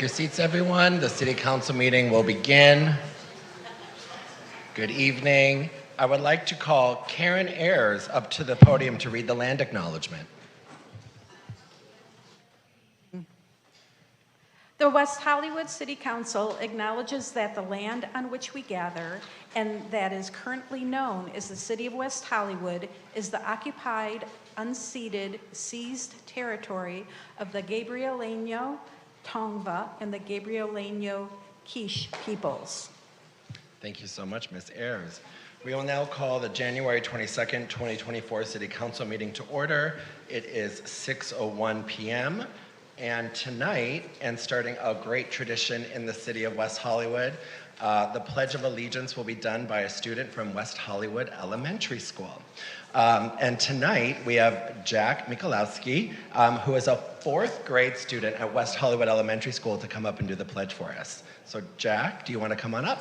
your seats, everyone. The City Council meeting will begin. Good evening. I would like to call Karen Ayers up to the podium to read the land acknowledgement. The West Hollywood City Council acknowledges that the land on which we gather and that is currently known as the City of West Hollywood is the occupied, unceded, seized territory of the Gabrielino, Tongva, and the Gabrielino Quiche peoples. Thank you so much, Ms. Ayers. We will now call the January 22nd, 2024 City Council meeting to order. It is 6:01 p.m. And tonight, and starting a great tradition in the city of West Hollywood, the Pledge of Allegiance will be done by a student from West Hollywood Elementary School. And tonight, we have Jack Michalowski, who is a 4th grade student at West Hollywood Elementary School, to come up and do the pledge for us. So Jack, do you want to come on up?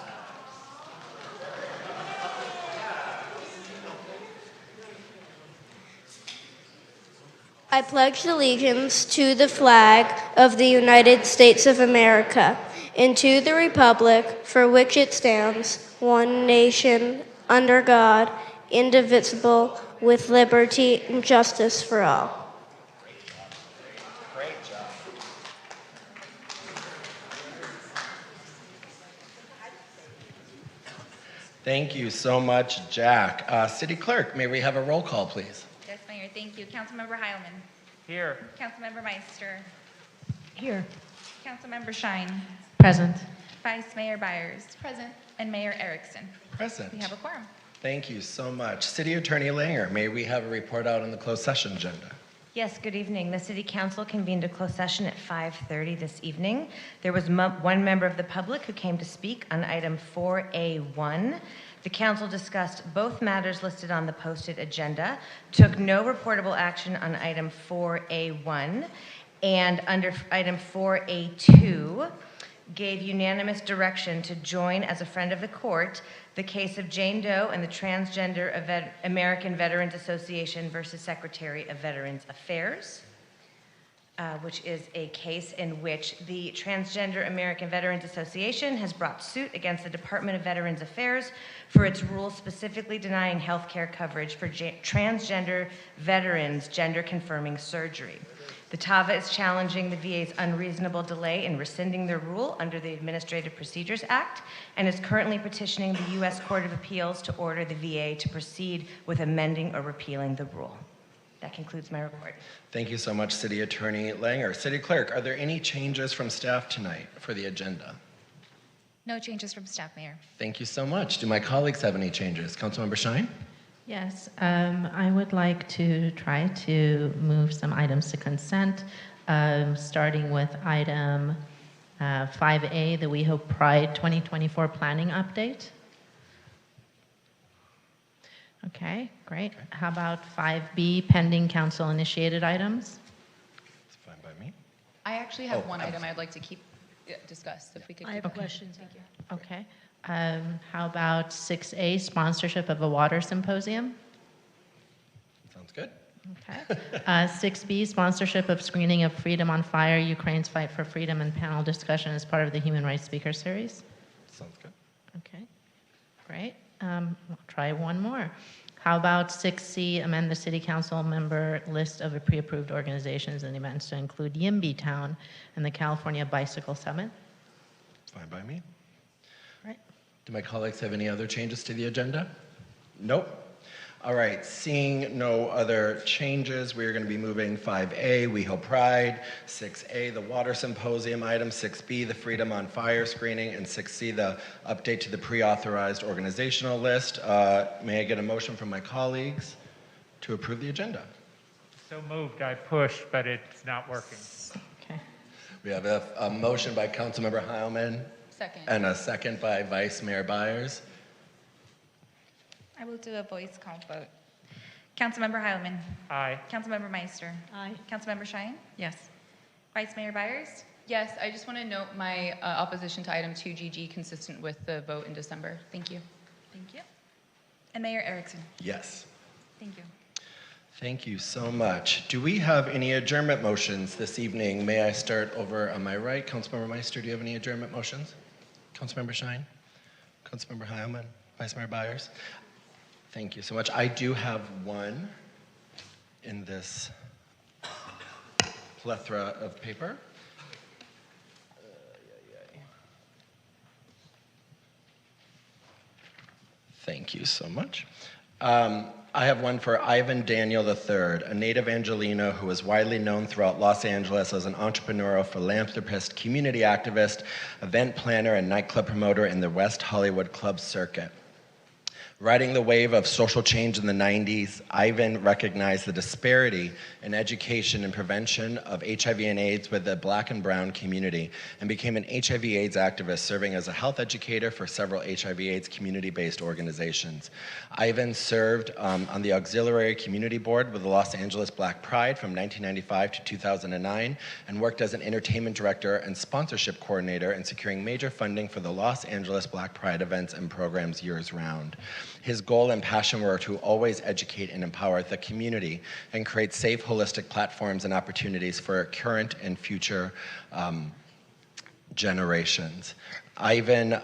I pledge allegiance to the flag of the United States of America and to the republic for which it stands, one nation, under God, indivisible, with liberty and justice for all. Great job. Thank you so much, Jack. City Clerk, may we have a roll call, please? Yes, Mayor, thank you. Councilmember Heilman. Here. Councilmember Meister. Here. Councilmember Shine. Present. Vice Mayor Byers. Present. And Mayor Erickson. Present. We have a quorum. Thank you so much. City Attorney Langer, may we have a report out on the closed session agenda? Yes, good evening. The City Council convened a closed session at 5:30 this evening. There was one member of the public who came to speak on item 4A1. The council discussed both matters listed on the posted agenda, took no reportable action on item 4A1, and under item 4A2, gave unanimous direction to join as a friend of the court the case of Jane Doe and the Transgender American Veterans Association versus Secretary of Veterans Affairs, which is a case in which the Transgender American Veterans Association has brought suit against the Department of Veterans Affairs for its rules specifically denying health care coverage for transgender veterans' gender-confirming surgery. The TAVA is challenging the VA's unreasonable delay in rescinding their rule under the Administrative Procedures Act and is currently petitioning the U.S. Court of Appeals to order the VA to proceed with amending or repealing the rule. That concludes my report. Thank you so much, City Attorney Langer. City Clerk, are there any changes from staff tonight for the agenda? No changes from staff, Mayor. Thank you so much. Do my colleagues have any changes? Councilmember Shine? Yes, I would like to try to move some items to consent, starting with item 5A, the WeHo Pride 2024 planning update. Okay, great. How about 5B, pending council initiated items? It's fine by me. I actually have one item I'd like to keep discussed, if we could. I have questions. Thank you. Okay. How about 6A, sponsorship of a water symposium? Sounds good. Okay. 6B, sponsorship of screening of Freedom on Fire, Ukraine's Fight for Freedom, and panel discussion as part of the Human Rights Speaker Series. Sounds good. Okay, great. I'll try one more. How about 6C, amend the City Council member list of pre-approved organizations and events to include YIMBY Town and the California Bicycle Summit? Fine by me. Right. Do my colleagues have any other changes to the agenda? Nope. All right, seeing no other changes, we're going to be moving 5A, WeHo Pride, 6A, the Water Symposium item, 6B, the Freedom on Fire screening, and 6C, the update to the pre-authorized organizational list. May I get a motion from my colleagues to approve the agenda? So moved. I pushed, but it's not working. Okay. We have a motion by Councilmember Heilman. Second. And a second by Vice Mayor Byers. I will do a voice call vote. Councilmember Heilman. Aye. Councilmember Meister. Aye. Councilmember Shine. Yes. Vice Mayor Byers. Yes, I just want to note my opposition to item 2GG consistent with the vote in December. Thank you. Thank you. And Mayor Erickson. Yes. Thank you. Thank you so much. Do we have any adjournment motions this evening? May I start over on my right? Councilmember Meister, do you have any adjournment motions? Councilmember Shine? Councilmember Heilman? Vice Mayor Byers? Thank you so much. I do have one in this plethora of paper. Thank you so much. I have one for Ivan Daniel III, a native Angelino who is widely known throughout Los Angeles as an entrepreneurial philanthropist, community activist, event planner, and nightclub promoter in the West Hollywood club circuit. Riding the wave of social change in the 90s, Ivan recognized the disparity in education and prevention of HIV and AIDS with the Black and brown community and became an HIV/AIDS activist, serving as a health educator for several HIV/AIDS community-based organizations. Ivan served on the Auxiliary Community Board with the Los Angeles Black Pride from 1995 to 2009 and worked as an entertainment director and sponsorship coordinator in securing major funding for the Los Angeles Black Pride events and programs years round. His goal and passion were to always educate and empower the community and create safe, holistic platforms and opportunities for current and future generations. Ivan,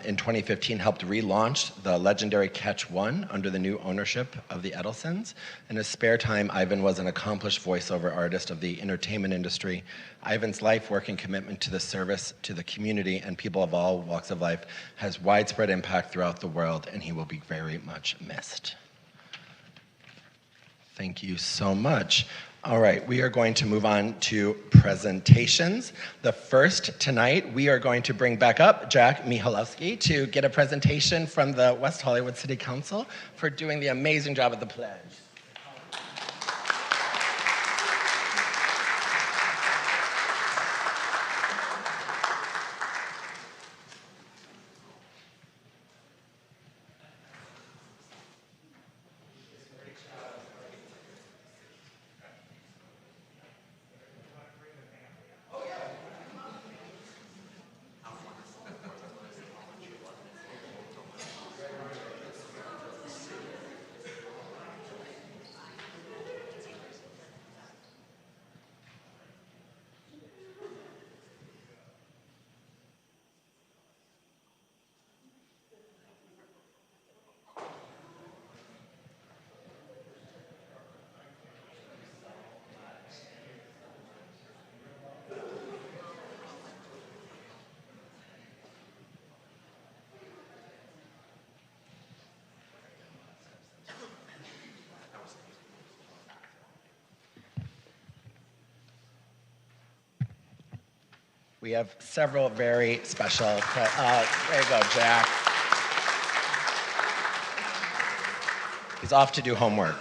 in 2015, helped relaunch the legendary Catch One under the new ownership of the Edelsons. In his spare time, Ivan was an accomplished voiceover artist of the entertainment industry. Ivan's life, work, and commitment to the service to the community and people of all walks of life has widespread impact throughout the world, and he will be very much missed. Thank you so much. All right, we are going to move on to presentations. The first tonight, we are going to bring back up Jack Michalowski to get a presentation from the West Hollywood City Council for doing the amazing job at the pledge. We have several very special, there you go, Jack. He's off to do homework.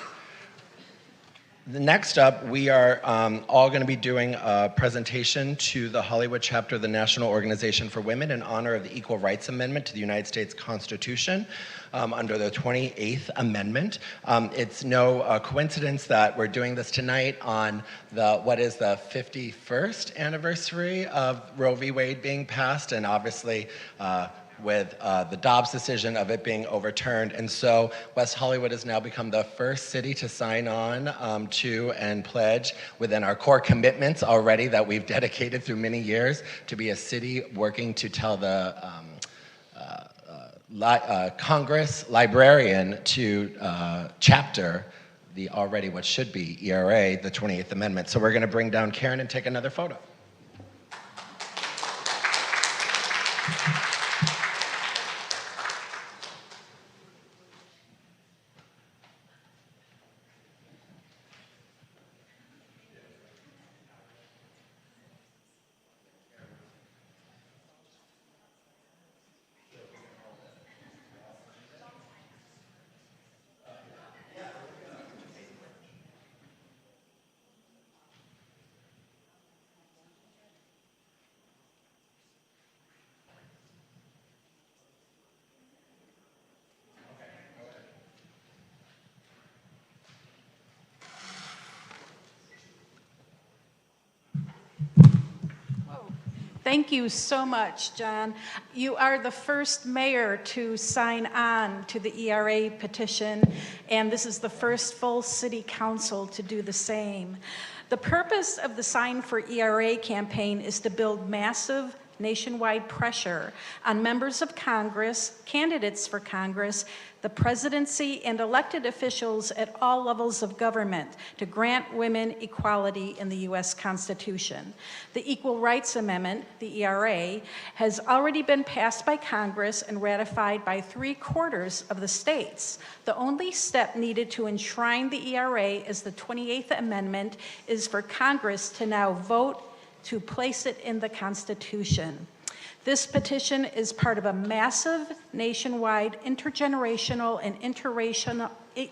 Next up, we are all going to be doing a presentation to the Hollywood chapter of the National Organization for Women in honor of the Equal Rights Amendment to the United States Constitution under the 28th Amendment. It's no coincidence that we're doing this tonight on what is the 51st anniversary of Roe v. Wade being passed, and obviously with the Dobbs decision of it being overturned. And so West Hollywood has now become the first city to sign on to and pledge within our core commitments already that we've dedicated through many years to be a city working to tell the Congress librarian to chapter the already what should be ERA, the 28th Amendment. So we're going to bring down Karen and take another photo. Thank you so much, John. You are the first mayor to sign on to the ERA petition, and this is the first full city council to do the same. The purpose of the Sign for ERA campaign is to build massive nationwide pressure on members of Congress, candidates for Congress, the presidency, and elected officials at all levels of government to grant women equality in the U.S. Constitution. The Equal Rights Amendment, the ERA, has already been passed by Congress and ratified by 3/4 of the states. The only step needed to enshrine the ERA as the 28th Amendment is for Congress to now vote to place it in the Constitution. This petition is part of a massive nationwide intergenerational and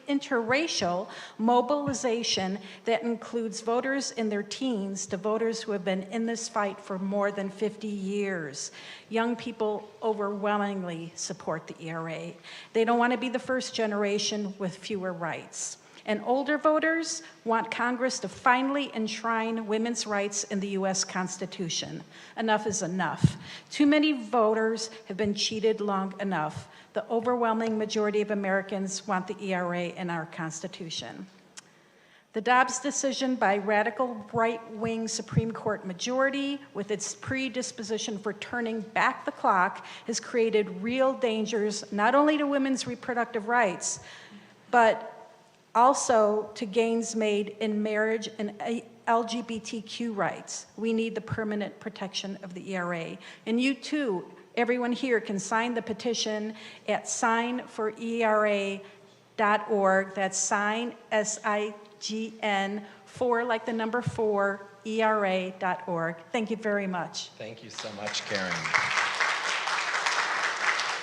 interracial mobilization that includes voters in their teens to voters who have been in this fight for more than 50 years. Young people overwhelmingly support the ERA. They don't want to be the first generation with fewer rights. And older voters want Congress to finally enshrine women's rights in the U.S. Constitution. Enough is enough. Too many voters have been cheated long enough. The overwhelming majority of Americans want the ERA in our Constitution. The Dobbs decision by radical right-wing Supreme Court majority, with its predisposition for turning back the clock, has created real dangers not only to women's reproductive rights, but also to gains made in marriage and LGBTQ rights. We need the permanent protection of the ERA. And you too, everyone here, can sign the petition at signforera.org. That's sign, S-I-G-N, 4 like the number 4, ERA.org. Thank you very much. Thank you so much, Karen.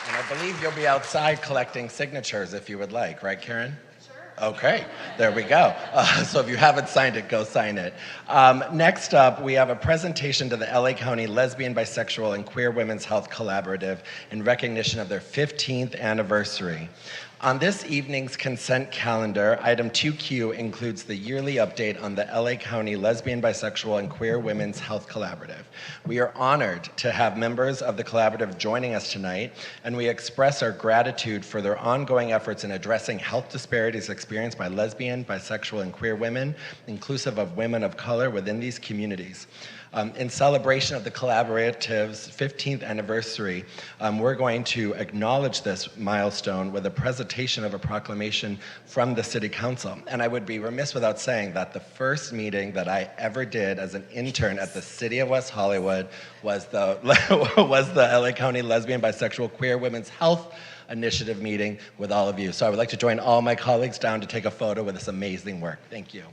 And I believe you'll be outside collecting signatures if you would like, right, Karen? Okay, there we go. So if you haven't signed it, go sign it. Next up, we have a presentation to the LA County Lesbian, Bisexual, and Queer Women's Health Collaborative in recognition of their 15th anniversary. On this evening's consent calendar, item 2Q includes the yearly update on the LA County Lesbian, Bisexual, and Queer Women's Health Collaborative. We are honored to have members of the collaborative joining us tonight, and we express our gratitude for their ongoing efforts in addressing health disparities experienced by lesbian, bisexual, and queer women, inclusive of women of color within these communities. In celebration of the collaborative's 15th anniversary, we're going to acknowledge this milestone with a presentation of a proclamation from the City Council. And I would be remiss without saying that the first meeting that I ever did as an intern at the City of West Hollywood was the LA County Lesbian, Bisexual, Queer Women's Health Initiative meeting with all of you. So I would like to join all my colleagues down to take a photo with this amazing work. Thank you.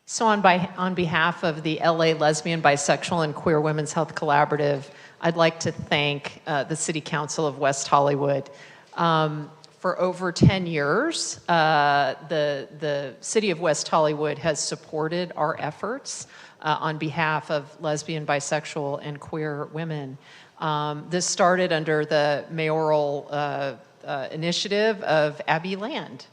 So on behalf of the LA Lesbian, Bisexual, and Queer Women's Health Collaborative, I'd like to thank the City Council of West Hollywood. For over 10 years, the City of West Hollywood has supported our efforts on behalf of lesbian, bisexual, and queer women. This started under the mayoral initiative of Abby Land.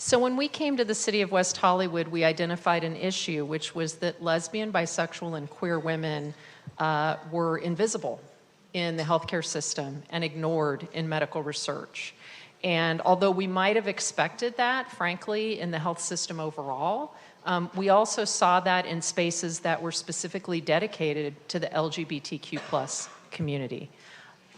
So when we came to the City of West Hollywood, we identified an issue, which was that lesbian, bisexual, and queer women were invisible in the healthcare system and ignored in medical research. And although we might have expected that, frankly, in the health system overall, We also saw that in spaces that were specifically dedicated to the LGBTQ plus community.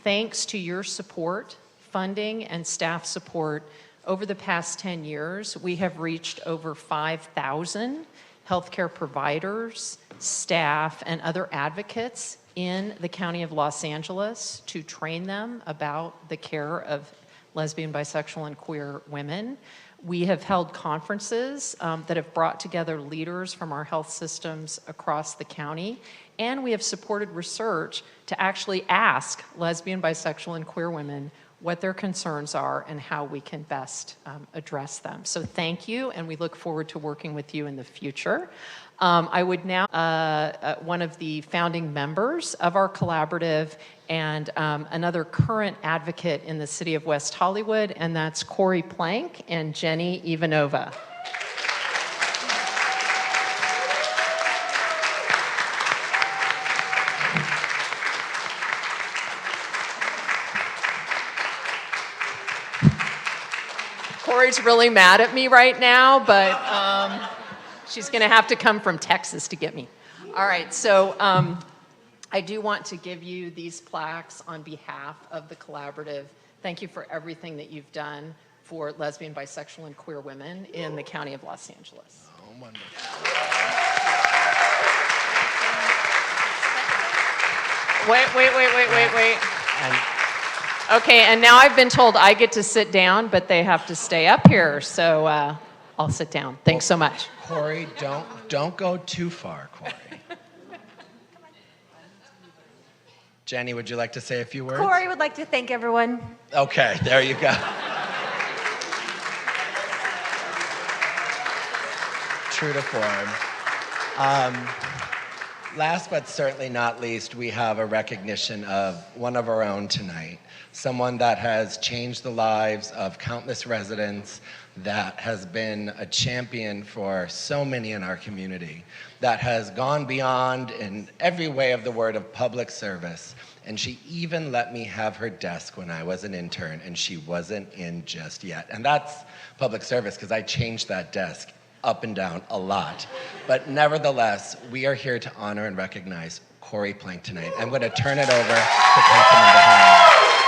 Thanks to your support, funding, and staff support, over the past 10 years, we have reached over 5,000 healthcare providers, staff, and other advocates in the County of Los Angeles to train them about the care of lesbian, bisexual, and queer women. We have held conferences that have brought together leaders from our health systems across the county, and we have supported research to actually ask lesbian, bisexual, and queer women what their concerns are and how we can best address them. So thank you, and we look forward to working with you in the future. I would now, one of the founding members of our collaborative and another current advocate in the city of West Hollywood, and that's Corey Plank and Jenny Ivanova. Corey's really mad at me right now, but she's going to have to come from Texas to get me. All right, so I do want to give you these plaques on behalf of the collaborative. Thank you for everything that you've done for lesbian, bisexual, and queer women in the County of Los Angeles. Oh, wonderful. Wait. Okay, and now I've been told I get to sit down, but they have to stay up here, so I'll sit down. Thanks so much. Corey, don't go too far, Corey. Jenny, would you like to say a few words? Corey would like to thank everyone. Okay, there you go. True to form. Last but certainly not least, we have a recognition of one of our own tonight. Someone that has changed the lives of countless residents, that has been a champion for so many in our community, that has gone beyond in every way of the word of public service. And she even let me have her desk when I was an intern, and she wasn't in just yet. And that's public service, because I changed that desk up and down a lot. But nevertheless, we are here to honor and recognize Corey Plank tonight. I'm going to turn it over to Councilmember Howell.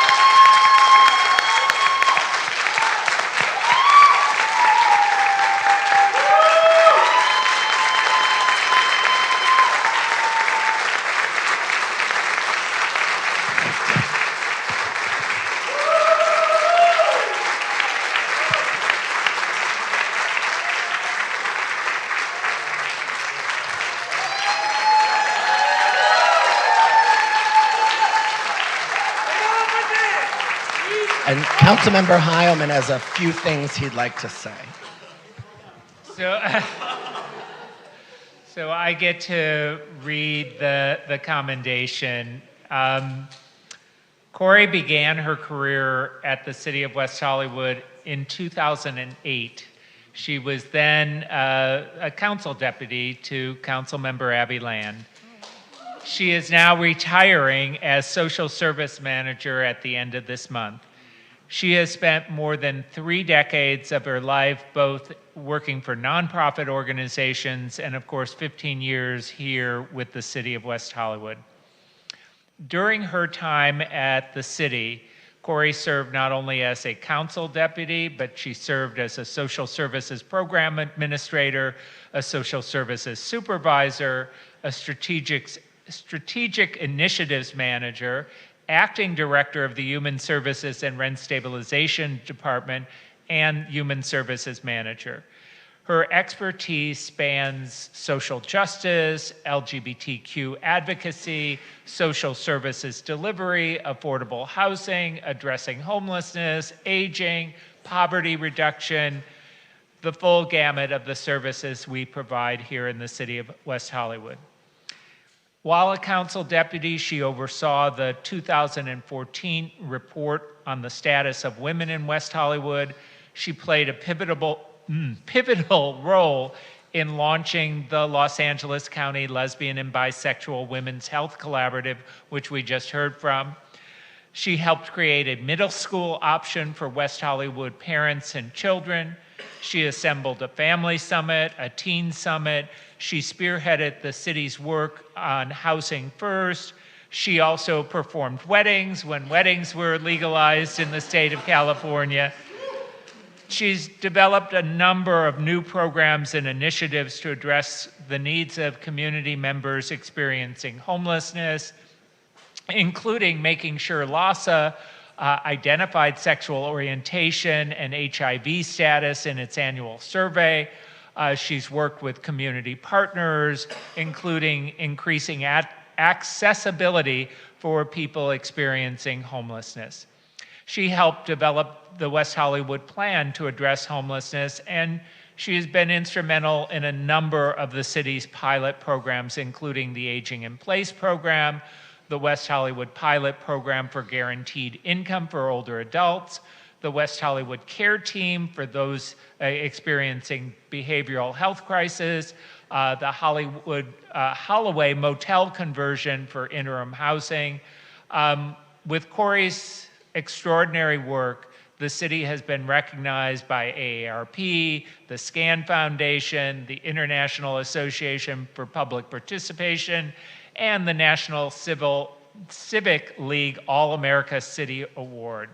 And Councilmember Heilman has a few things he'd like to say. So I get to read the commendation. Corey began her career at the City of West Hollywood in 2008. She was then a council deputy to Councilmember Abby Land. She is now retiring as social service manager at the end of this month. She has spent more than 3 decades of her life both working for nonprofit organizations and, of course, 15 years here with the City of West Hollywood. During her time at the city, Corey served not only as a council deputy, but she served as a social services program administrator, a social services supervisor, a strategic initiatives manager, acting director of the Human Services and Rent Stabilization Department, and Human Services Manager. Her expertise spans social justice, LGBTQ advocacy, social services delivery, affordable housing, addressing homelessness, aging, poverty reduction, the full gamut of the services we provide here in the City of West Hollywood. While a council deputy, she oversaw the 2014 report on the status of women in West Hollywood. She played a pivotal role in launching the Los Angeles County Lesbian and Bisexual Women's Health Collaborative, which we just heard from. She helped create a middle school option for West Hollywood parents and children. She assembled a family summit, a teen summit. She spearheaded the city's work on housing first. She also performed weddings when weddings were legalized in the state of California. She's developed a number of new programs and initiatives to address the needs of community members experiencing homelessness, including making sure LASA identified sexual orientation and HIV status in its annual survey. She's worked with community partners, including increasing accessibility for people experiencing homelessness. She helped develop the West Hollywood plan to address homelessness, and she has been instrumental in a number of the city's pilot programs, including the Aging in Place program, the West Hollywood Pilot Program for Guaranteed Income for Older Adults, the West Hollywood Care Team for those experiencing behavioral health crisis, the Holloway Motel conversion for interim housing. With Corey's extraordinary work, the city has been recognized by AARP, the SCAN Foundation, the International Association for Public Participation, and the National Civic League All-America City Award.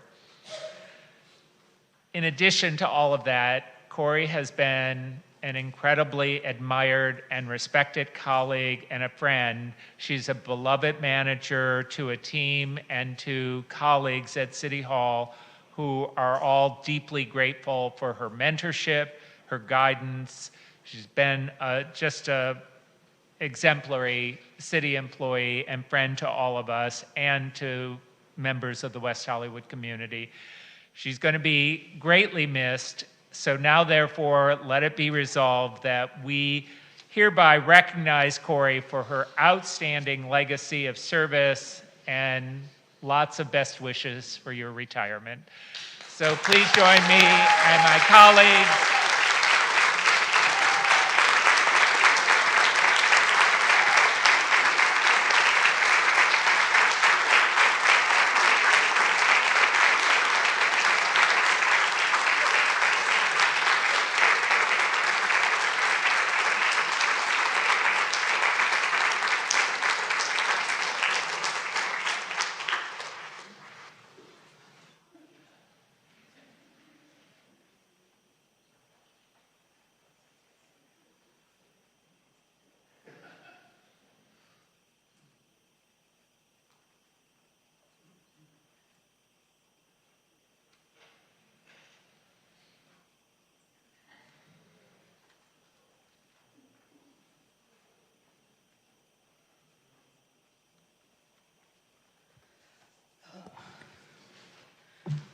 In addition to all of that, Corey has been an incredibly admired and respected colleague and a friend. She's a beloved manager to a team and to colleagues at City Hall who are all deeply grateful for her mentorship, her guidance. She's been just a exemplary city employee and friend to all of us and to members of the West Hollywood community. She's going to be greatly missed. So now, therefore, let it be resolved that we hereby recognize Corey for her outstanding legacy of service and lots of best wishes for your retirement. So please join me and my colleagues.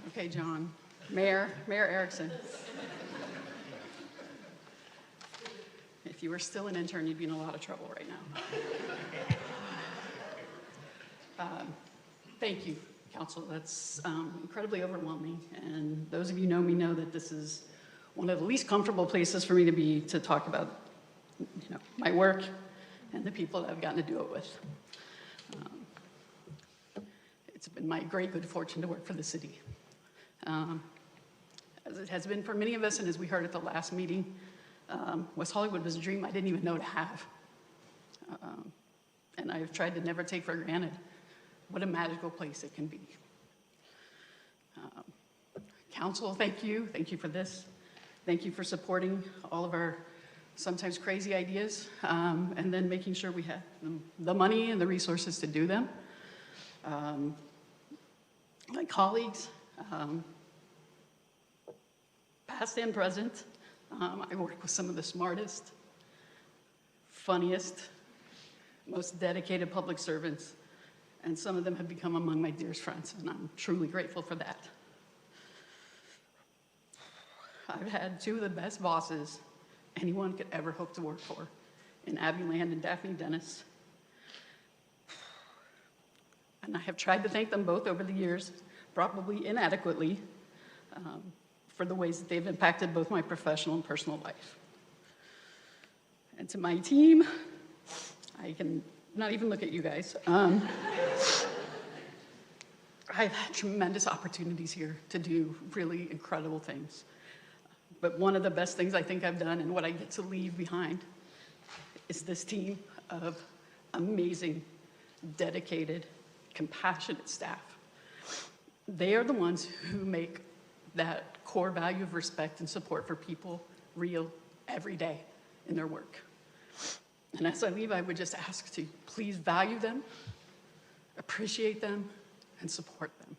Okay, John. Mayor Erickson. If you were still an intern, you'd be in a lot of trouble right now. Thank you, Council. That's incredibly overwhelming. And those of you who know me know that this is one of the least comfortable places for me to be to talk about, my work and the people that I've gotten to do it with. It's been my great good fortune to work for the city. As it has been for many of us, and as we heard at the last meeting, West Hollywood was a dream I didn't even know to have. And I've tried to never take for granted what a magical place it can be. Council, thank you. Thank you for this. Thank you for supporting all of our sometimes crazy ideas, and then making sure we have the money and the resources to do them. My colleagues, past and present, I work with some of the smartest, funniest, most dedicated public servants, and some of them have become among my dearest friends, and I'm truly grateful for that. I've had two of the best bosses anyone could ever hope to work for, in Abby Land and Daphne Dennis. And I have tried to thank them both over the years, probably inadequately, for the ways that they've impacted both my professional and personal life. And to my team, I can not even look at you guys. I've had tremendous opportunities here to do really incredible things. But one of the best things I think I've done and what I get to leave behind is this team of amazing, dedicated, compassionate staff. They are the ones who make that core value of respect and support for people real every day in their work. And as I leave, I would just ask to please value them, appreciate them, and support them.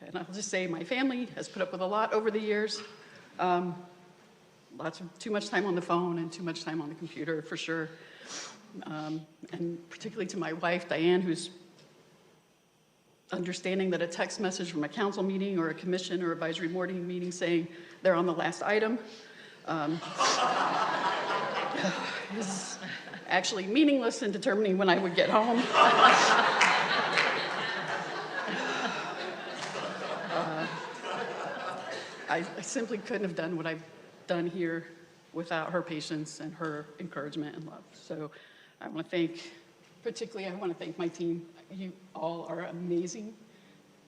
And I'll just say my family has put up with a lot over the years. Lots of too much time on the phone and too much time on the computer, for sure. And particularly to my wife, Diane, who's understanding that a text message from a council meeting or a commission or advisory board meeting saying they're on the last item is actually meaningless in determining when I would get home. I simply couldn't have done what I've done here without her patience and her encouragement and love. So I want to thank, particularly I want to thank my team. You all are amazing,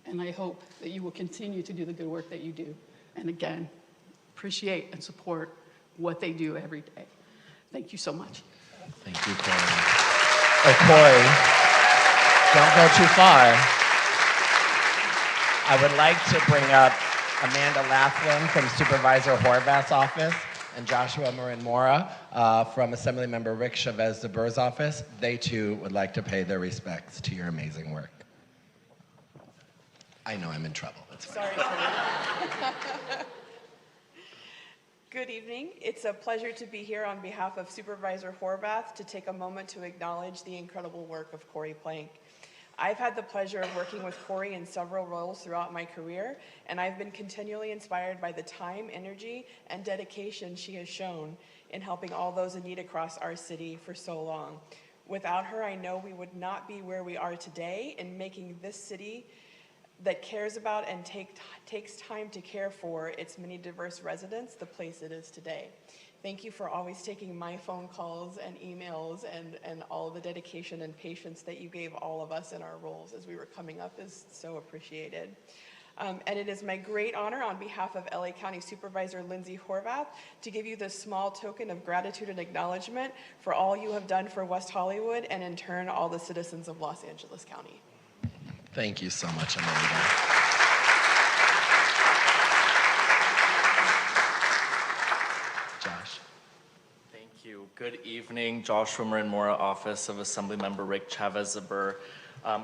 and I hope that you will continue to do the good work that you do. And again, appreciate and support what they do every day. Thank you so much. Thank you, Corey. Oh, Corey, don't go too far. I would like to bring up Amanda Laughlin from Supervisor Horvath's office and Joshua Marin-Mora from Assemblymember Rick Chavez-DeBur's office. They too would like to pay their respects to your amazing work. I know I'm in trouble. It's fine. Sorry, Corey. Good evening. It's a pleasure to be here on behalf of Supervisor Horvath to take a moment to acknowledge the incredible work of Corey Plank. I've had the pleasure of working with Corey in several roles throughout my career, and I've been continually inspired by the time, energy, and dedication she has shown in helping all those in need across our city for so long. Without her, I know we would not be where we are today in making this city that cares about and takes time to care for its many diverse residents the place it is today. Thank you for always taking my phone calls and emails and all of the dedication and patience that you gave all of us in our roles as we were coming up is so appreciated. And it is my great honor on behalf of LA County Supervisor Lindsay Horvath to give you this small token of gratitude and acknowledgement for all you have done for West Hollywood and in turn all the citizens of Los Angeles County. Thank you so much, Amanda. Josh. Thank you. Good evening, Joshua Marin-Mora, Office of Assemblymember Rick Chavez-DeBur.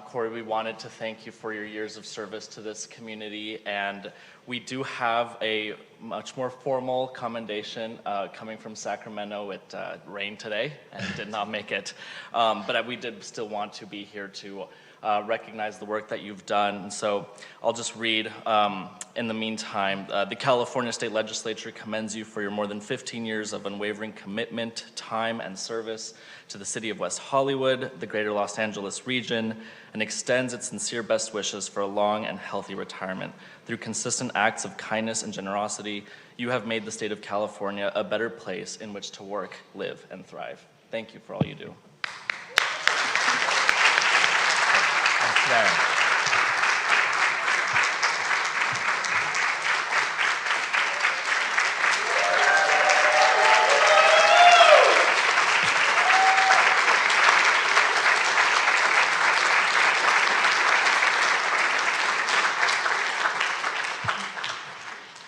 Corey, we wanted to thank you for your years of service to this community, and we do have a much more formal commendation coming from Sacramento. It rained today and did not make it, but we did still want to be here to recognize the work that you've done. And so I'll just read in the meantime. The California State Legislature commends you for your more than 15 years of unwavering commitment, time, and service to the city of West Hollywood, the greater Los Angeles region, and extends its sincere best wishes for a long and healthy retirement. Through consistent acts of kindness and generosity, you have made the state of California a better place in which to work, live, and thrive. Thank you for all you do. There.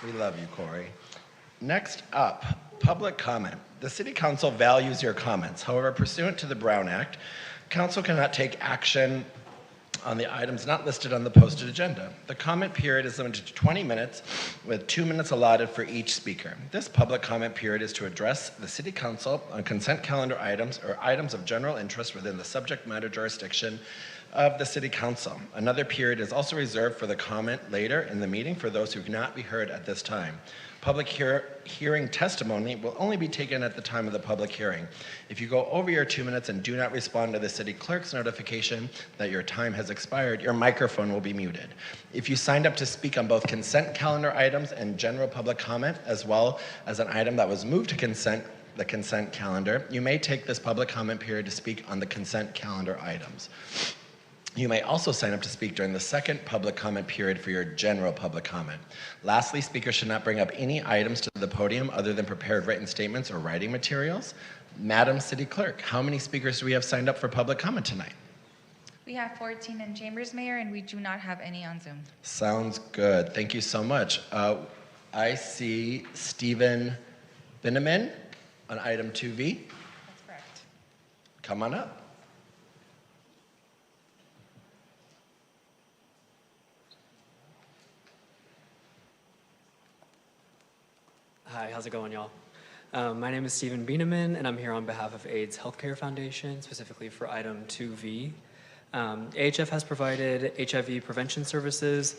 We love you, Corey. Next up, public comment. The City Council values your comments. However, pursuant to the Brown Act, Council cannot take action on the items not listed on the posted agenda. The comment period is limited to 20 minutes, with 2 minutes allotted for each speaker. This public comment period is to address the City Council on consent calendar items or items of general interest within the subject matter jurisdiction of the City Council. Another period is also reserved for the comment later in the meeting for those who cannot be heard at this time. Public hearing testimony will only be taken at the time of the public hearing. If you go over your 2 minutes and do not respond to the city clerk's notification that your time has expired, your microphone will be muted. If you signed up to speak on both consent calendar items and general public comment, as well as an item that was moved to the consent calendar, you may take this public comment period to speak on the consent calendar items. You may also sign up to speak during the second public comment period for your general public comment. Lastly, speakers should not bring up any items to the podium other than prepared written statements or writing materials. Madam City Clerk, how many speakers do we have signed up for public comment tonight? We have 14 in chambers, Mayor, and we do not have any on Zoom. Sounds good. Thank you so much. I see Stephen Binneman on item 2V. That's correct. Come on up. Hi, how's it going, y'all? My name is Stephen Bieneman, and I'm here on behalf of AIDS Healthcare Foundation, specifically for item 2V. AHF has provided HIV prevention services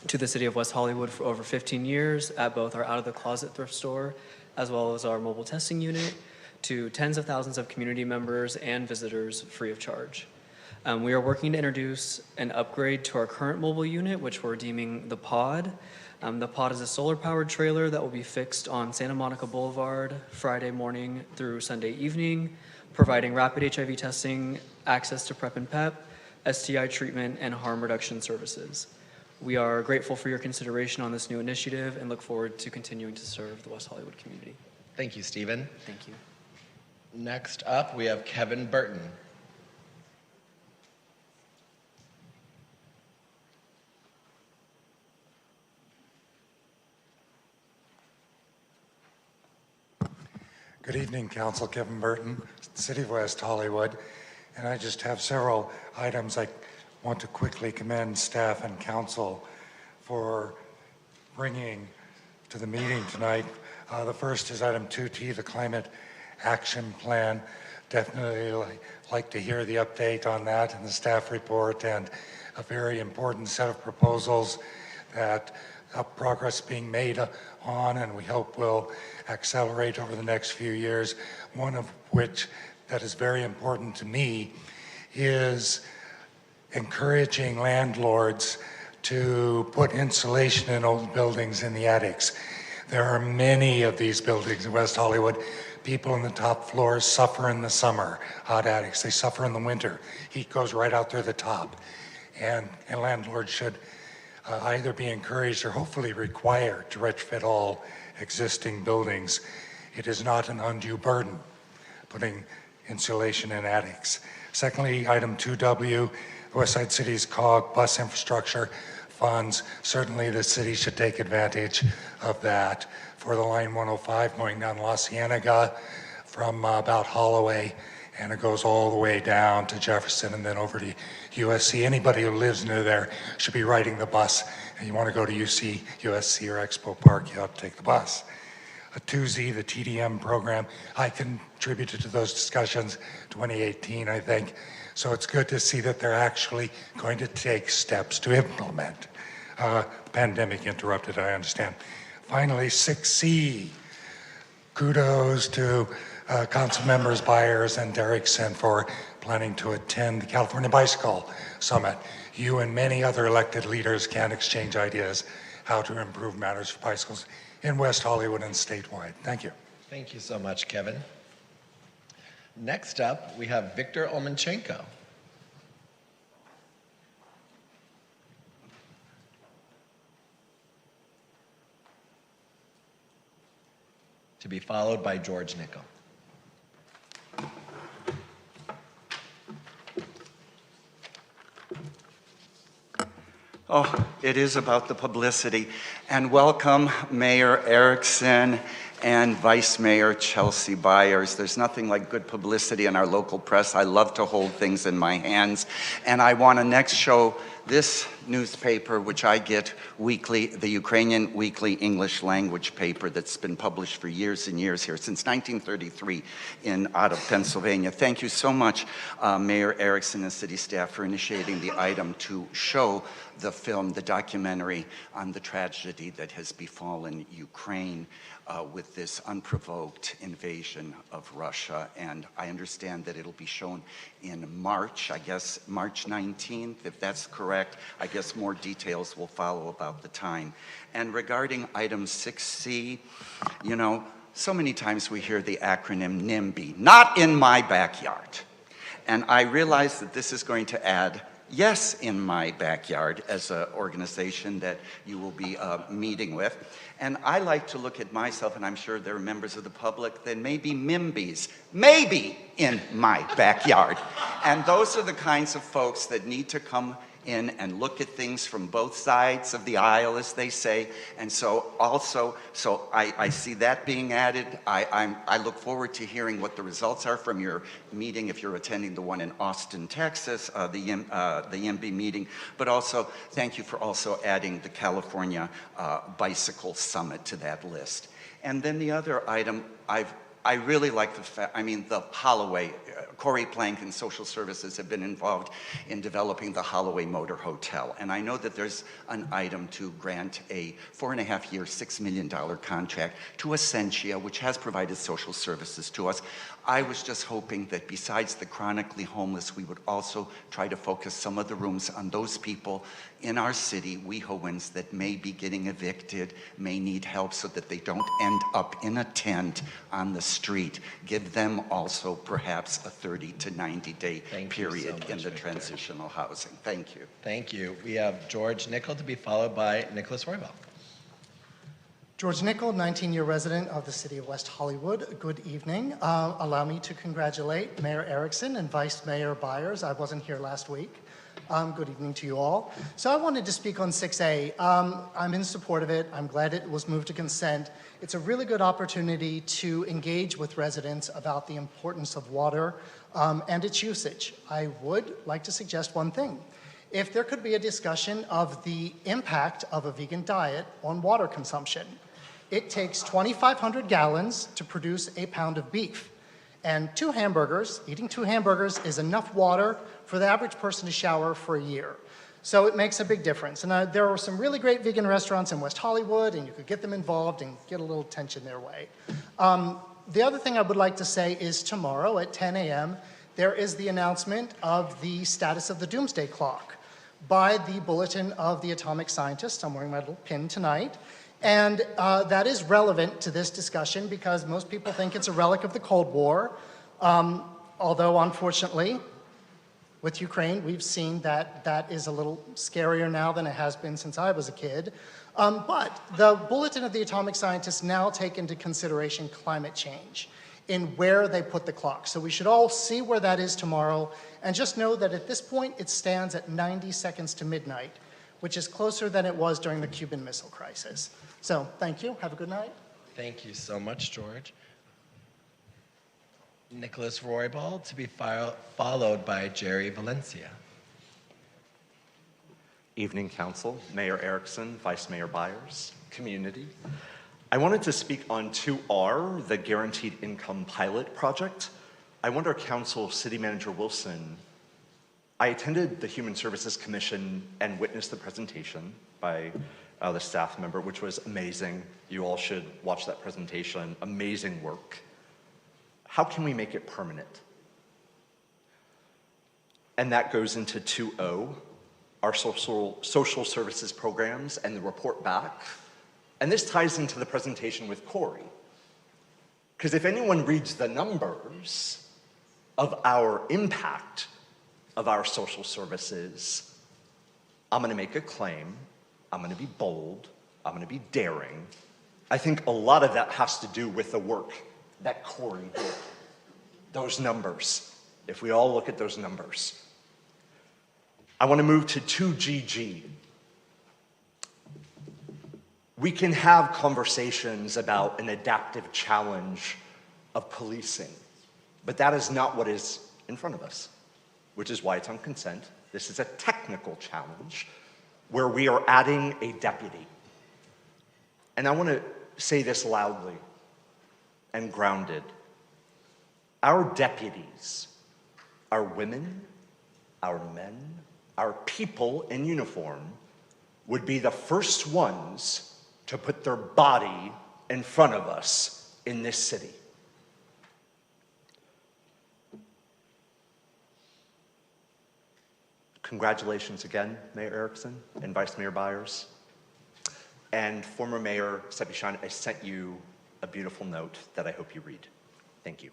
to the city of West Hollywood for over 15 years at both our out-of-the-closet thrift store as well as our mobile testing unit to tens of thousands of community members and visitors free of charge. We are working to introduce an upgrade to our current mobile unit, which we're deeming the pod. The pod is a solar-powered trailer that will be fixed on Santa Monica Boulevard Friday morning through Sunday evening, providing rapid HIV testing, access to PrEP and PEP, STI treatment, and harm reduction services. We are grateful for your consideration on this new initiative and look forward to continuing to serve the West Hollywood community. Thank you, Stephen. Thank you. Next up, we have Kevin Burton. Good evening, Council. Kevin Burton, City of West Hollywood. And I just have several items I want to quickly commend staff and council for bringing to the meeting tonight. The first is item 2T, the Climate Action Plan. Definitely like to hear the update on that and the staff report, and a very important set of proposals that progress being made on, and we hope will accelerate over the next few years. One of which that is very important to me is encouraging landlords to put insulation in old buildings in the attics. There are many of these buildings in West Hollywood. People in the top floors suffer in the summer, hot attics. They suffer in the winter. Heat goes right out through the top. And landlords should either be encouraged or hopefully required to retrofit all existing buildings. It is not an undue burden putting insulation in attics. Secondly, item 2W, Westside City's COG bus infrastructure funds. Certainly the city should take advantage of that for the line 105 going down La Cienega from about Holloway, and it goes all the way down to Jefferson and then over to USC. Anybody who lives near there should be riding the bus. And you want to go to UC, USC, or Expo Park, you have to take the bus. A 2Z, the TDM program, I contributed to those discussions 2018, I think. So it's good to see that they're actually going to take steps to implement. Pandemic interrupted, I understand. Finally, 6C, kudos to Council members Byers and Derrickson for planning to attend the California Bicycle Summit. You and many other elected leaders can exchange ideas how to improve matters for bicycles in West Hollywood and statewide. Thank you. Thank you so much, Kevin. Next up, we have Victor Olmanchenko. To be followed by George Nickel. Oh, it is about the publicity. And welcome, Mayor Erickson and Vice Mayor Chelsea Byers. There's nothing like good publicity in our local press. I love to hold things in my hands. And I want to next show this newspaper, which I get weekly, the Ukrainian Weekly English Language paper that's been published for years and years here, since 1933 out of Pennsylvania. Thank you so much, Mayor Erickson and city staff, for initiating the item to show the film, the documentary on the tragedy that has befallen Ukraine with this unprovoked invasion of Russia. And I understand that it'll be shown in March, I guess March 19th, if that's correct. I guess more details will follow about the time. And regarding item 6C, you know, so many times we hear the acronym NIMBY, not in my backyard. And I realize that this is going to add yes, in my backyard as an organization that you will be meeting with. And I like to look at myself, and I'm sure there are members of the public that may be MIMBYs, maybe in my backyard. And those are the kinds of folks that need to come in and look at things from both sides of the aisle, as they say. And so I see that being added. I look forward to hearing what the results are from your meeting if you're attending the one in Austin, Texas, the YIMBY meeting. But also, thank you for also adding the California Bicycle Summit to that list. And then the other item, I really like the fact, the Holloway, Corey Plank and Social Services have been involved in developing the Holloway Motor Hotel. And I know that there's an item to grant a 4.5-year, $6 million contract to Essentia, which has provided social services to us. I was just hoping that besides the chronically homeless, we would also try to focus some of the rooms on those people in our city, WeHoans, that may be getting evicted, may need help so that they don't end up in a tent on the street. Give them also perhaps a 30 to 90-day period in the transitional housing. Thank you. Thank you. We have George Nickel to be followed by Nicholas Roybal. George Nickel, 19-year resident of the city of West Hollywood. Good evening. Allow me to congratulate Mayor Erickson and Vice Mayor Byers. I wasn't here last week. Good evening to you all. So I wanted to speak on 6A. I'm in support of it. I'm glad it was moved to consent. It's a really good opportunity to engage with residents about the importance of water and its usage. I would like to suggest one thing. If there could be a discussion of the impact of a vegan diet on water consumption. It takes 2,500 gallons to produce a pound of beef. And eating 2 hamburgers is enough water for the average person to shower for a year. So it makes a big difference. And there are some really great vegan restaurants in West Hollywood, and you could get them involved and get a little attention their way. The other thing I would like to say is tomorrow at 10 a.m., there is the announcement of the status of the doomsday clock by the Bulletin of the Atomic Scientists. I'm wearing my little pin tonight. And that is relevant to this discussion because most people think it's a relic of the Cold War. Although, unfortunately, with Ukraine, we've seen that that is a little scarier now than it has been since I was a kid. But the Bulletin of the Atomic Scientists now take into consideration climate change in where they put the clock. So we should all see where that is tomorrow and just know that at this point it stands at 90 seconds to midnight, which is closer than it was during the Cuban Missile Crisis. So thank you. Have a good night. Thank you so much, George. Nicholas Roybal to be followed by Jerry Valencia. Evening, Council, Mayor Erickson, Vice Mayor Byers, community. I wanted to speak on 2R, the Guaranteed Income Pilot Project. I wonder, Council, City Manager Wilson, I attended the Human Services Commission and witnessed the presentation by the staff member, which was amazing. You all should watch that presentation. Amazing work. How can we make it permanent? And that goes into 2O, our social services programs and the report back. And this ties into the presentation with Corey. Because if anyone reads the numbers of our impact of our social services, I'm gonna make a claim, I'm gonna be bold, I'm gonna be daring. I think a lot of that has to do with the work that Corey did. Those numbers, if we all look at those numbers. I wanna move to 2GG. We can have conversations about an adaptive challenge of policing, but that is not what is in front of us, which is why it's on consent. This is a technical challenge where we are adding a deputy. And I want to say this loudly and grounded. Our deputies, our women, our men, our people in uniform would be the first ones to put their body in front of us in this city. Congratulations again, Mayor Erickson and Vice Mayor Byers. And former Mayor Seppi-Shine, I sent you a beautiful note that I hope you read. Thank you.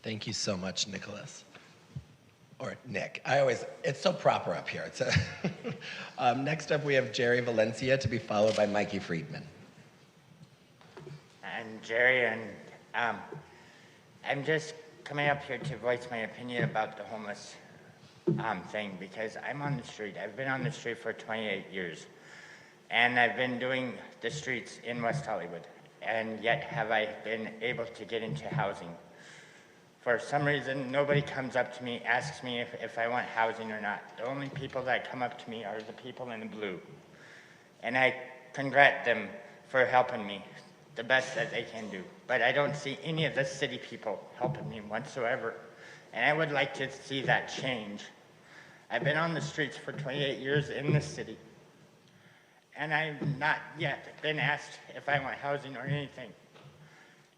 Thank you so much, Nicholas. Or Nick. It's so proper up here. Next up, we have Jerry Valencia to be followed by Mikey Friedman. I'm Jerry, and I'm just coming up here to voice my opinion about the homeless thing, because I'm on the street. I've been on the street for 28 years, and I've been doing the streets in West Hollywood, and yet have I been able to get into housing. For some reason, nobody comes up to me, asks me if I want housing or not. The only people that come up to me are the people in the blue. And I congratulate them for helping me the best that they can do. But I don't see any of the city people helping me whatsoever. And I would like to see that change. I've been on the streets for 28 years in the city, and I've not yet been asked if I want housing or anything.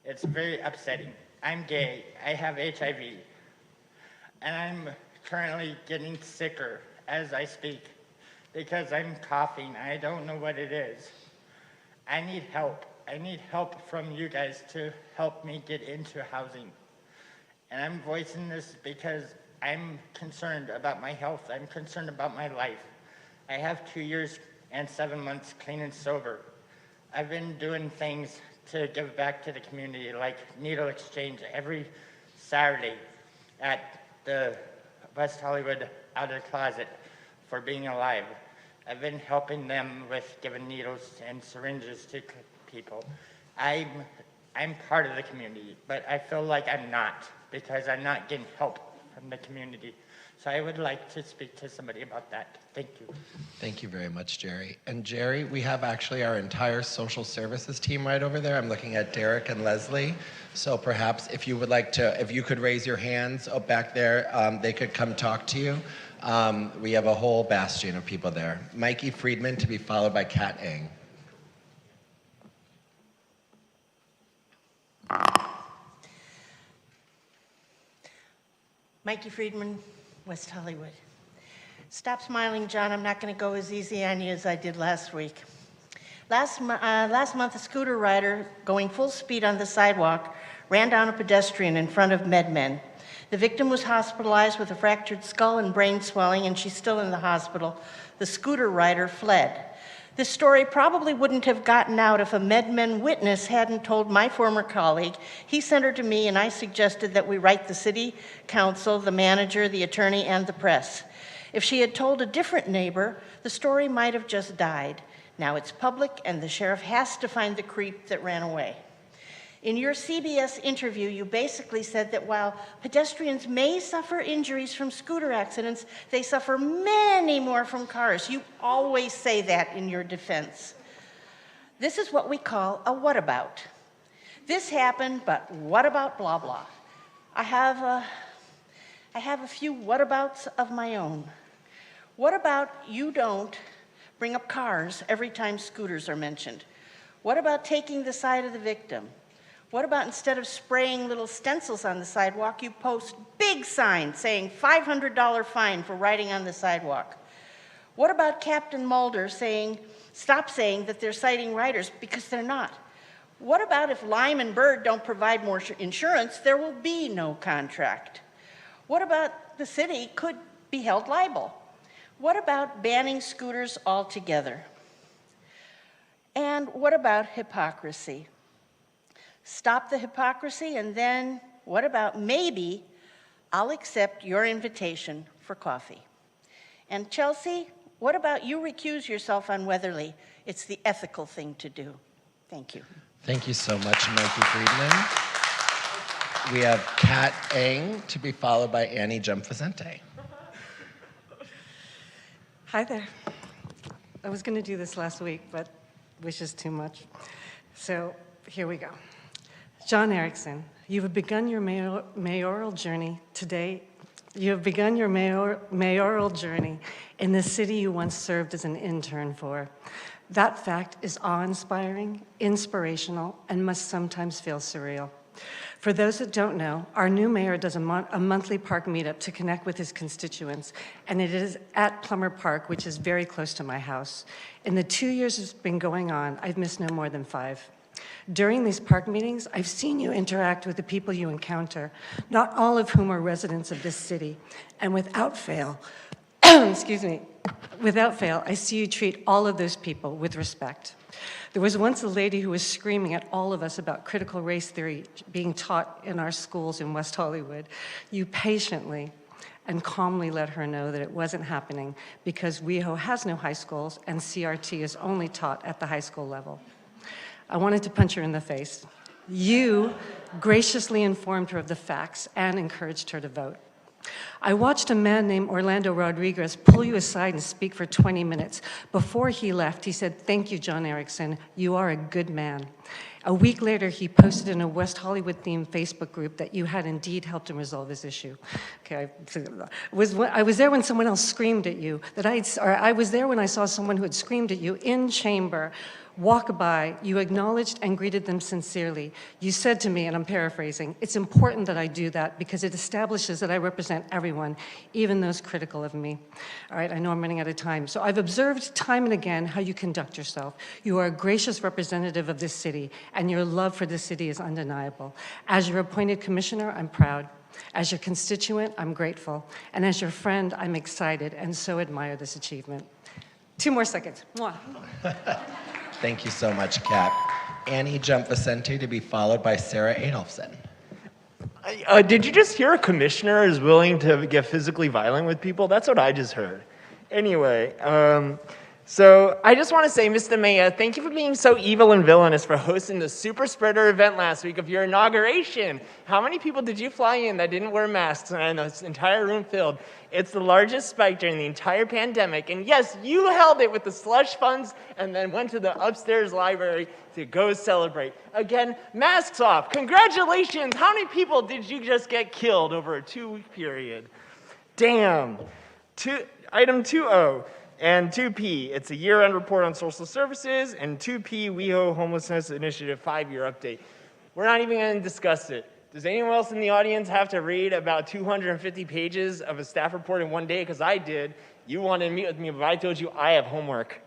It's very upsetting. I'm gay, I have HIV, and I'm currently getting sicker as I speak because I'm coughing. I don't know what it is. I need help. I need help from you guys to help me get into housing. And I'm voicing this because I'm concerned about my health. I'm concerned about my life. I have 2 years and 7 months clean and sober. I've been doing things to give back to the community, like needle exchange every Saturday at the West Hollywood Outer Closet for Being Alive. I've been helping them with giving needles and syringes to people. I'm part of the community, but I feel like I'm not, because I'm not getting help from the community. So I would like to speak to somebody about that. Thank you. Thank you very much, Jerry. And Jerry, we have actually our entire social services team right over there. I'm looking at Derek and Leslie. So perhaps if you would like to, if you could raise your hands up back there, they could come talk to you. We have a whole bastion of people there. Mikey Friedman to be followed by Kat Eng. Mikey Friedman, West Hollywood. Stop smiling, John. I'm not going to go as easy on you as I did last week. Last month, a scooter rider going full speed on the sidewalk ran down a pedestrian in front of MedMen. The victim was hospitalized with a fractured skull and brain swelling, and she's still in the hospital. The scooter rider fled. This story probably wouldn't have gotten out if a MedMen witness hadn't told my former colleague. He sent her to me, and I suggested that we write the city council, the manager, the attorney, and the press. If she had told a different neighbor, the story might have just died. Now it's public, and the sheriff has to find the creep that ran away. In your CBS interview, you basically said that while pedestrians may suffer injuries from scooter accidents, they suffer many more from cars. You always say that in your defense. This is what we call a whatabout. This happened, but what about blah, blah? I have a few whatabouts of my own. What about you don't bring up cars every time scooters are mentioned? What about taking the side of the victim? What about instead of spraying little stencils on the sidewalk, you post big signs saying $500 fine for riding on the sidewalk? What about Captain Mulder saying, stop saying that they're citing riders, because they're not? What about if Lime and Bird don't provide more insurance, there will be no contract? What about the city could be held liable? What about banning scooters altogether? And what about hypocrisy? Stop the hypocrisy, and then what about maybe I'll accept your invitation for coffee? And Chelsea, what about you recuse yourself on Weatherly? It's the ethical thing to do. Thank you. Thank you so much, Mikey Friedman. We have Kat Eng to be followed by Annie Jumfacente. Hi there. I was going to do this last week, but wishes too much. So here we go. John Erickson, you have begun your mayoral journey today. You have begun your mayoral journey in the city you once served as an intern for. That fact is awe-inspiring, inspirational, and must sometimes feel surreal. For those that don't know, our new mayor does a monthly park meetup to connect with his constituents, and it is at Plummer Park, which is very close to my house. In the 2 years it's been going on, I've missed no more than 5. During these park meetings, I've seen you interact with the people you encounter, not all of whom are residents of this city. And without fail, excuse me, without fail, I see you treat all of those people with respect. There was once a lady who was screaming at all of us about critical race theory being taught in our schools in West Hollywood. You patiently and calmly let her know that it wasn't happening because WeHo has no high schools and CRT is only taught at the high school level. I wanted to punch her in the face. You graciously informed her of the facts and encouraged her to vote. I watched a man named Orlando Rodriguez pull you aside and speak for 20 minutes. Before he left, he said, "Thank you, John Erickson. You are a good man." A week later, he posted in a West Hollywood-themed Facebook group that you had indeed helped him resolve his issue. Okay, I was there when someone else screamed at you. I was there when I saw someone who had screamed at you in chamber. Walk by, you acknowledged and greeted them sincerely. You said to me, and I'm paraphrasing, "It's important that I do that because it establishes that I represent everyone, even those critical of me." All right, I know I'm running out of time. So I've observed time and again how you conduct yourself. You are a gracious representative of this city, and your love for this city is undeniable. As your appointed commissioner, I'm proud. As your constituent, I'm grateful. And as your friend, I'm excited and so admire this achievement. 2 more seconds. Mwah. Thank you so much, Kat. Annie Jump Vicente to be followed by Sarah Adolphson. Did you just hear a commissioner is willing to get physically violent with people? That's what I just heard. Anyway, so I just want to say, Mr. Mayor, thank you for being so evil and villainous for hosting the super spreader event last week of your inauguration. How many people did you fly in that didn't wear masks and this entire room filled? It's the largest spike during the entire pandemic. And yes, you held it with the slush funds and then went to the upstairs library to go celebrate. Again, masks off. Congratulations. How many people did you just get killed over a 2-week period? Damn. Item 2O. And 2P, it's a year-end report on social services, and 2P, WeHo Homelessness Initiative 5-year update. We're not even going to discuss it. Does anyone else in the audience have to read about 250 pages of a staff report in one day? Because I did. You wanted to meet with me, but I told you I have homework.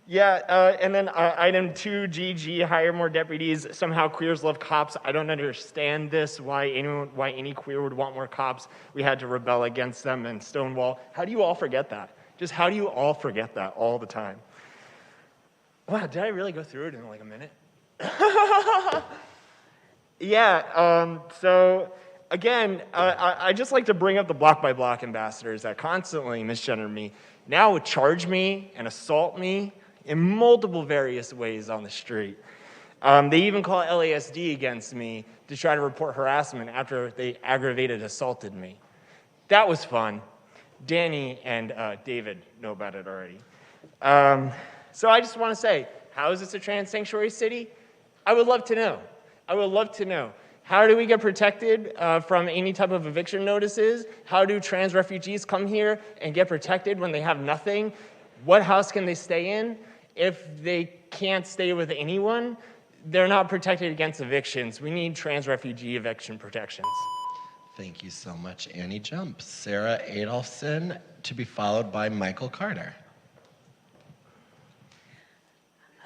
Yeah, and then item 2GG, hire more deputies. Somehow queers love cops. I don't understand this, why any queer would want more cops. We had to rebel against them and stonewall. How do you all forget that? Just how do you all forget that all the time? Wow, did I really go through it in like a minute? Yeah, so again, I just like to bring up the block by block ambassadors that constantly misgender me. Now would charge me and assault me in multiple various ways on the street. They even call LASD against me to try to report harassment after they aggravated assaulted me. That was fun. Danny and David know about it already. So I just want to say, how is this a trans sanctuary city? I would love to know. I would love to know. How do we get protected from any type of eviction notices? How do trans refugees come here and get protected when they have nothing? What house can they stay in? If they can't stay with anyone, they're not protected against evictions. We need trans refugee eviction protections. Thank you so much, Annie Jump. Sarah Adolphson to be followed by Michael Carter.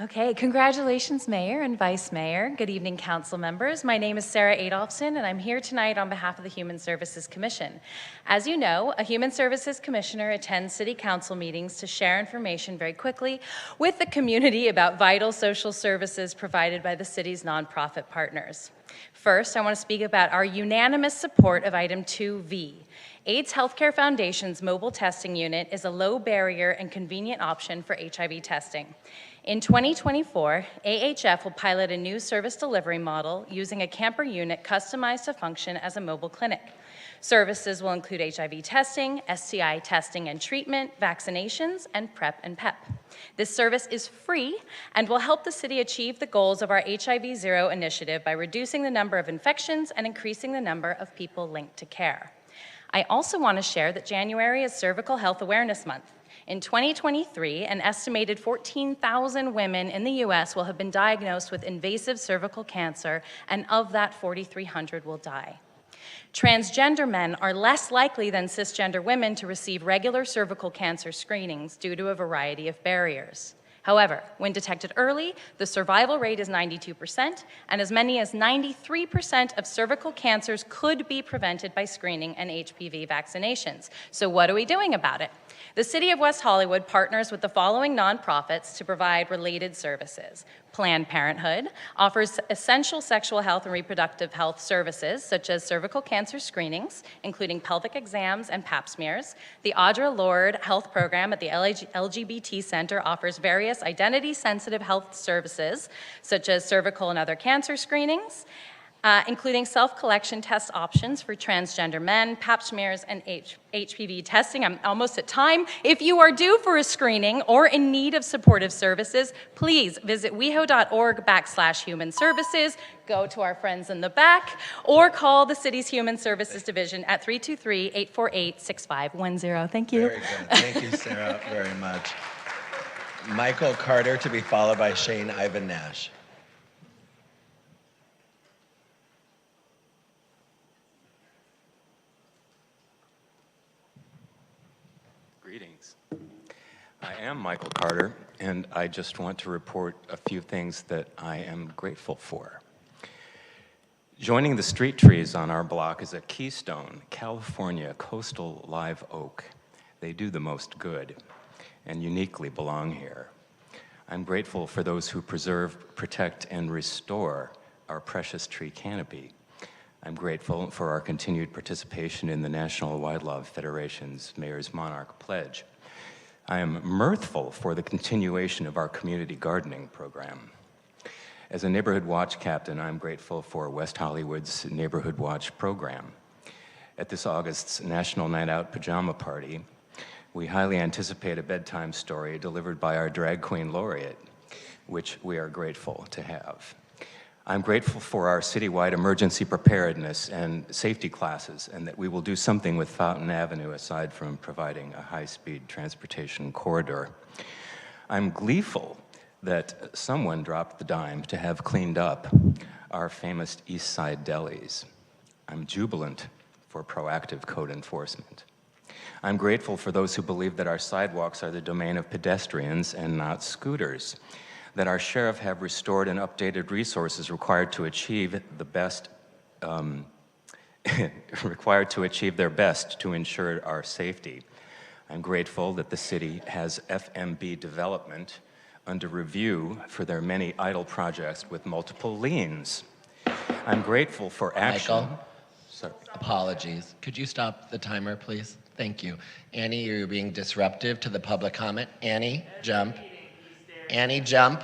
Okay, congratulations, Mayor and Vice Mayor. Good evening, council members. My name is Sarah Adolphson, and I'm here tonight on behalf of the Human Services Commission. As you know, a Human Services Commissioner attends city council meetings to share information very quickly with the community about vital social services provided by the city's nonprofit partners. First, I want to speak about our unanimous support of item 2V. AIDS Healthcare Foundation's mobile testing unit is a low barrier and convenient option for HIV testing. In 2024, AHF will pilot a new service delivery model using a camper unit customized to function as a mobile clinic. Services will include HIV testing, STI testing and treatment, vaccinations, and PrEP and PEP. This service is free and will help the city achieve the goals of our HIV Zero initiative by reducing the number of infections and increasing the number of people linked to care. I also want to share that January is Cervical Health Awareness Month. In 2023, an estimated 14,000 women in the U.S. will have been diagnosed with invasive cervical cancer, and of that, 4,300 will die. Transgender men are less likely than cisgender women to receive regular cervical cancer screenings due to a variety of barriers. However, when detected early, the survival rate is 92%, and as many as 93% of cervical cancers could be prevented by screening and HPV vaccinations. So what are we doing about it? The City of West Hollywood partners with the following nonprofits to provide related services. Planned Parenthood offers essential sexual health and reproductive health services, such as cervical cancer screenings, including pelvic exams and pap smears. The Audra Lorde Health Program at the LGBT Center offers various identity-sensitive health services, such as cervical and other cancer screenings, including self-collection test options for transgender men, pap smears, and HPV testing. I'm almost at time. If you are due for a screening or in need of supportive services, please visit weho.org/human services, go to our friends in the back, or call the city's Human Services Division at 323-848-6510. Thank you. Very good. Thank you, Sarah, very much. Michael Carter to be followed by Shane Ivan Nash. Greetings. I am Michael Carter, and I just want to report a few things that I am grateful for. Joining the street trees on our block is a Keystone, California coastal live oak. They do the most good and uniquely belong here. I'm grateful for those who preserve, protect, and restore our precious tree canopy. I'm grateful for our continued participation in the National Wildlife Federation's Mayor's Monarch Pledge. I am mirthful for the continuation of our community gardening program. As a Neighborhood Watch captain, I'm grateful for West Hollywood's Neighborhood Watch program. At this August's National Night Out Pajama Party, we highly anticipate a bedtime story delivered by our drag queen laureate, which we are grateful to have. I'm grateful for our citywide emergency preparedness and safety classes, and that we will do something with Fountain Avenue aside from providing a high-speed transportation corridor. I'm gleeful that someone dropped the dime to have cleaned up our famous East Side delis. I'm jubilant for proactive code enforcement. I'm grateful for those who believe that our sidewalks are the domain of pedestrians and not scooters, that our sheriff have restored and updated resources required to achieve the best, required to achieve their best to ensure our safety. I'm grateful that the city has FMB development under review for their many idle projects with multiple liens. I'm grateful for action. Michael, sorry. Apologies. Could you stop the timer, please? Thank you. Annie, you're being disruptive to the public comment. Annie, jump. Annie, jump.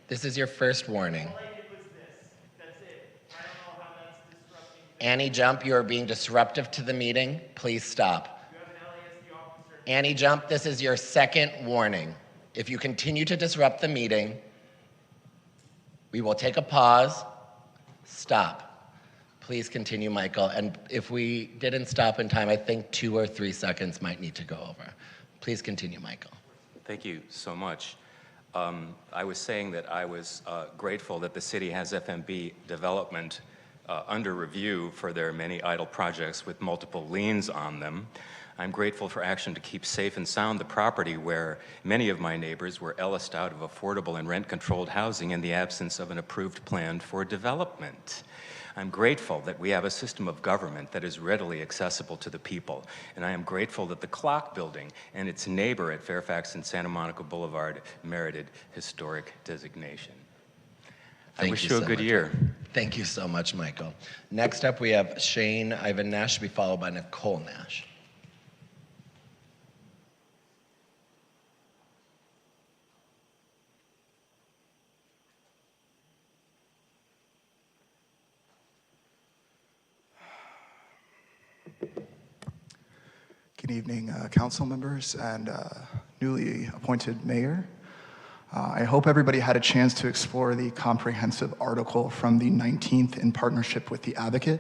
This is your first warning. Annie, jump. You are being disruptive to the meeting. Please stop. Annie, jump. This is your second warning. If you continue to disrupt the meeting, we will take a pause. Stop. Please continue, Michael. And if we didn't stop in time, I think 2 or 3 seconds might need to go over. Please continue, Michael. Thank you so much. I was saying that I was grateful that the city has FMB development under review for their many idle projects with multiple liens on them. I'm grateful for action to keep safe and sound the property where many of my neighbors were ellised out of affordable and rent-controlled housing in the absence of an approved plan for development. I'm grateful that we have a system of government that is readily accessible to the people, and I am grateful that the Clock Building and its neighbor at Fairfax and Santa Monica Boulevard merited historic designation. I wish you a good year. Thank you so much, Michael. Next up, we have Shane Ivan Nash, to be followed by Nicole Nash. Good evening, council members and newly appointed mayor. I hope everybody had a chance to explore the comprehensive article from the 19th in partnership with the Advocate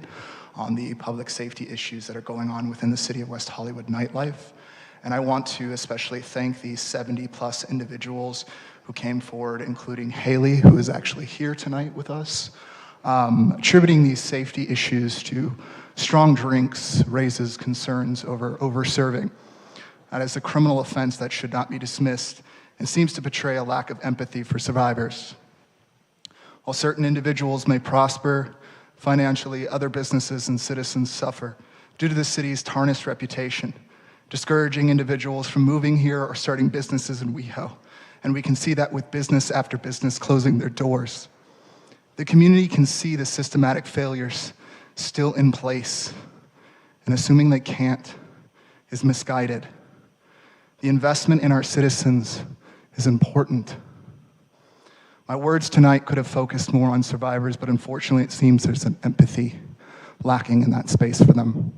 on the public safety issues that are going on within the city of West Hollywood nightlife. And I want to especially thank the 70+ individuals who came forward, including Haley, who is actually here tonight with us, attributing these safety issues to strong drinks raises concerns over over-serving. That is a criminal offense that should not be dismissed and seems to portray a lack of empathy for survivors. While certain individuals may prosper financially, other businesses and citizens suffer due to the city's tarnished reputation, discouraging individuals from moving here or starting businesses in WeHo. And we can see that with business after business closing their doors. The community can see the systematic failures still in place, and assuming they can't is misguided. The investment in our citizens is important. My words tonight could have focused more on survivors, but unfortunately it seems there's an empathy lacking in that space for them.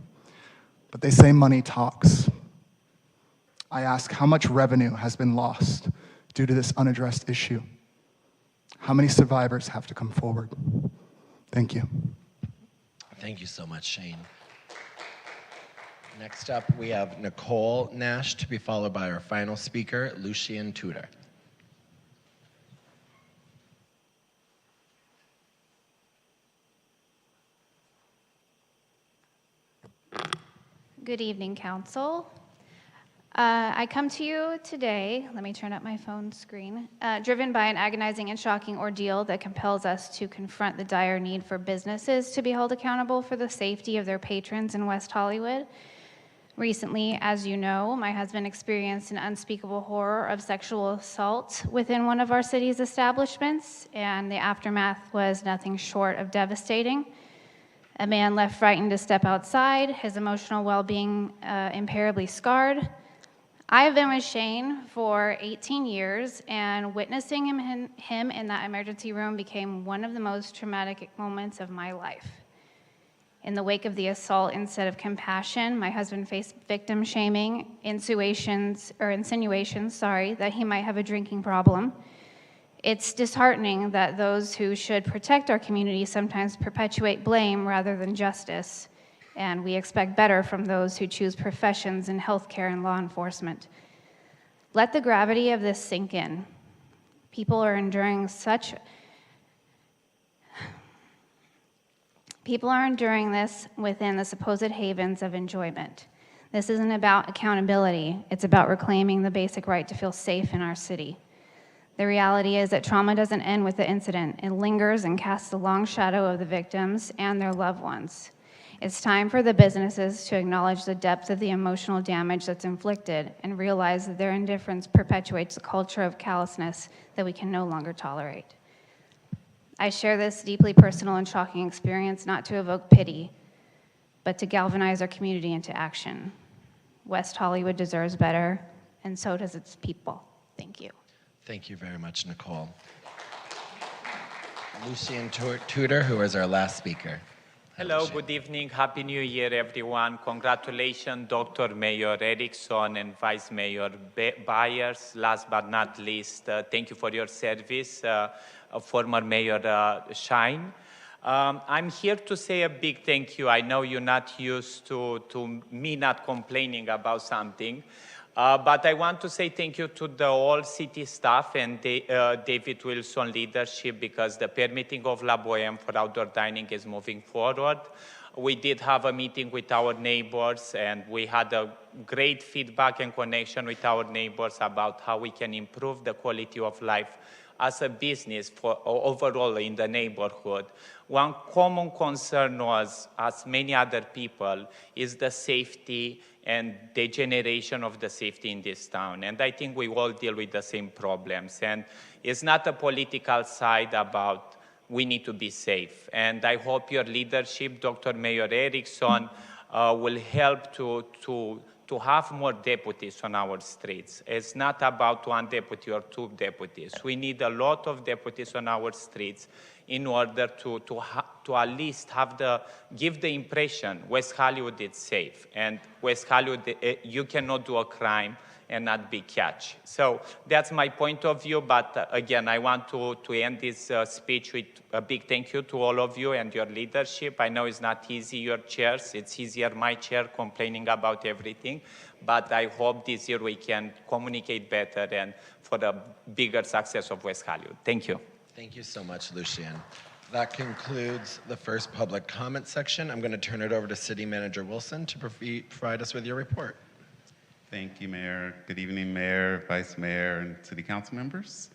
But they say money talks. I ask, how much revenue has been lost due to this unaddressed issue? How many survivors have to come forward? Thank you. Thank you so much, Shane. Next up, we have Nicole Nash, to be followed by our final speaker, Lucian Tudor. Good evening, Council. I come to you today, let me turn up my phone screen, driven by an agonizing and shocking ordeal that compels us to confront the dire need for businesses to be held accountable for the safety of their patrons in West Hollywood. Recently, as you know, my husband experienced an unspeakable horror of sexual assault within one of our city's establishments, and the aftermath was nothing short of devastating. A man left frightened to step outside, his emotional well-being impeccably scarred. I have been with Shane for 18 years, and witnessing him in that emergency room became one of the most traumatic moments of my life. In the wake of the assault, instead of compassion, my husband faced victim shaming, insinuations that he might have a drinking problem. It's disheartening that those who should protect our community sometimes perpetuate blame rather than justice, and we expect better from those who choose professions in healthcare and law enforcement. Let the gravity of this sink in. People are enduring this within the supposed havens of enjoyment. This isn't about accountability, it's about reclaiming the basic right to feel safe in our city. The reality is that trauma doesn't end with the incident. It lingers and casts a long shadow of the victims and their loved ones. It's time for the businesses to acknowledge the depth of the emotional damage that's inflicted and realize that their indifference perpetuates a culture of callousness that we can no longer tolerate. I share this deeply personal and shocking experience not to evoke pity, but to galvanize our community into action. West Hollywood deserves better, and so does its people. Thank you. Thank you very much, Nicole. Lucian Tudor, who is our last speaker. Hello, good evening. Happy New Year, everyone. Congratulations, Dr. Mayor Erickson and Vice Mayor Byers. Last but not least, thank you for your service, former Mayor Shine. I'm here to say a big thank you. I know you're not used to me not complaining about something. But I want to say thank you to the whole city staff and David Wilson leadership, because the permitting of La Boheme for outdoor dining is moving forward. We did have a meeting with our neighbors, and we had a great feedback and connection with our neighbors about how we can improve the quality of life as a business for overall in the neighborhood. One common concern was, as many other people, is the safety and degeneration of the safety in this town. And I think we all deal with the same problems. And it's not a political side about we need to be safe. And I hope your leadership, Dr. Mayor Erickson, will help to have more deputies on our streets. It's not about one deputy or two deputies. We need a lot of deputies on our streets in order to at least give the impression West Hollywood is safe. And West Hollywood, you cannot do a crime and not be catched. So that's my point of view, but again, I want to end this speech with a big thank you to all of you and your leadership. I know it's not easy, your chairs. It's easier my chair complaining about everything, but I hope this year we can communicate better and for the bigger success of West Hollywood. Thank you. Thank you so much, Lucian. That concludes the first public comment section. I'm going to turn it over to City Manager Wilson to provide us with your report. Thank you, Mayor. Good evening, Mayor, Vice Mayor, and City Council members.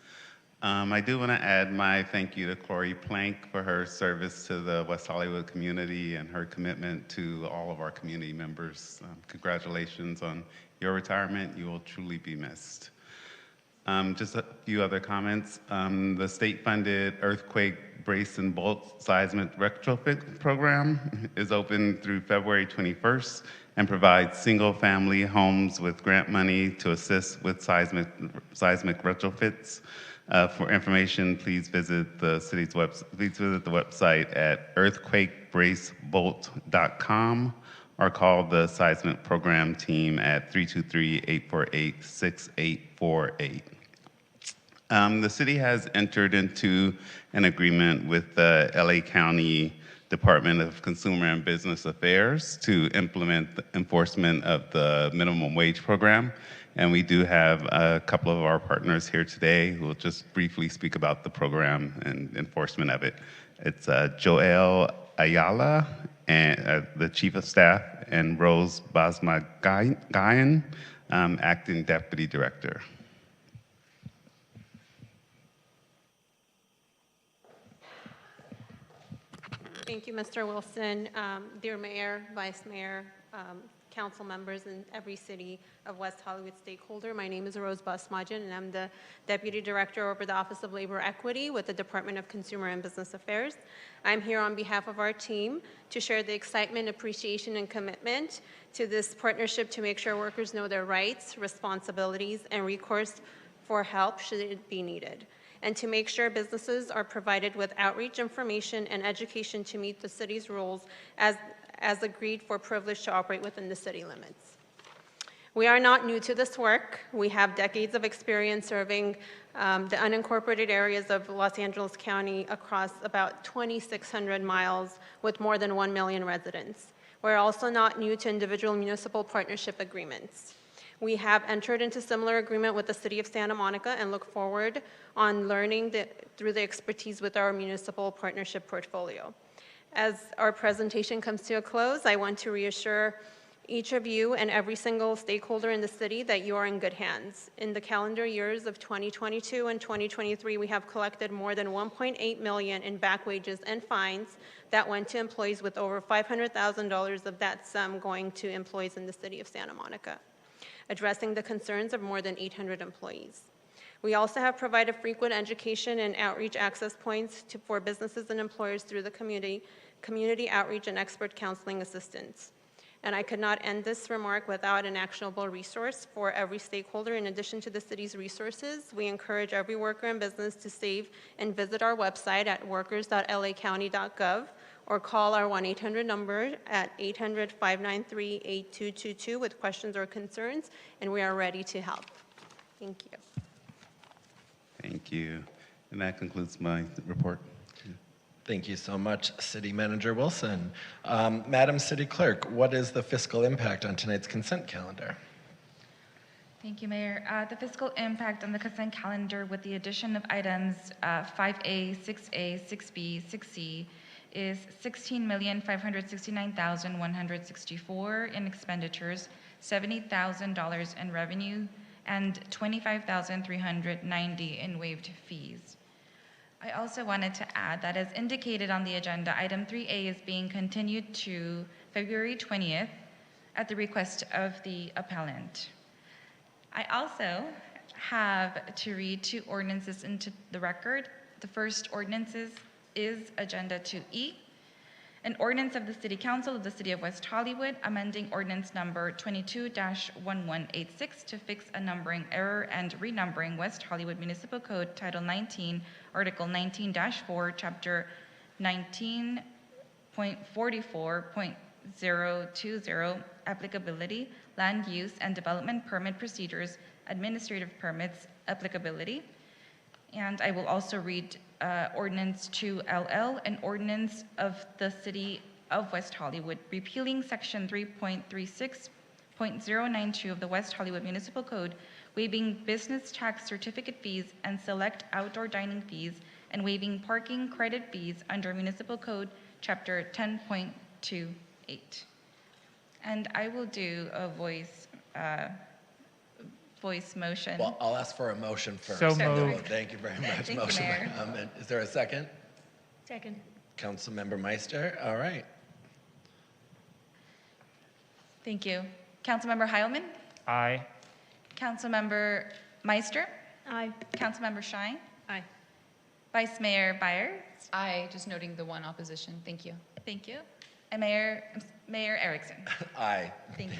I do want to add my thank you to Corey Plank for her service to the West Hollywood community and her commitment to all of our community members. Congratulations on your retirement. You will truly be missed. Just a few other comments. The state-funded earthquake brace and bolt seismic retrofit program is open through February 21st and provides single-family homes with grant money to assist with seismic retrofits. For information, please visit the city's website. Please visit the website at earthquakebbracebolt.com or call the seismic program team at 323-848-6848. The city has entered into an agreement with the LA County Department of Consumer and Business Affairs to implement the enforcement of the minimum wage program. And we do have a couple of our partners here today who will just briefly speak about the program and enforcement of it. It's Joel Ayala, and the Chief of Staff, and Rose Basmagayan, Acting Deputy Director. Thank you, Mr. Wilson. Dear Mayor, Vice Mayor, council members, and every city of West Hollywood stakeholder, my name is Rose Basmajan, and I'm the Deputy Director over the Office of Labor Equity with the Department of Consumer and Business Affairs. I'm here on behalf of our team to share the excitement, appreciation, and commitment to this partnership to make sure workers know their rights, responsibilities, and recourse for help should it be needed, and to make sure businesses are provided with outreach information and education to meet the city's rules as agreed for privilege to operate within the city limits. We are not new to this work. We have decades of experience serving the unincorporated areas of Los Angeles County across about 2,600 miles with more than 1 million residents. We're also not new to individual municipal partnership agreements. We have entered into similar agreement with the City of Santa Monica and look forward on learning through the expertise with our municipal partnership portfolio. As our presentation comes to a close, I want to reassure each of you and every single stakeholder in the city that you are in good hands. In the calendar years of 2022 and 2023, we have collected more than $1.8 million in back wages and fines that went to employees, with over $500,000 of that sum going to employees in the City of Santa Monica, addressing the concerns of more than 800 employees. We also have provided frequent education and outreach access points for businesses and employers through the community outreach and expert counseling assistance. And I could not end this remark without an actionable resource for every stakeholder. In addition to the city's resources, we encourage every worker and business to save and visit our website at workers.lacounty.gov or call our 1-800 number at 800-593-8222 with questions or concerns, and we are ready to help. Thank you. Thank you. And that concludes my report. Thank you so much, City Manager Wilson. Madam City Clerk, what is the fiscal impact on tonight's consent calendar? Thank you, Mayor. The fiscal impact on the consent calendar with the addition of items 5A, 6A, 6B, 6C is $16,569,164 in expenditures, $70,000 in revenue, and $25,390 in waived fees. I also wanted to add that, as indicated on the agenda, item 3A is being continued to February 20th at the request of the appellant. I also have to read 2 ordinances into the record. The first ordinance is Agenda 2E, an ordinance of the City Council of the City of West Hollywood amending ordinance number 22-1186 to fix a numbering error and renumbering West Hollywood Municipal Code Title 19, Article 19-4, Chapter 19.44.020, applicability, land use and development permit procedures, administrative permits, applicability. And I will also read Ordinance 2LL, an ordinance of the City of West Hollywood, repealing Section 3.36.092 of the West Hollywood Municipal Code, waiving business tax certificate fees and select outdoor dining fees, and waiving parking credit fees under Municipal Code Chapter 10.28. And I will do a voice voice motion. Well, I'll ask for a motion first. So and then we'll- moved. Thank you very much. Thank you, Motion. Mayor. And is there a second? Second. Councilmember Meister. All right. Thank you. Councilmember Heilman? Aye. Councilmember Meister? Aye. Councilmember Shine? Aye. Vice Mayor Byers? Aye, just noting the one opposition. Thank you. Thank you. And Mayor Erickson? Aye. Thank you.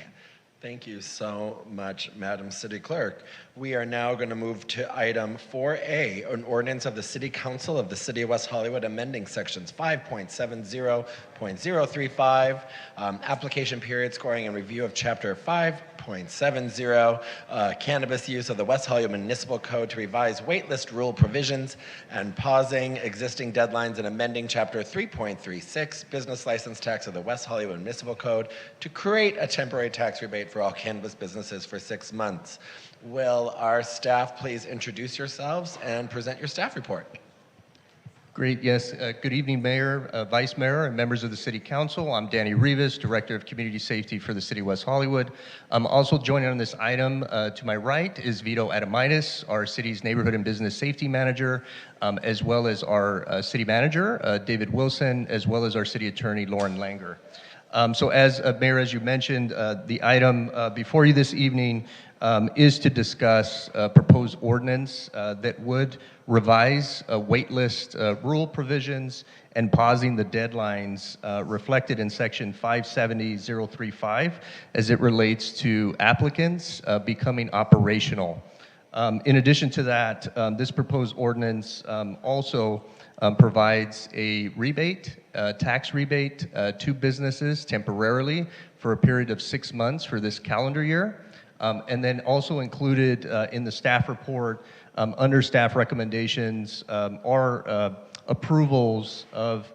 Thank you so much, Madam City Clerk. We are now going to move to item 4A, an ordinance of the City Council of the City of West Hollywood amending sections 5.70.035, application period scoring and review of chapter 5.70, cannabis use of the West Hollywood Municipal Code to revise waitlist rule provisions and pausing existing deadlines and amending chapter 3.36, business license tax of the West Hollywood Municipal Code to create a temporary tax rebate for all cannabis businesses for 6 months. Will our staff please introduce yourselves and present your staff report? Great, yes. Good evening, Mayor, Vice Mayor, and members of the City Council. I'm Danny Rivas, Director of Community Safety for the City of West Hollywood. Also joining on this item to my right is Vito Adamitis, our city's Neighborhood and Business Safety Manager, as well as our City Manager, David Wilson, as well as our City Attorney, Lauren Langer. So as Mayor, as you mentioned, the item before you this evening is to discuss a proposed ordinance that would revise waitlist rule provisions and pausing the deadlines reflected in section 570.035 as it relates to applicants becoming operational. In addition to that, this proposed ordinance also provides a rebate, tax rebate to businesses temporarily for a period of 6 months for this calendar year. And then also included in the staff report under staff recommendations are approvals of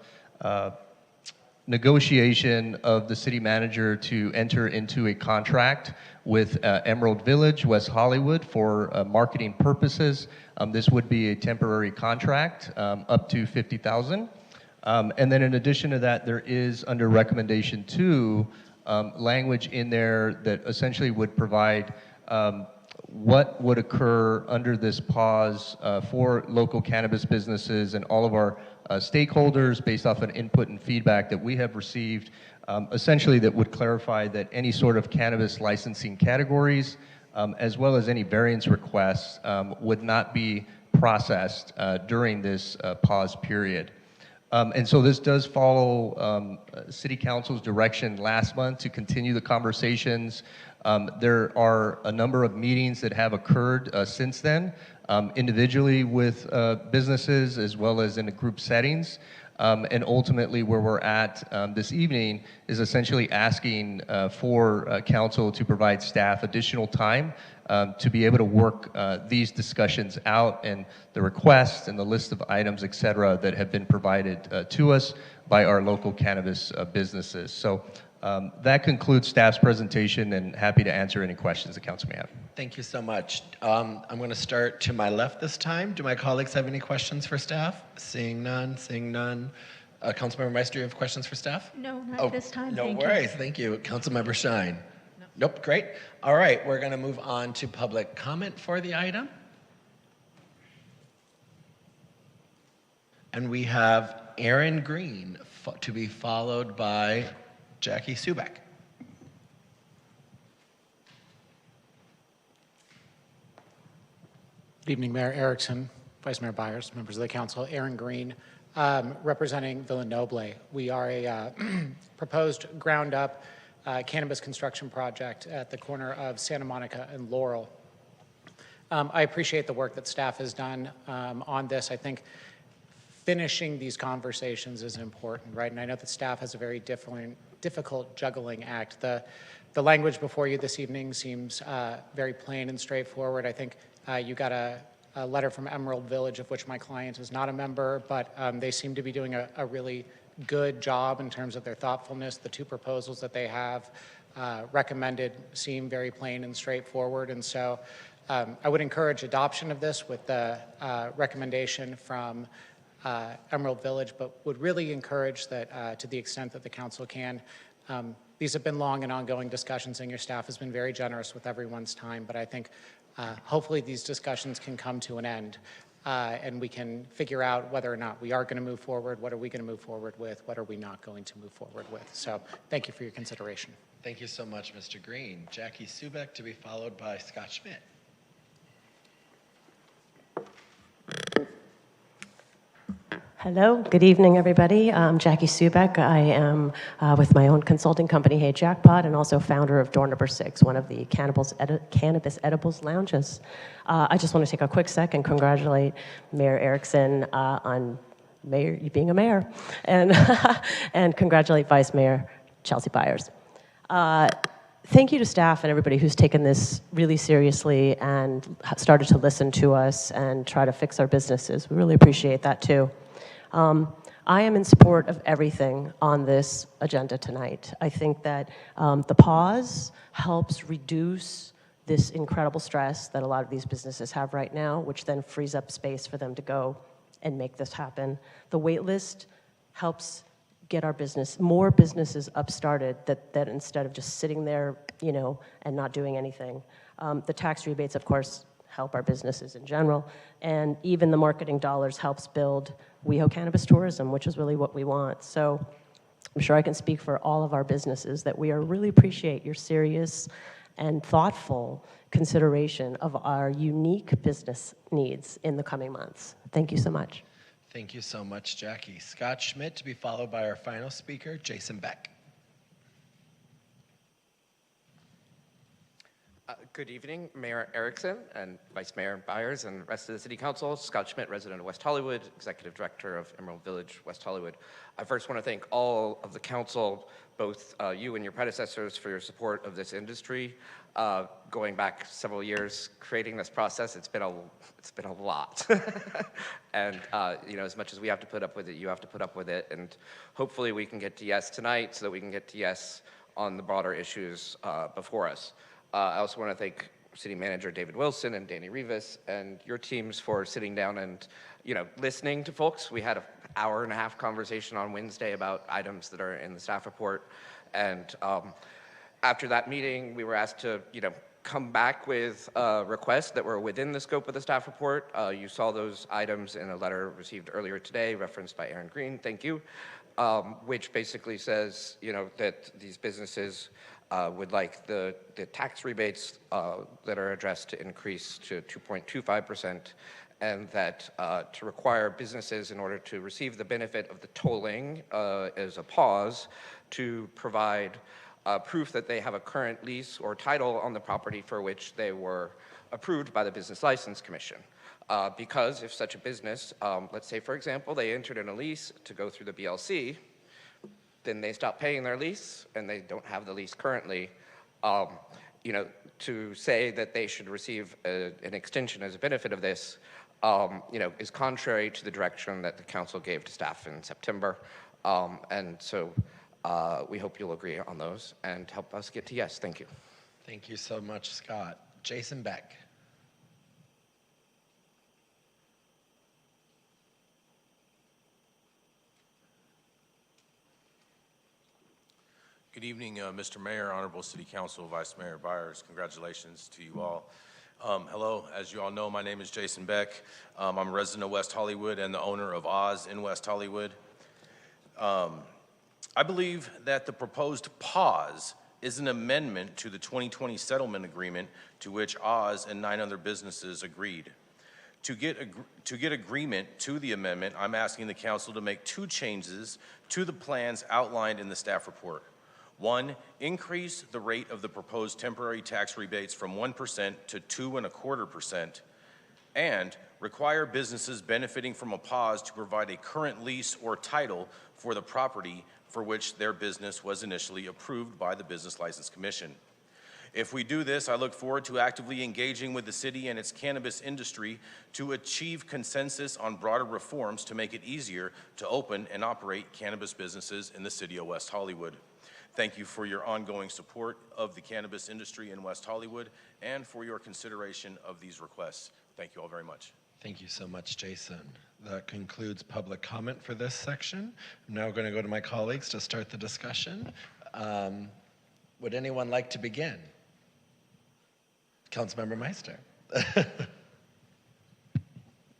negotiation of the city manager to enter into a contract with Emerald Village, West Hollywood for marketing purposes. This would be a temporary contract up to $50,000. And then in addition to that, there is under recommendation 2 language in there that essentially would provide what would occur under this pause for local cannabis businesses and all of our stakeholders based off an input and feedback that we have received, essentially that would clarify that any sort of cannabis licensing categories, as well as any variance requests, would not be processed during this pause period. And so this does follow City Council's direction last month to continue the conversations. There are a number of meetings that have occurred since then, individually with businesses as well as in group settings. And ultimately where we're at this evening is essentially asking for council to provide staff additional time to be able to work these discussions out and the requests and the list of items, et cetera, that have been provided to us by our local cannabis businesses. So that concludes staff's presentation, and happy to answer any questions the council may have. Thank you so much. I'm going to start to my left this time. Do my colleagues have any questions for staff? Seeing none, seeing none. Councilmember Meister, you have questions for staff? No, not this time. No Thank worries. Thank you. Councilmember Shine? Nope, great. All right, we're going to move on to public comment for the item. And we have Aaron Green to be followed by Jackie Subak. Good evening, Mayor Erickson, Vice Mayor Byers, members of the council. Aaron Green, representing Villa Noble. We are a proposed ground-up cannabis construction project at the corner of Santa Monica and Laurel. I appreciate the work that staff has done on this. I think finishing these conversations is important, right? And I know that staff has a very difficult juggling act. The language before you this evening seems very plain and straightforward. I think you got a letter from Emerald Village, of which my client is not a member, but they seem to be doing a really good job in terms of their thoughtfulness. The 2 proposals that they have recommended seem very plain and straightforward. And so I would encourage adoption of this with the recommendation from Emerald Village, but would really encourage that to the extent that the council can These have been long and ongoing discussions, and your staff has been very generous with everyone's time, but I think hopefully these discussions can come to an end, and we can figure out whether or not we are going to move forward, what are we going to move forward with, what are we not going to move forward with. So thank you for your consideration. Thank you so much, Mr. Green. Jackie Subek to be followed by Scott Schmidt. Hello, good evening, everybody. I'm Jackie Subek. I am with my own consulting company, Hey Jackpot, and also founder of Door Number 6, one of the cannabis edibles lounges. I just want to take a quick sec and congratulate Mayor Erickson on you being a mayor, and, and congratulate Vice Mayor Chelsea Byers. Thank you to staff and everybody who's taken this really seriously and started to listen to us and try to fix our businesses. We really appreciate that too. I am in support of everything on this agenda tonight. I think that the pause helps reduce this incredible stress that a lot of these businesses have right now, which then frees up space for them to go and make this happen. The wait list helps get our more businesses upstarted that instead of just sitting there, and not doing anything. The tax rebates, of course, help our businesses in general, and even the marketing dollars helps build WeHo Cannabis tourism, which is really what we want. So I'm sure I can speak for all of our businesses that we really appreciate your serious and thoughtful consideration of our unique business needs in the coming months. Thank you so much. Thank you so much, Jackie. Scott Schmidt to be followed by our final speaker, Jason Beck. Good evening, Mayor Erickson and Vice Mayor Byers and the rest of the City Council. Scott Schmidt, resident of West Hollywood, Executive Director of Emerald Village, West Hollywood. I first want to thank all of the council, both you and your predecessors, for your support of this industry. Going back several years, creating this process, it's been a lot. And as much as we have to put up with it, you have to put up with it. And hopefully we can get to yes tonight so that we can get to yes on the broader issues before us. I also want to thank City Manager David Wilson and Danny Rivas and your teams for sitting down and listening to folks. We had an hour-and-a-half conversation on Wednesday about items that are in the staff report, and after that meeting, we were asked to come back with requests that were within the scope of the staff report. You saw those items in a letter received earlier today, referenced by Aaron Green. Thank you. Which basically says that these businesses would like the tax rebates that are addressed to increase to 2.25%, and that to require businesses, in order to receive the benefit of the tolling as a pause, to provide proof that they have a current lease or title on the property for which they were approved by the Business License Commission. Because if such a business, let's say for example, they entered in a lease to go through the BLC, then they stop paying their lease and they don't have the lease currently, to say that they should receive an extension as a benefit of this, is contrary to the direction that the council gave to staff in September. And so we hope you'll agree on those and help us get to yes. Thank you. Thank you so much, Scott. Jason Beck. Good evening, Mr. Mayor, Honorable City Council, Vice Mayor Byers. Congratulations to you all. Hello, as you all know, my name is Jason Beck. I'm a resident of West Hollywood and the owner of Oz in West Hollywood. I believe that the proposed pause is an amendment to the 2020 settlement agreement to which Oz and 9 other businesses agreed. To get agreement to the amendment, I'm asking the council to make 2 changes to the plans outlined in the staff report. 1, increase the rate of the proposed temporary tax rebates from 1% to 2.25%, and require businesses benefiting from a pause to provide a current lease or title for the property for which their business was initially approved by the Business License Commission. If we do this, I look forward to actively engaging with the city and its cannabis industry to achieve consensus on broader reforms to make it easier to open and operate cannabis businesses in the city of West Hollywood. Thank you for your ongoing support of the cannabis industry in West Hollywood and for your consideration of these requests. Thank you all very much. Thank you so much, Jason. That concludes public comment for this section. I'm now going to go to my colleagues to start the discussion. Would anyone like to begin? Councilmember Meister.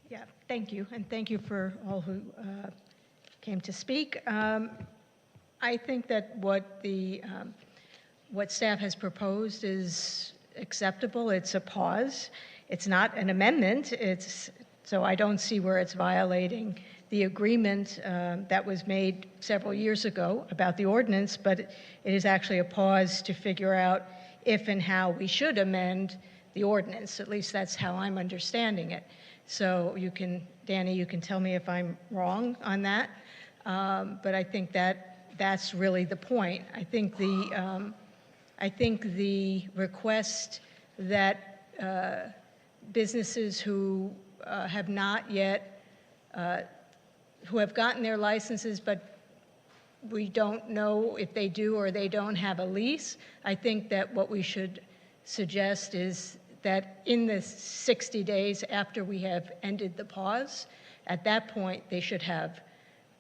Yeah, thank you, and thank you for all who came to speak. I think that what staff has proposed is acceptable. It's a pause. It's not an amendment. So I don't see where it's violating the agreement that was made several years ago about the ordinance, but it is actually a pause to figure out if and how we should amend the ordinance. At least that's how I'm understanding it. So you can, Danny, you can tell me if I'm wrong on that, but I think that's really the point. I think the request that businesses who have not yet, who have gotten their licenses, but we don't know if they do or they don't have a lease, I think that what we should suggest is that in the 60 days after we have ended the pause, at that point, they should have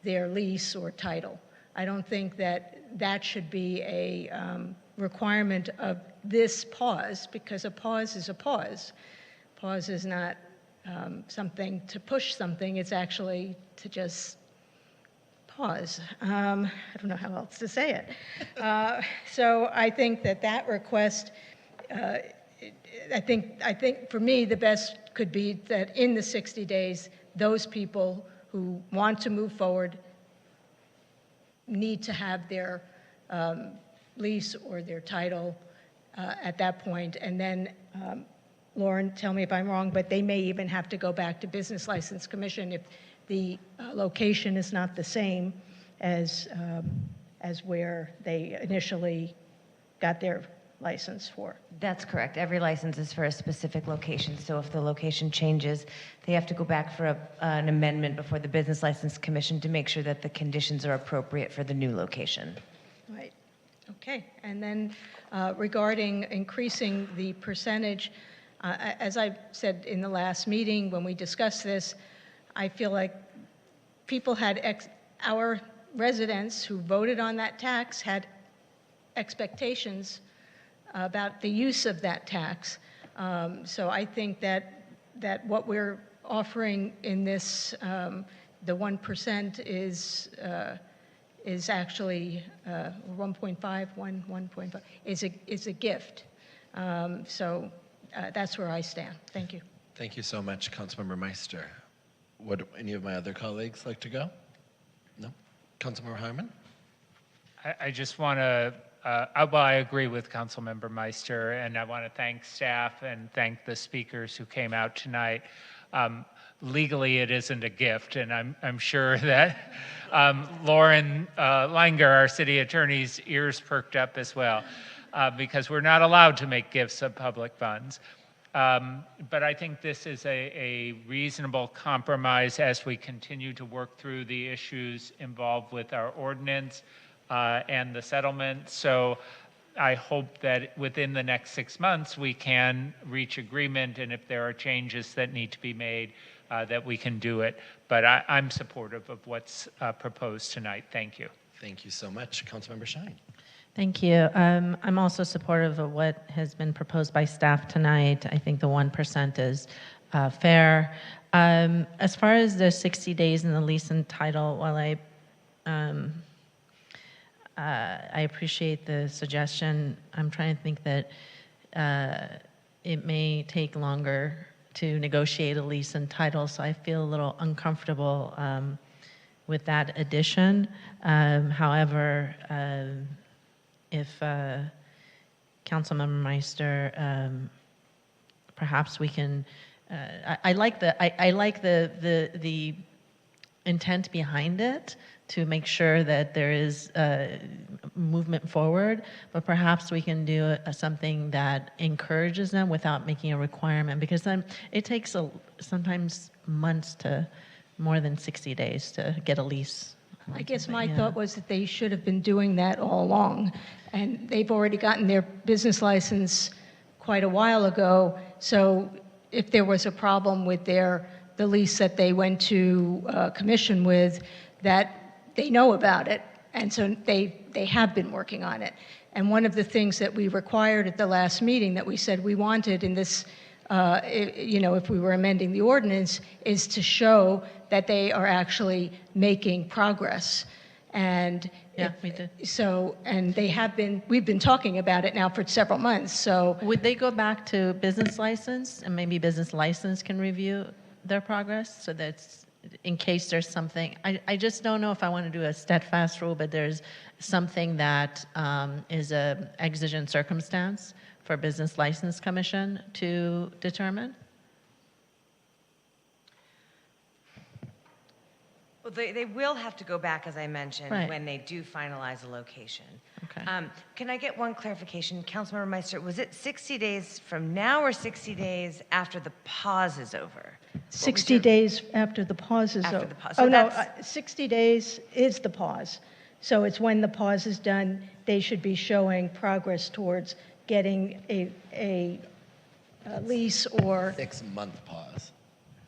their lease or title. I don't think that that should be a requirement of this pause, because a pause is a pause. Pause is not something to push something, it's actually to just pause. I don't know how else to say it. So I think that request, I think for me, the best could be that in the 60 days, those people who want to move forward need to have their lease or their title at that point. And then, Lauren, tell me if I'm wrong, but they may even have to go back to Business License Commission if the location is not the same as where they initially got their license for. That's correct. Every license is for a specific location. So if the location changes, they have to go back for an amendment before the Business License Commission to make sure that the conditions are appropriate for the new location. Right. Okay. And then regarding increasing the percentage, as I said in the last meeting when we discussed this, I feel like people had, our residents who voted on that tax had expectations about the use of that tax. So I think that what we're offering in this, the 1% is actually 1.5, 1.5 is a gift. So that's where I stand. Thank you. Thank you so much, Councilmember Meister. Would any of my other colleagues like to go? No? Councilmember Harmon? I just want to, well, I agree with Councilmember Meister, and I want to thank staff and thank the speakers who came out tonight. Legally, it isn't a gift, and I'm sure that Lauren Langer, our city attorney's ears perked up as well, because we're not allowed to make gifts of public funds. But I think this is a reasonable compromise as we continue to work through the issues involved with our ordinance and the settlement. So I hope that within the next 6 months we can reach agreement, and if there are changes that need to be made, that we can do it. But I'm supportive of what's proposed tonight. Thank you. Thank you so much. Councilmember Shine. Thank you. I'm also supportive of what has been proposed by staff tonight. I think the 1% is fair. As far as the 60 days in the lease and title, while I appreciate the suggestion, I'm trying to think that it may take longer to negotiate a lease and title, so I feel a little uncomfortable with that addition. However, if Councilmember Meister, perhaps we can. I like the intent behind it to make sure that there is movement forward, but perhaps we can do something that encourages them without making a requirement, because then it takes sometimes months to more than 60 days to get a lease. I guess my thought was that they should have been doing that all along, and they've already gotten their business license quite a while ago. So if there was a problem with the lease that they went to commission with, that they know about it, and so they have been working on it. And one of the things that we required at the last meeting that we said we wanted in this, if we were amending the ordinance, is to show that they are actually making progress. And Yeah, we did. so, and we've been talking about it now for several months, so. Would they go back to business license, and maybe business license can review their progress, so that's, in case there's something, I just don't know if I want to do a steadfast rule, but there's something that is a exigent circumstance for Business License Commission to determine? Well, they will have to go back, as I mentioned, Right. when they do finalize a location. Okay. Can I get one clarification? Councilmember Meister, was it 60 days from now or 60 days after the pause is over? 60 days after the pause is over. After the pause. So Oh, no, that's- 60 days is the pause. So it's when the pause is done, they should be showing progress towards getting a lease or 6-month pause.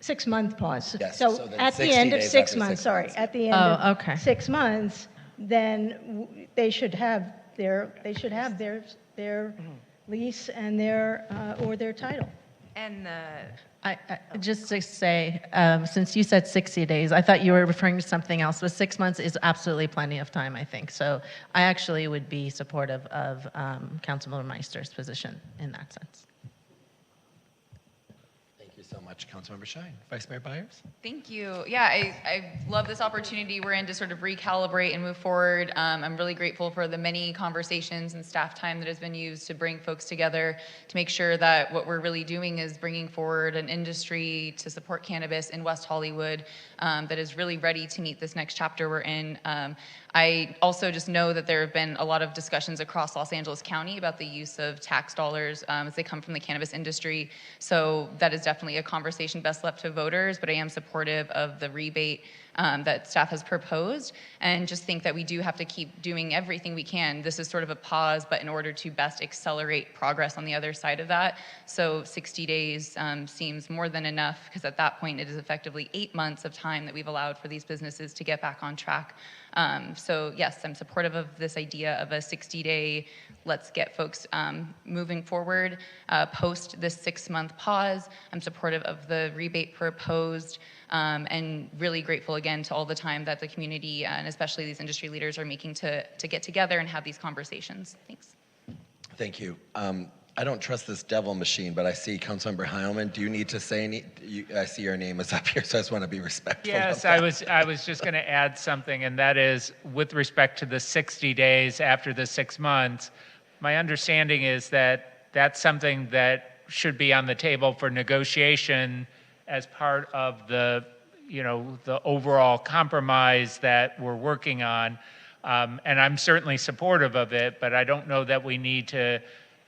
6-month pause. Yes, So so then at the 60 end of days 6 after months, 6 sorry, months. at the end Oh, of okay. 6 months, then they should have their lease and their title. And Just to say, since you said 60 days, I thought you were referring to something else, but 6 months is absolutely plenty of time, I think. So I actually would be supportive of Councilmember Meister's position in that sense. Thank you so much, Councilmember Shine. Vice Mayor Byers? Thank you. Yeah, I love this opportunity we're in to sort of recalibrate and move forward. I'm really grateful for the many conversations and staff time that has been used to bring folks together to make sure that what we're really doing is bringing forward an industry to support cannabis in West Hollywood that is really ready to meet this next chapter we're in. I also just know that there have been a lot of discussions across Los Angeles County about the use of tax dollars as they come from the cannabis industry. So that is definitely a conversation best left to voters, but I am supportive of the rebate that staff has proposed, and just think that we do have to keep doing everything we can. This is sort of a pause, but in order to best accelerate progress on the other side of that. So 60 days seems more than enough, because at that point it is effectively 8 months of time that we've allowed for these businesses to get back on track. So yes, I'm supportive of this idea of a 60-day, let's get folks moving forward post this 6-month pause. I'm supportive of the rebate proposed, and really grateful again to all the time that the community and especially these industry leaders are making to get together and have these conversations. Thanks. Thank you. I don't trust this devil machine, but I see Councilmember Heilman. Do you need to say any? I see your name is up here, so I just want to be respectful. Yes, of that. I was just going to add something, and that is with respect to the 60 days after the 6 months, my understanding is that that's something that should be on the table for negotiation as part of the, the overall compromise that we're working on. And I'm certainly supportive of it, but I don't know that we need to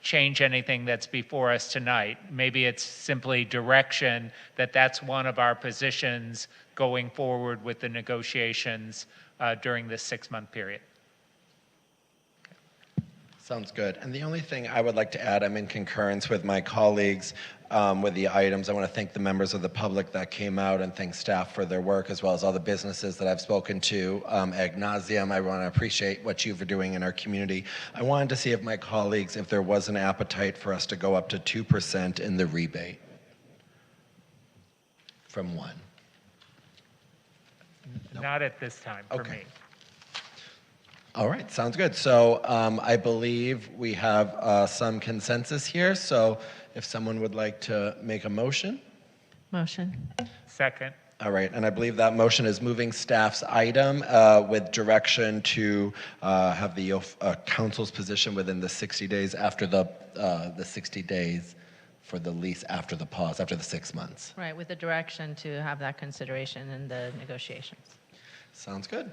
change anything that's before us tonight. Maybe it's simply direction that that's one of our positions going forward with the negotiations during this 6-month period. Sounds good. And the only thing I would like to add, I'm in concurrence with my colleagues with the items. I want to thank the members of the public that came out and thank staff for their work, as well as all the businesses that I've spoken to ad nauseum. I want to appreciate what you're doing in our community. I wanted to see if my colleagues, if there was an appetite for us to go up to 2% in the rebate from 1. Not at this time for Okay. me. All right, sounds good. So I believe we have some consensus here. So if someone would like to make a motion. Motion. Second. All right, and I believe that motion is moving staff's item with direction to have the council's position within the 60 days after the 60 days for the lease after the pause, after the 6 months. Right, with the direction to have that consideration in the negotiations. Sounds good.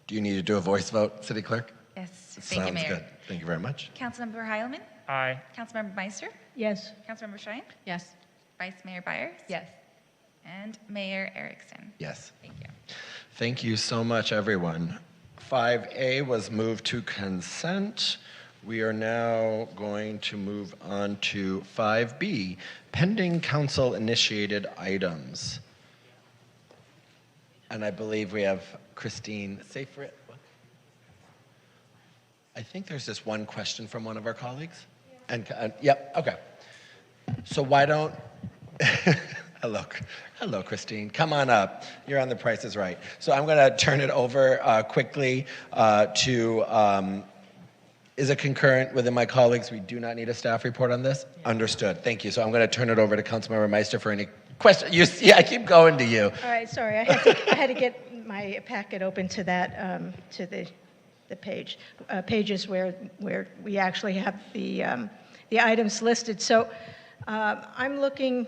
Do you need to do a voice vote, City Clerk? Yes, thank you, Sounds Mayor. good. Thank you very much. Councilmember Heilman? Aye. Councilmember Meister? Yes. Councilmember Shine? Yes. Vice Mayor Byers? Yes. And Mayor Erickson? Yes. Thank you. Thank you so much, everyone. 5A was moved to consent. We are now going to move on to 5B, pending council-initiated items. And I believe we have Christine Seyfried. I think there's this one question from one of our colleagues. Yep, okay. So why don't, hello, Christine. Come on up. You're on The Price is Right. So I'm going to turn it over quickly to, is it concurrent within my colleagues? We do not need a staff report on this? Yeah. Understood. Thank you. So I'm going to turn it over to Councilmember Meister for any questions. I keep going to you. All right, sorry. I had to get my packet open to that, to the pages where we actually have the items listed. So I'm looking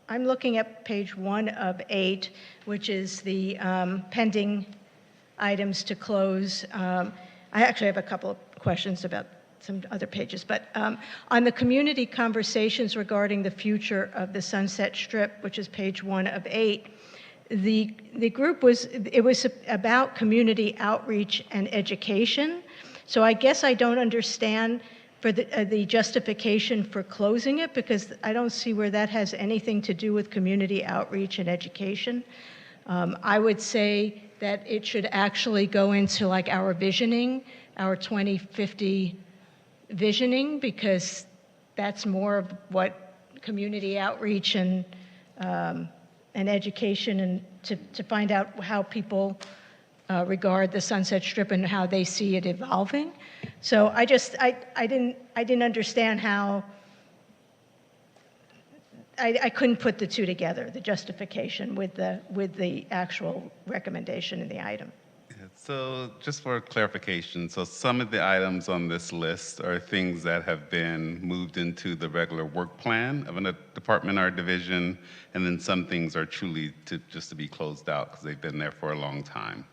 at page 1 of 8, which is the pending items to close. I actually have a couple of questions about some other pages, but on the community conversations regarding the future of the Sunset Strip, which is page 1 of 8, the group was about community outreach and education. So I guess I don't understand for the justification for closing it, because I don't see where that has anything to do with community outreach and education. I would say that it should actually go into like our visioning, our 2050 visioning, because that's more of what community outreach and education, and to find out how people regard the Sunset Strip and how they see it evolving. So I didn't understand how, I couldn't put the two together, the justification with the actual recommendation in the item. So just for clarification, so some of the items on this list are things that have been moved into the regular work plan of a department or division, and then some things are truly just to be closed out because they've been there for a long time.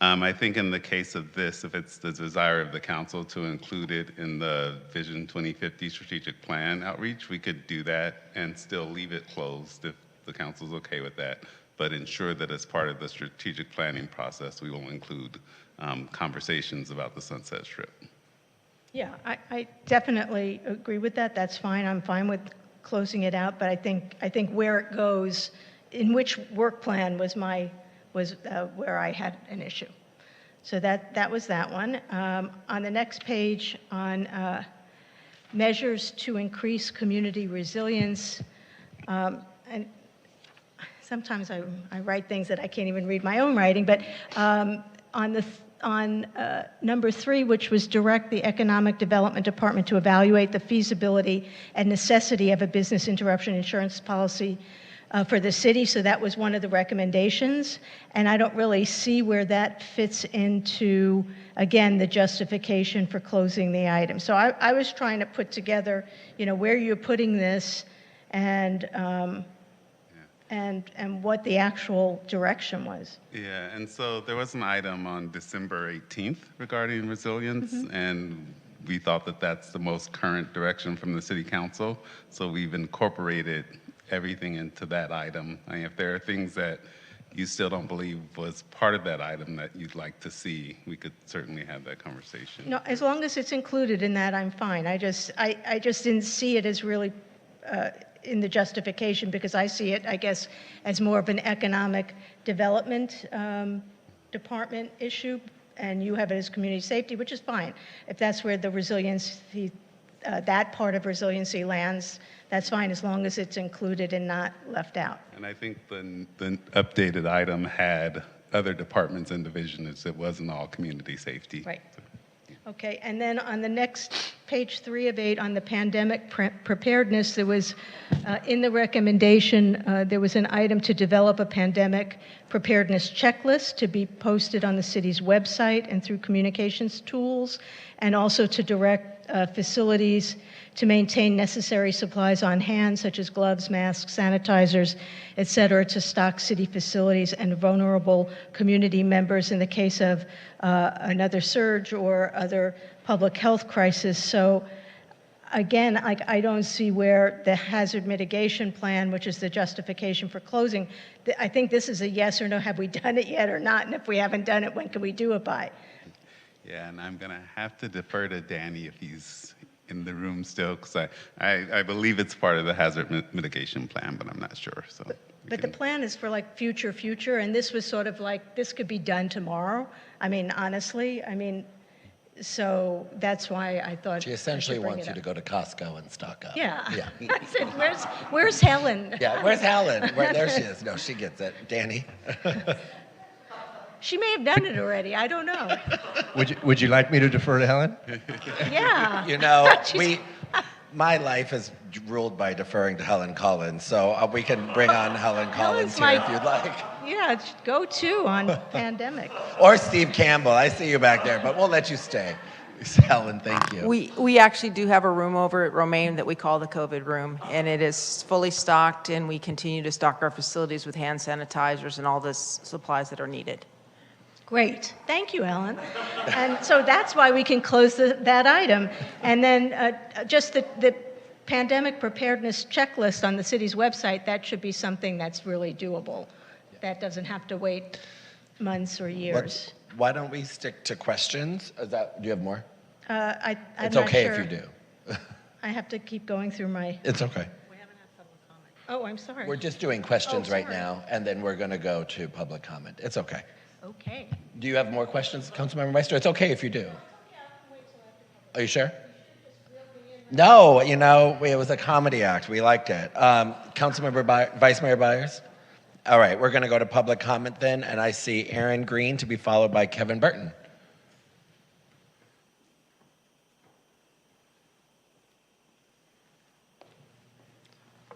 I think in the case of this, if it's the desire of the council to include it in the Vision 2050 strategic plan outreach, we could do that and still leave it closed if the council's okay with that, but ensure that as part of the strategic planning process, we will include conversations about the Sunset Strip. Yeah, I definitely agree with that. That's fine. I'm fine with closing it out, but I think where it goes, in which work plan was where I had an issue. So that was that one. On the next page, on measures to increase community resilience, and sometimes I write things that I can't even read my own writing, but on number 3, which was direct the Economic Development Department to evaluate the feasibility and necessity of a business interruption insurance policy for the city. So that was one of the recommendations. And I don't really see where that fits into, again, the justification for closing the item. So I was trying to put together, where you're putting this and what the actual direction was. Yeah, and so there was an item on December 18th regarding resilience, and we thought that that's the most current direction from the City Council. So we've incorporated everything into that item. I mean, if there are things that you still don't believe was part of that item that you'd like to see, we could certainly have that conversation. No, as long as it's included in that, I'm fine. I just didn't see it as really in the justification, because I see it, I guess, as more of an economic development department issue, and you have it as community safety, which is fine. If that's where the resiliency, that part of resiliency lands, that's fine, as long as it's included and not left out. And I think the updated item had other departments and divisions. It wasn't all community safety. Right. Okay, and then on the next page 3 of 8 on the pandemic preparedness, there was in the recommendation, there was an item to develop a pandemic preparedness checklist to be posted on the city's website and through communications tools, and also to direct facilities to maintain necessary supplies on hand, such as gloves, masks, sanitizers, et cetera, to stock city facilities and vulnerable community members in the case of another surge or other public health crisis. So again, I don't see where the hazard mitigation plan, which is the justification for closing, I think this is a yes or no, have we done it yet or not? And if we haven't done it, when can we do it by? Yeah, and I'm gonna have to defer to Danny if he's in the room still, because I believe it's part of the hazard mitigation plan, but I'm not sure. So, but the plan is for like future, and this was sort of like, this could be done tomorrow. I mean, honestly, I mean, So that's why I thought. She I essentially should bring wants it you to up. go to Costco and stock up. Yeah. Yeah. I said, where's Helen? Yeah, where's Helen? There she is. No, she gets it. Danny? She may have done it already. I don't know. Would you like me to defer to Helen? Yeah. You know, my life is ruled by deferring to Helen Collins, so we can bring on Helen Collins here if you'd like. Yeah, go to on pandemic. Or Steve Campbell. I see you back there, but we'll let you stay. Helen, thank you. We actually do have a room over at Romaine that we call the COVID room, and it is fully stocked, and we continue to stock our facilities with hand sanitizers and all the supplies that are needed. Great. Thank you, Ellen. And so that's why we can close that item. And then just the pandemic preparedness checklist on the city's website, that should be something that's really doable. That doesn't have to wait months or years. Why don't we stick to questions? Do you have more? I'm It's not okay sure. if you do. I have to keep going through my. It's okay. Oh, I'm sorry. We're just doing questions right sorry. now, and then we're going to go to public comment. It's okay. Okay. Do you have more questions, Councilmember Meister? It's okay if you do. Are you sure? No, you know, it was a comedy act. We liked it. Vice Mayor Byers? All right, we're going to go to public comment then, and I see Aaron Green to be followed by Kevin Burton.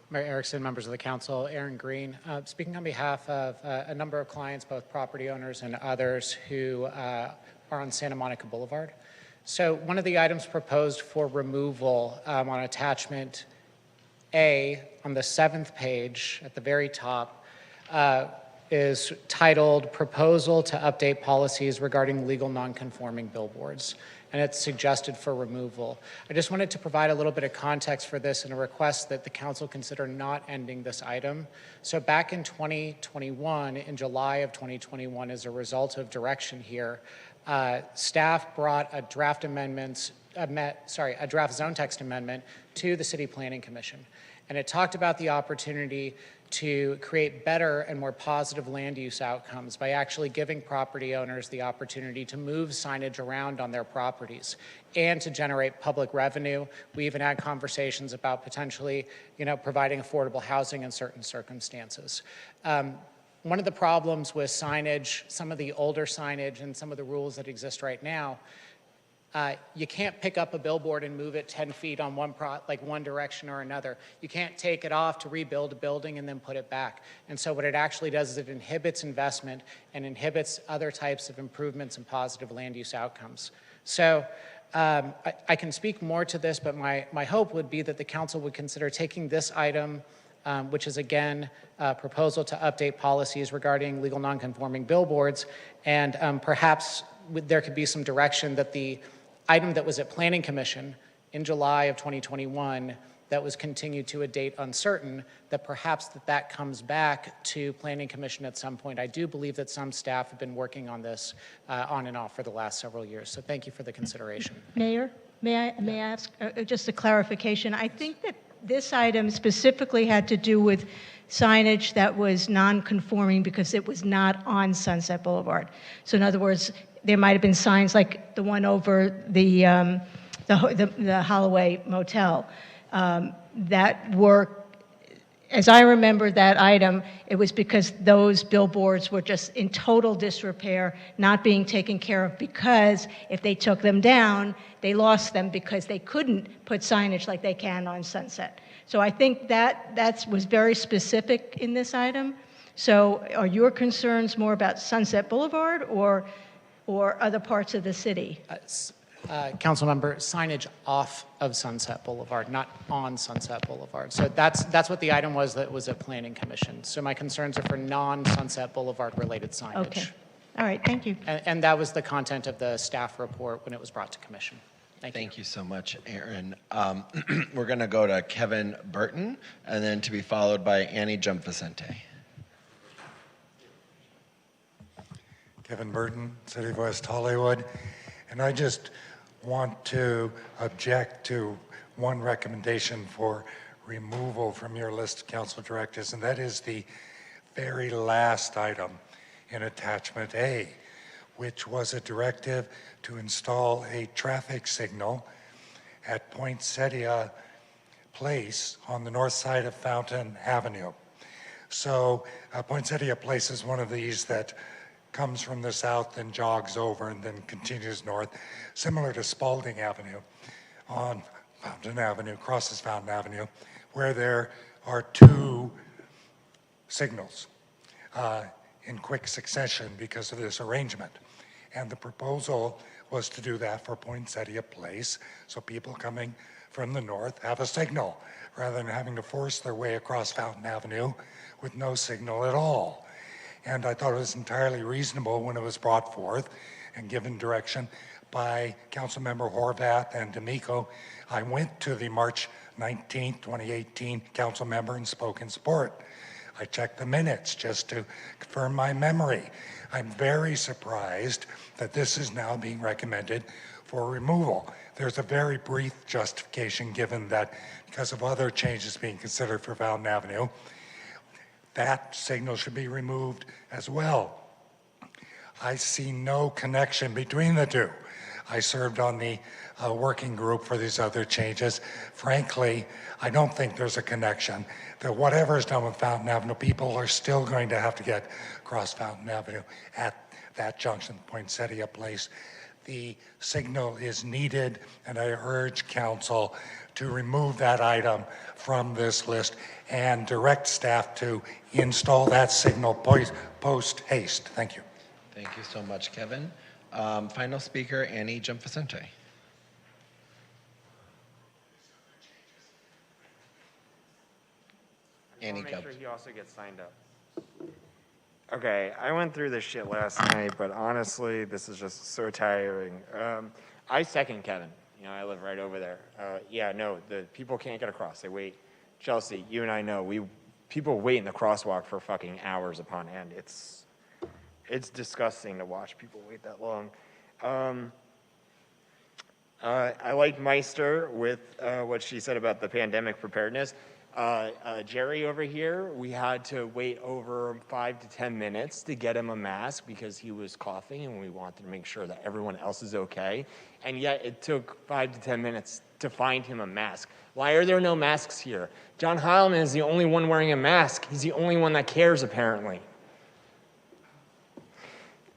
Mayor Erickson, members of the council, Aaron Green, speaking on behalf of a number of clients, both property owners and others who are on Santa Monica Boulevard. So one of the items proposed for removal on attachment A on the 7th page at the very top is titled Proposal to Update Policies Regarding Legal Nonconforming Billboards, and it's suggested for removal. I just wanted to provide a little bit of context for this and a request that the council consider not ending this item. So back in 2021, in July of 2021, as a result of direction here, staff brought a draft a draft zone text amendment to the City Planning Commission. And it talked about the opportunity to create better and more positive land use outcomes by actually giving property owners the opportunity to move signage around on their properties and to generate public revenue. We even had conversations about potentially, providing affordable housing in certain circumstances. One of the problems with signage, some of the older signage and some of the rules that exist right now, you can't pick up a billboard and move it 10 feet on one direction or another. You can't take it off to rebuild a building and then put it back. And so what it actually does is it inhibits investment and inhibits other types of improvements and positive land use outcomes. So I can speak more to this, but my hope would be that the council would consider taking this item, which is again a proposal to update policies regarding legal nonconforming billboards, and perhaps there could be some direction that the item that was at Planning Commission in July of 2021 that was continued to a date uncertain, that perhaps that comes back to Planning Commission at some point. I do believe that some staff have been working on this on and off for the last several years. So thank you for the consideration. Mayor, may I ask just a clarification? I think that this item specifically had to do with signage that was non-conforming because it was not on Sunset Boulevard. So in other words, there might have been signs like the one over the Holloway Motel that were, as I remember that item, it was because those billboards were just in total disrepair, not being taken care of, because if they took them down, they lost them because they couldn't put signage like they can on Sunset. So I think that was very specific in this item. So are your concerns more about Sunset Boulevard or other parts of the city? Councilmember, signage off of Sunset Boulevard, not on Sunset Boulevard. So that's what the item was that was at Planning Commission. So my concerns are for non-Sunset Boulevard related signage. Okay. All right, thank you. And that was the content of the staff report when it was brought to commission. Thank you so much, Aaron. We're going to go to Kevin Burton, and then to be followed by Annie Jump-Vicente. Kevin Burton, City of West Hollywood. And I just want to object to one recommendation for removal from your list of council directives, and that is the very last item in attachment A, which was a directive to install a traffic signal at Poinsettia Place on the north side of Fountain Avenue. So Poinsettia Place is one of these that comes from the south and jogs over and then continues north, similar to Spalding Avenue on Fountain Avenue, crosses Fountain Avenue, where there are two signals in quick succession because of this arrangement. And the proposal was to do that for Poinsettia Place, so people coming from the north have a signal, rather than having to force their way across Fountain Avenue with no signal at all. And I thought it was entirely reasonable when it was brought forth and given direction by Councilmember Horvath and D'Amico. I went to the March 19th, 2018 council member and spoke in support. I checked the minutes just to confirm my memory. I'm very surprised that this is now being recommended for removal. There's a very brief justification given that because of other changes being considered for Fountain Avenue, that signal should be removed as well. I see no connection between the two. I served on the working group for these other changes. Frankly, I don't think there's a connection. That whatever is done with Fountain Avenue, people are still going to have to get across Fountain Avenue at that junction, Poinsettia Place. The signal is needed, and I urge council to remove that item from this list and direct staff to install that signal post haste. Thank you. Thank you so much, Kevin. Final speaker, Annie Gianfacente. Annie, Make go. sure he also gets signed up. Okay, I went through this shit last night, but honestly, this is just so tiring. I second Kevin. You know, I live right over there. Yeah, no, the people can't get across. They wait. Chelsea, you and I know, people wait in the crosswalk for fucking hours upon end. It's disgusting to watch people wait that long. I like Meister with what she said about the pandemic preparedness. Jerry over here, we had to wait over 5 to 10 minutes to get him a mask because he was coughing and we wanted to make sure that everyone else is okay. And yet it took 5 to 10 minutes to find him a mask. Why are there no masks here? John Heilman is the only one wearing a mask. He's the only one that cares, apparently.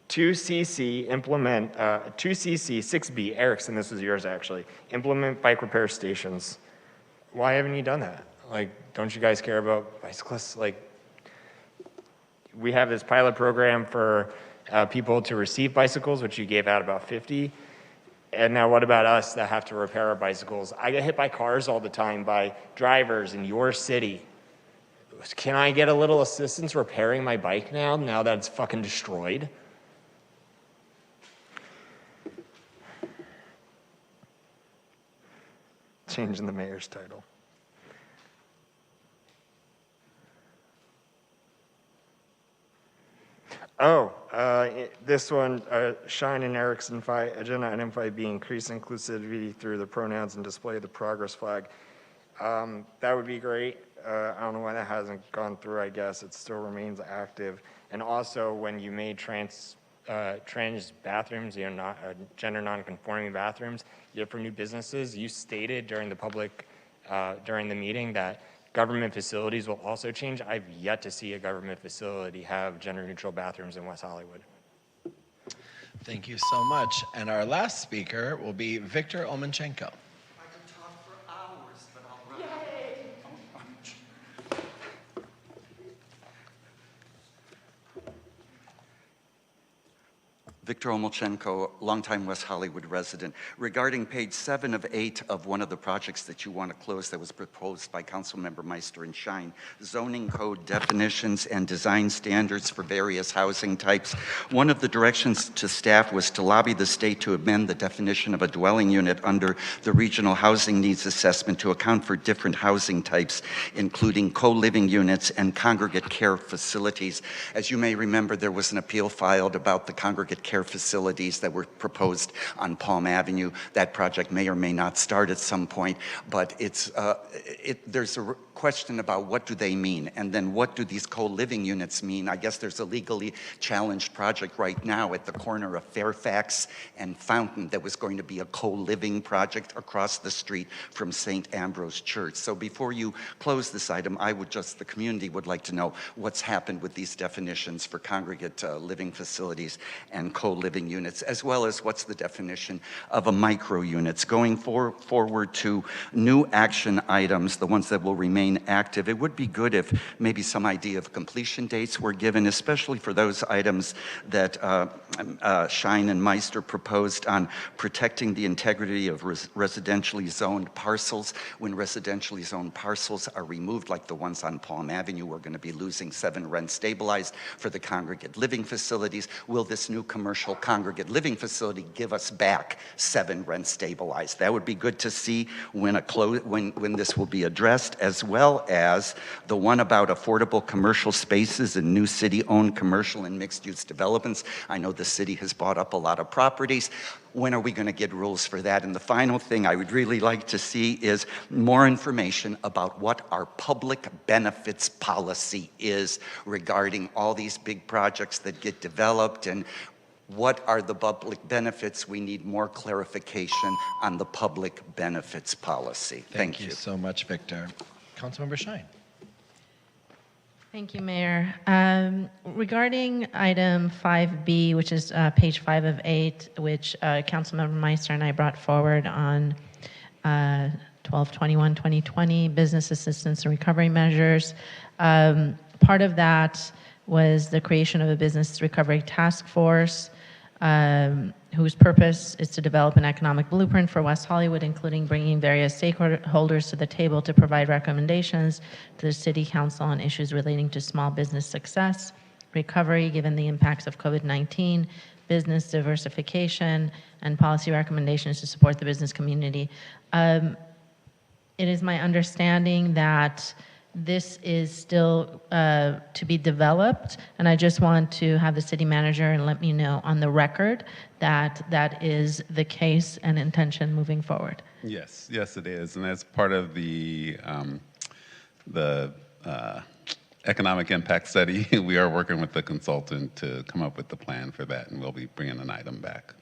2CC, 6B, Erickson, this was yours actually. Implement bike repair stations. Why haven't you done that? Like, don't you guys care about bicyclists? Like, we have this pilot program for people to receive bicycles, which you gave out about 50. And now what about us that have to repair our bicycles? I get hit by cars all the time by drivers in your city. Can I get a little assistance repairing my bike now that it's fucking destroyed? Changing the mayor's title. This one, Shine and Erickson agenda item 5B, increase inclusivity through the pronouns and display the progress flag. That would be great. I don't know why that hasn't gone through, I guess. It still remains active. And also, when you made trans bathrooms, not gender non-conforming bathrooms, yet for new businesses, you stated during the meeting that government facilities will also change. I've yet to see a government facility have gender-neutral bathrooms in West Hollywood. Thank you so much. And our last speaker will be Victor Olmanchenko. Victor Omolchenko, longtime West Hollywood resident. Regarding page 7 of 8 of one of the projects that you want to close that was proposed by Councilmember Meister and Shine, zoning code definitions and design standards for various housing types. One of the directions to staff was to lobby the state to amend the definition of a dwelling unit under the Regional Housing Needs Assessment to account for different housing types, including co-living units and congregate care facilities. As you may remember, there was an appeal filed about the congregate care care facilities that were proposed on Palm Avenue. That project may or may not start at some point, but there's a question about what do they mean, and then what do these co-living units mean? I guess there's a legally challenged project right now at the corner of Fairfax and Fountain that was going to be a co-living project across the street from St. Ambrose Church. So before you close this item, the community would like to know what's happened with these definitions for congregate living facilities and co-living units, as well as what's the definition of a micro units. Going forward to new action items, the ones that will remain active, it would be good if maybe some idea of completion dates were given, especially for those items that Shine and Meister proposed on protecting the integrity of residentially zoned parcels. When residentially zoned parcels are removed, like the ones on Palm Avenue, we're going to be losing 7 rent stabilized for the congregate living facilities. Will this new commercial congregate living facility give us back 7 rent stabilized? That would be good to see when this will be addressed, as well as the one about affordable commercial spaces in new city-owned commercial and mixed-use developments. I know the city has bought up a lot of properties. When are we going to get rules for that? And the final thing I would really like to see is more information about what our public benefits policy is regarding all these big projects that get developed, and what are the public benefits? We need more clarification on the public benefits policy. Thank you so much, Victor. Councilmember Shine. Thank you, Mayor. Regarding item 5B, which is page 5 of 8, which Councilmember Meister and I brought forward on 12/21/2020, business assistance and recovery measures. Part of that was the creation of a business recovery task force, whose purpose is to develop an economic blueprint for West Hollywood, including bringing various stakeholders to the table to provide recommendations to the City Council on issues relating to small business success, recovery given the impacts of COVID-19, business diversification, and policy recommendations to support the business community. It is my understanding that this is still to be developed, and I just want to have the city manager and let me know on the record that that is the case and intention moving forward. Yes, it is, and as part of the economic impact study, we are working with the consultant to come up with the plan for that, and we'll be bringing an item back.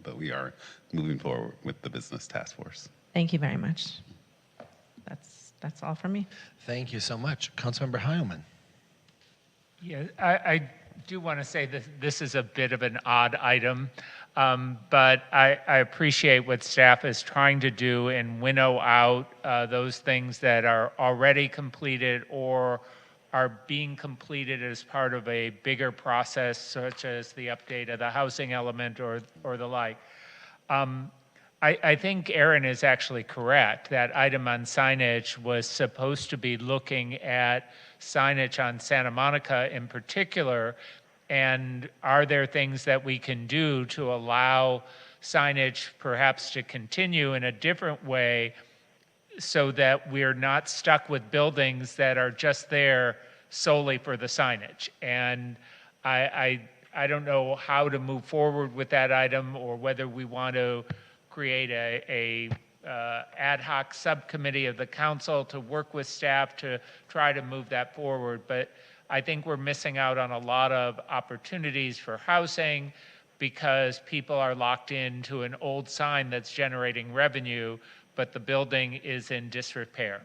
But we are moving forward with the business task force. Thank you very much. That's all from me. Thank you so much. Councilmember Heilman. Yeah, I do want to say that this is a bit of an odd item, but I appreciate what staff is trying to do and winnow out those things that are already completed or are being completed as part of a bigger process, such as the update of the housing element or the like. I think Aaron is actually correct. That item on signage was supposed to be looking at signage on Santa Monica in particular, and are there things that we can do to allow signage perhaps to continue in a different way so that we're not stuck with buildings that are just there solely for the signage. And I don't know how to move forward with that item, or whether we want to create a ad hoc subcommittee of the council to work with staff to try to move that forward. But I think we're missing out on a lot of opportunities for housing because people are locked into an old sign that's generating revenue, but the building is in disrepair.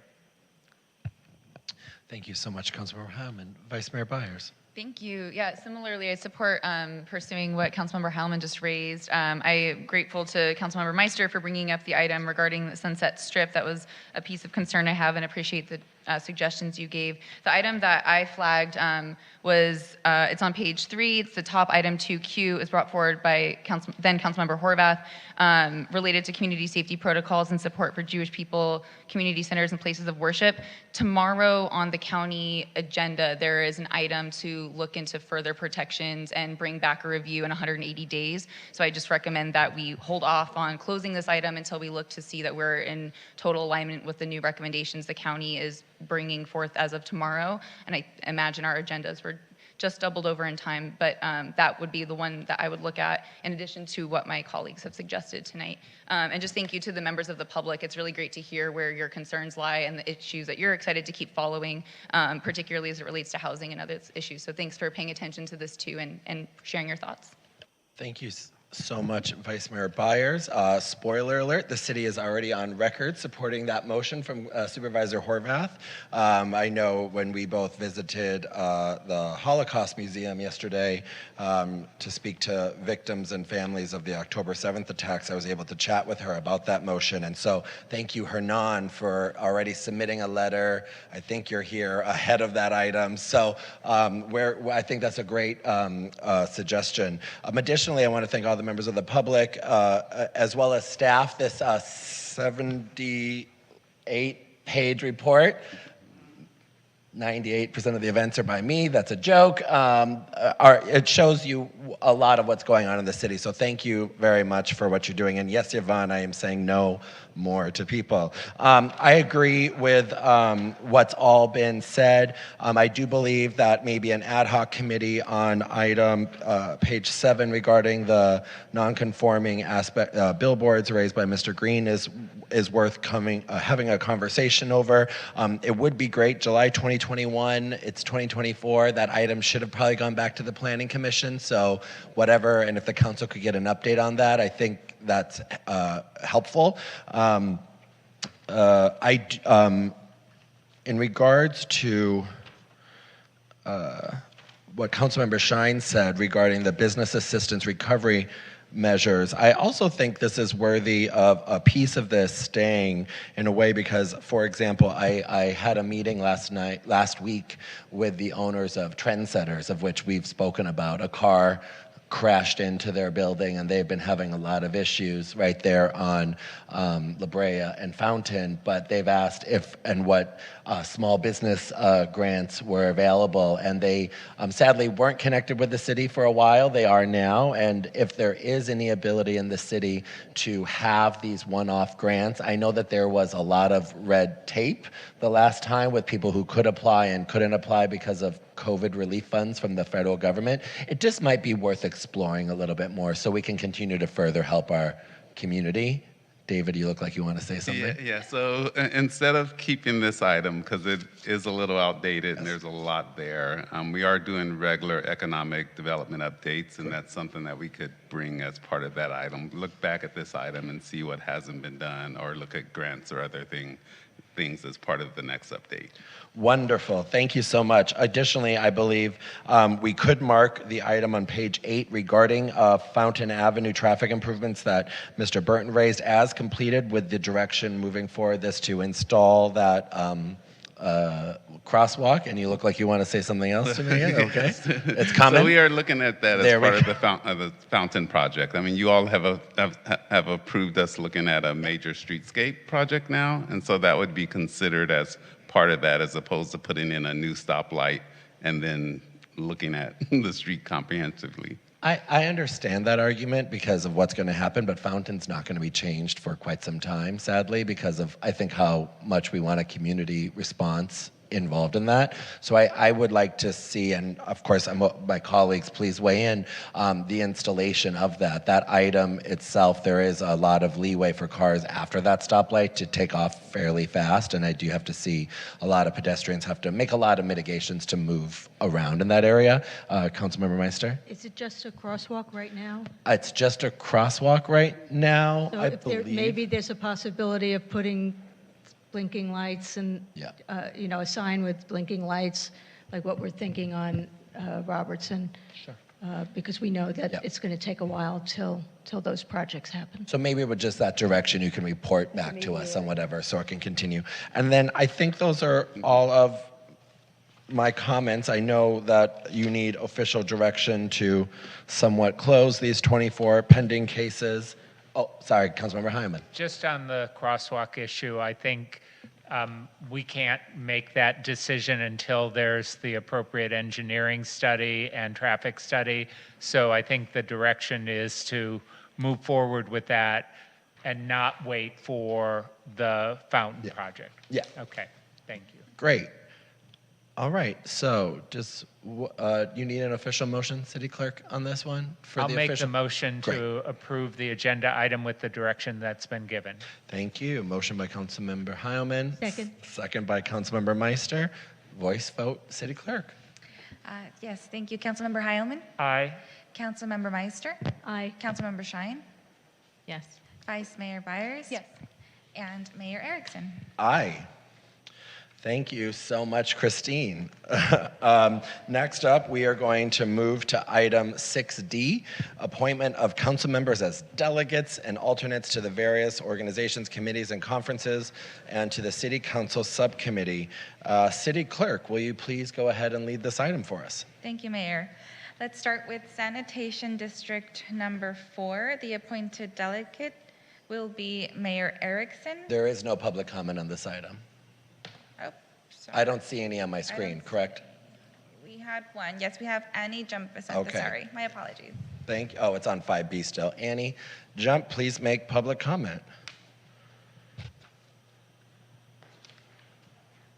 Thank you so much, Councilmember Heilman. Vice Mayor Byers. Thank you. Yeah, similarly, I support pursuing what Councilmember Heilman just raised. I'm grateful to Councilmember Meister for bringing up the item regarding the Sunset Strip. That was a piece of concern I have, and appreciate the suggestions you gave. The item that I flagged was, it's on page 3. It's the top item 2Q. Is brought forward by then Councilmember Horvath, related to community safety protocols and support for Jewish people, community centers, and places of worship. Tomorrow on the county agenda, there is an item to look into further protections and bring back a review in 180 days. So I just recommend that we hold off on closing this item until we look to see that we're in total alignment with the new recommendations the county is bringing forth as of tomorrow. And I imagine our agendas were just doubled over in time, but that would be the one that I would look at in addition to what my colleagues have suggested tonight. And just thank you to the members of the public. It's really great to hear where your concerns lie and the issues that you're excited to keep following, particularly as it relates to housing and other issues. So thanks for paying attention to this too and sharing your thoughts. Thank you so much, Vice Mayor Byers. Spoiler alert, the city is already on record supporting that motion from Supervisor Horvath. I know when we both visited the Holocaust Museum yesterday to speak to victims and families of the October 7th attacks, I was able to chat with her about that motion. And so thank you, Hernan, for already submitting a letter. I think you're here ahead of that item. So I think that's a great suggestion. Additionally, I want to thank all the members of the public, as well as staff. This 78-page report, 98% of the events are by me. That's a joke. It shows you a lot of what's going on in the city. So thank you very much for what you're doing. And yes, Yvonne, I am saying no more to people. I agree with what's all been said. I do believe that maybe an ad hoc committee on item page 7 regarding the non-conforming aspect billboards raised by Mr. Green is worth having a conversation over. It would be great. July 2021, it's 2024. That item should have probably gone back to the Planning Commission. So whatever, and if the council could get an update on that, I think that's helpful. In regards to what Councilmember Shine said regarding the business assistance recovery measures, I also think this is worthy of a piece of this staying in a way because, for example, I had a meeting last week with the owners of Trendsetters, of which we've spoken about. A car crashed into their building and they've been having a lot of issues right there on La Brea and Fountain, but they've asked if and what small business grants were available, and they sadly weren't connected with the city for a while. They are now, and if there is any ability in the city to have these one-off grants, I know that there was a lot of red tape the last time with people who could apply and couldn't apply because of COVID relief funds from the federal government. It just might be worth exploring a little bit more so we can continue to further help our community. David, you look like you want to say something. Yeah. So instead of keeping this item, because it is a little outdated and there's a lot there, we are doing regular economic development updates, and that's something that we could bring as part of that item. Look back at this item and see what hasn't been done, or look at grants or other things as part of the next update. Wonderful. Thank you so much. Additionally, I believe we could mark the item on page 8 regarding Fountain Avenue traffic improvements that Mr. Burton raised as completed, with the direction moving forward this to install that crosswalk. And you look like you want to say something else to me. Okay. It's coming. So we are looking at that as part of the Fountain project. I mean, you all have approved us looking at a major streetscape project now, and so that would be considered as part of that, as opposed to putting in a new stoplight and then looking at the street comprehensively. I understand that argument because of what's going to happen, but Fountain's not going to be changed for quite some time, sadly, because of, I think, how much we want a community response involved in that. So I would like to see, and of course my colleagues please weigh in, the installation of that. That item itself, there is a lot of leeway for cars after that stoplight to take off fairly fast, and I do have to see a lot of pedestrians have to make a lot of mitigations to move around in that area. Councilmember Meister? Is it just a crosswalk right now? It's just a crosswalk right now, So I if believe. maybe there's a possibility of putting blinking lights and, a sign with blinking lights, like what we're thinking on Robertson. Sure. Because we know that it's going to take a while till those projects happen. So maybe with just that direction, you can report back to us on whatever, so it can continue. And then I think those are all of my comments. I know that you need official direction to somewhat close these 24 pending cases. Oh, sorry, Councilmember Hyman. Just on the crosswalk issue, I think we can't make that decision until there's the appropriate engineering study and traffic study. So I think the direction is to move forward with that and not wait for the Fountain project. Yeah. Okay, thank you. Great. All right, so just, you need an official motion, City Clerk, on this one? I'll make the motion to approve the agenda item with the direction that's been given. Thank you. Motion by Councilmember Heilman. Second. Second by Councilmember Meister. Voice vote, City Clerk. Yes, thank you. Councilmember Heilman? Aye. Councilmember Meister? Aye. Councilmember Shine? Yes. Vice Mayor Byers? Yes. And Mayor Erickson? Aye. Thank you so much, Christine. Next up, we are going to move to item 6D, appointment of council members as delegates and alternates to the various organizations, committees, and conferences, and to the City Council Subcommittee. City Clerk, will you please go ahead and lead this item for us? Thank you, Mayor. Let's start with Sanitation District number 4. The appointed delegate will be Mayor Erickson. There is no public comment on this item. Oh, sorry. I don't see any on my screen, correct? We had one. Yes, we have Annie Jump. Okay. Sorry, my apologies. Thank you. Oh, it's on 5B still. Annie, Jump, please make public comment.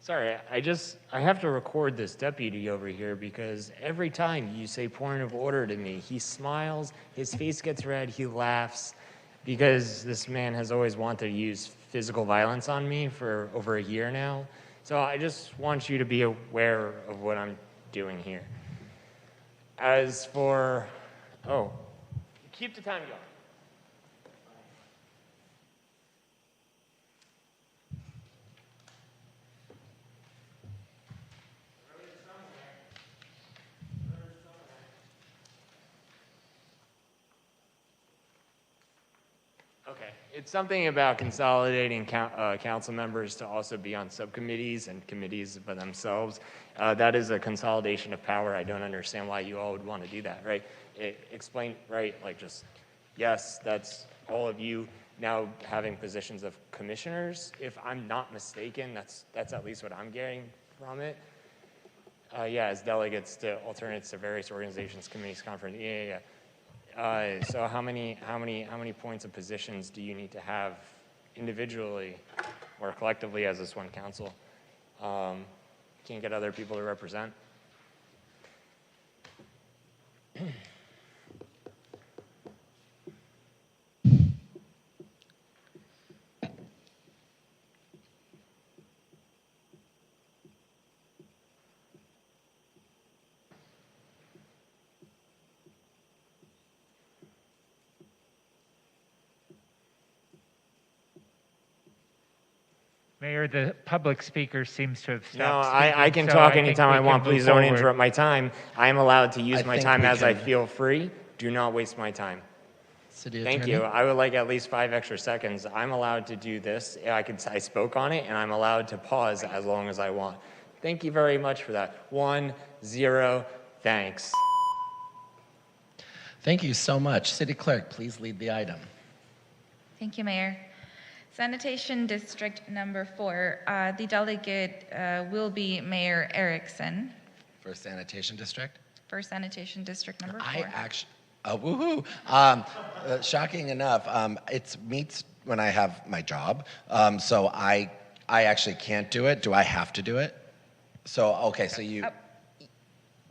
Sorry, I have to record this deputy over here because every time you say point of order to me, he smiles, his face gets red, he laughs, because this man has always wanted to use physical violence on me for over a year now. So I just want you to be aware of what I'm doing here. As for, keep the time going. Okay, it's something about consolidating council members to also be on subcommittees and committees by themselves. That is a consolidation of power. I don't understand why you all would want to do that, right? Explain, right, like just, yes, that's all of you now having positions of commissioners. If I'm not mistaken, that's at least what I'm getting from it. Yeah, as delegates to alternates to various organizations, committees, conference, yeah. So how many points of positions do you need to have individually or collectively as this one council? Can't get other people to represent? Mayor, the public speaker seems to have No, stopped speaking. I can so talk think anytime we I can want. move Please don't forward. interrupt my time. I am allowed to use my think time we as I can- feel free. Do not waste my time. City Thank Attorney? you. I would like at least 5 extra seconds. I'm allowed to do this. I spoke on it, and I'm allowed to pause as long as I want. Thank you very much for that. 1, 0, thanks. Thank you so much. City Clerk, please lead the item. Thank you, Mayor. Sanitation District number 4, the delegate will be Mayor Erickson For Sanitation District? for Sanitation District number 4. I actually, woohoo. Shocking enough, it meets when I have my job, so I actually can't do it. Do I have to do it? So, okay, so you,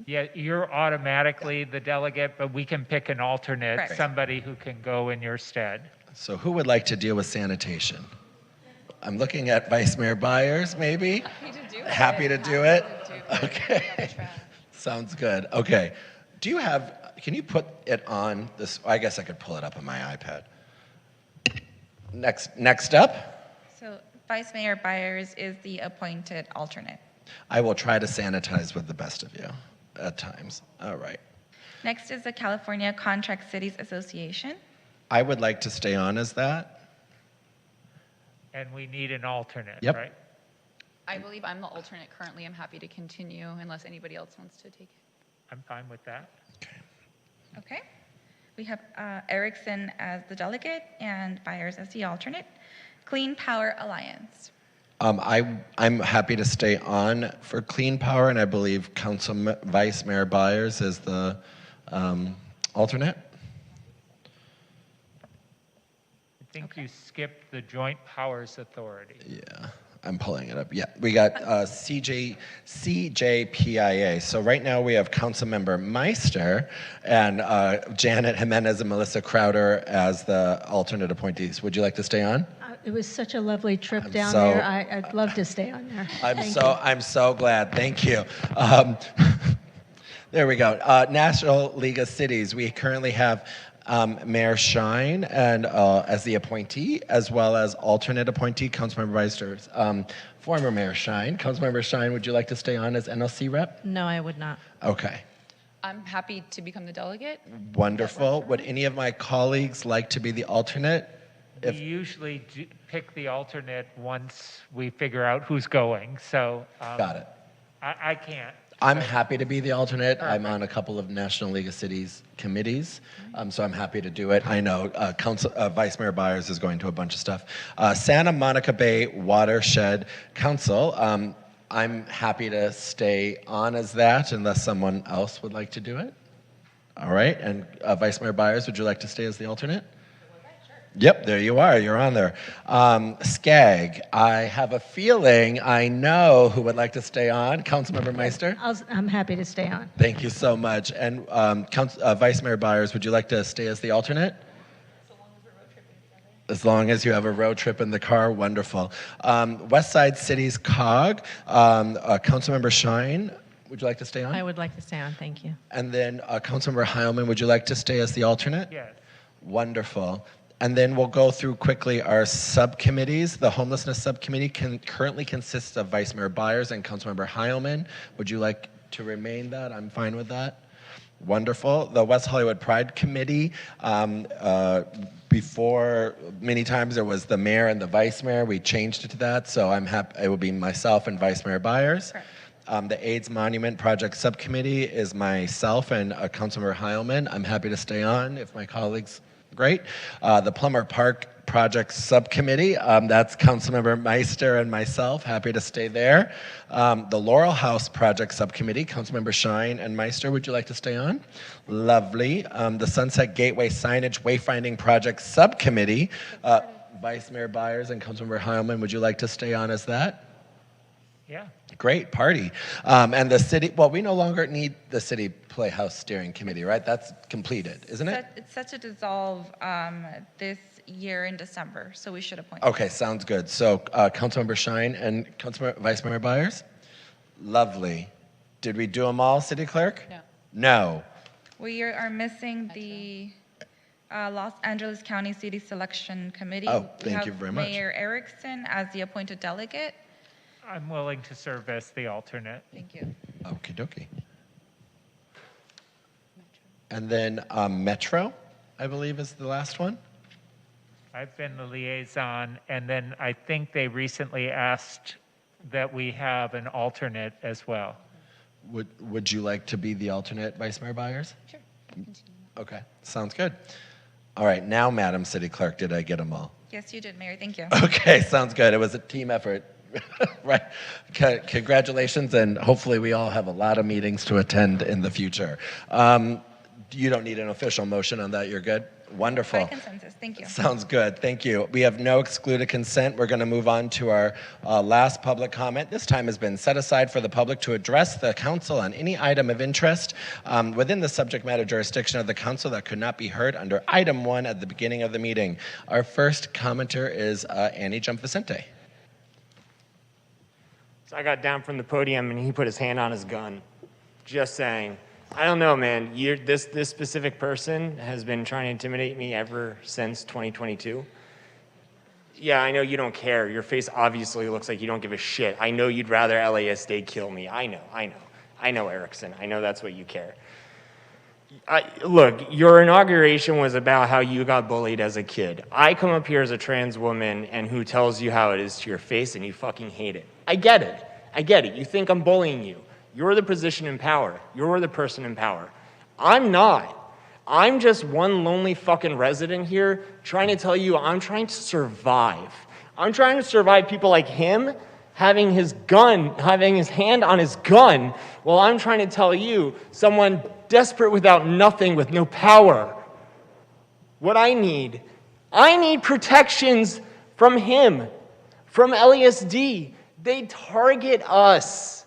Yeah, you're automatically the delegate, but we can pick an alternate, Correct. somebody who can go in your stead. so who would like to deal with sanitation? I'm looking at Vice Mayor Byers, maybe? Happy to do it? Okay. Sounds good. Okay. Do you have, can you put it on this? I guess I could pull it up on my iPad. Next up, So Vice Mayor Byers is the appointed alternate. I will try to sanitize with the best of you at times. All right. Next is the California Contract Cities Association. I would like to stay on as that. And we need an alternate, Yep. right? I believe I'm the alternate currently. I'm happy to continue unless anybody else wants to take it. I'm fine with that. Okay. We have Erickson as the delegate and Byers as the alternate. Clean Power Alliance. I'm happy to stay on for Clean Power, and I believe Vice Mayor Byers is the alternate. I think you skipped the Joint Powers Authority. Yeah. I'm pulling it up. Yeah, we got CJPIA. So right now we have Councilmember Meister and Janet Jimenez and Melissa Crowder as the alternate appointees. Would you like to stay on? It was such a lovely trip down so- there. I'd love to stay on there. Thank you. I'm so glad. Thank you. There we go. National League of Cities. We currently have Mayor Shine and as the appointee, as well as alternate appointee, Councilmember Meister. Former Mayor Shine. Councilmember Shine, would you like to stay on as NLC rep? No, I would not. Okay. I'm happy to become the delegate. Wonderful. Would any of my colleagues like to be the alternate? We usually pick the alternate once we figure out who's going, so. Got it. I can't. I'm happy to be the alternate. I'm on a couple of National League of Cities committees, so I'm happy to do it. I know Vice Mayor Byers is going to a bunch of stuff. Santa Monica Bay Watershed Council. I'm happy to stay on as that unless someone else would like to do it. All right, and Vice Mayor Byers, would you like to stay as the alternate? Yep, there you are. You're on there. SCAG, I have a feeling I know who would like to stay on. Councilmember Meister? I'm happy to stay on. Thank you so much. And Vice Mayor Byers, would you like to stay as the alternate? As long as you have a road trip in the car, wonderful. West Side Cities COG, Councilmember Shine, would you like to stay on? I would like to stay on, thank you. And then Councilmember Heilman, would you like to stay as the alternate? Yes. Wonderful. And then we'll go through quickly our subcommittees. The Homelessness Subcommittee currently consists of Vice Mayor Byers and Councilmember Heilman. Would you like to remain that? I'm fine with that. Wonderful. The West Hollywood Pride Committee, before many times there was the mayor and the vice mayor. We changed it to that, so I'm happy. It will be myself and Vice Mayor Byers. The AIDS Monument Project Subcommittee is myself and Councilmember Heilman. I'm happy to stay on if my colleagues. Great. The Plummer Park Project Subcommittee, that's Councilmember Meister and myself, happy to stay there. The Laurel House Project Subcommittee, Councilmember Shine and Meister, would you like to stay on? Lovely. The Sunset Gateway Signage Wayfinding Project Subcommittee, Vice Mayor Byers and Councilmember Heilman, would you like to stay on as that? Yeah. Great party. And the city, well, we no longer need the City Playhouse Steering Committee, right? That's completed, isn't it? It's set to dissolve this year in December, so we should appoint. Okay, sounds good. So Councilmember Shine and Vice Mayor Byers? Lovely. Did we do them all, City Clerk? No. No. We are missing the Los Angeles County City Selection Committee. Oh, We thank you have very much. Mayor Erickson as the appointed delegate. I'm willing to serve as the alternate. Thank you. Okie dokie. And then Metro, I believe, is the last one. I've been the liaison, and then I think they recently asked that we have an alternate as well. Would you like to be the alternate, Vice Mayor Byers? Sure. Okay, sounds good. All right, now, Madam City Clerk, did I get them all? Yes, you did, Mayor. Thank you. Okay, sounds good. It was a team effort. Right. Congratulations, and hopefully we all have a lot of meetings to attend in the future. You don't need an official motion on that. You're good? Wonderful. By consensus. Thank you. Sounds good. Thank you. We have no excluded consent. We're going to move on to our last public comment. This time has been set aside for the public to address the council on any item of interest within the subject matter jurisdiction of the council that could not be heard under item 1 at the beginning of the meeting. Our first commenter is Annie Jump-Vicente. So I got down from the podium and he put his hand on his gun. Just saying. I don't know, man. This specific person has been trying to intimidate me ever since 2022. Yeah, I know you don't care. Your face obviously looks like you don't give a shit. I know you'd rather LASD kill me. I know, Erickson. I know that's what you care. Look, your inauguration was about how you got bullied as a kid. I come up here as a trans woman and who tells you how it is to your face and you fucking hate it. I get it. You think I'm bullying you. You're the position in power. You're the person in power. I'm not. I'm just one lonely fucking resident here trying to tell you I'm trying to survive. I'm trying to survive people like him having his hand on his gun, while I'm trying to tell you, someone desperate without nothing, with no power, what I need protections from him, from LASD. They target us.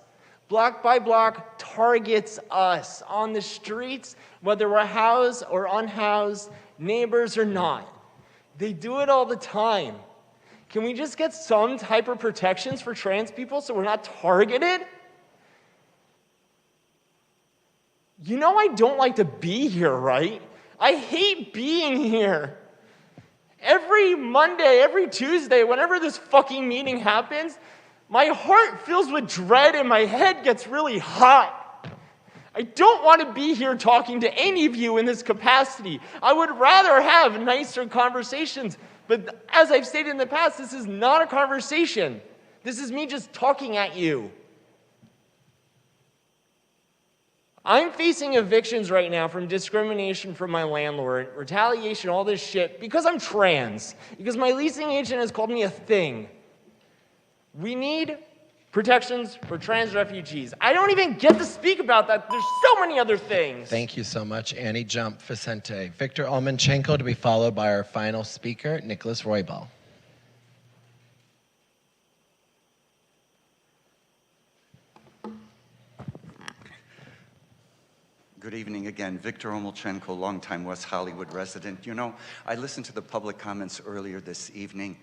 Block by block targets us on the streets, whether we're housed or unhoused, neighbors or not. They do it all the time. Can we just get some type of protections for trans people so we're not targeted? You know I don't like to be here, right? I hate being here. Every Monday, every Tuesday, whenever this fucking meeting happens, my heart fills with dread and my head gets really hot. I don't want to be here talking to any of you in this capacity. I would rather have nicer conversations. But as I've stated in the past, this is not a conversation. This is me just talking at you. I'm facing evictions right now from discrimination from my landlord, retaliation, all this shit, because I'm trans, because my leasing agent has called me a thing. We need protections for trans refugees. I don't even get to speak about that. There's so many other things. Thank you so much, Annie Jump Vicente. Victor Olmanchenko to be followed by our final speaker, Nicholas Roybal. Good evening again. Victor Omolchenko, longtime West Hollywood resident. You know, I listened to the public comments earlier this evening,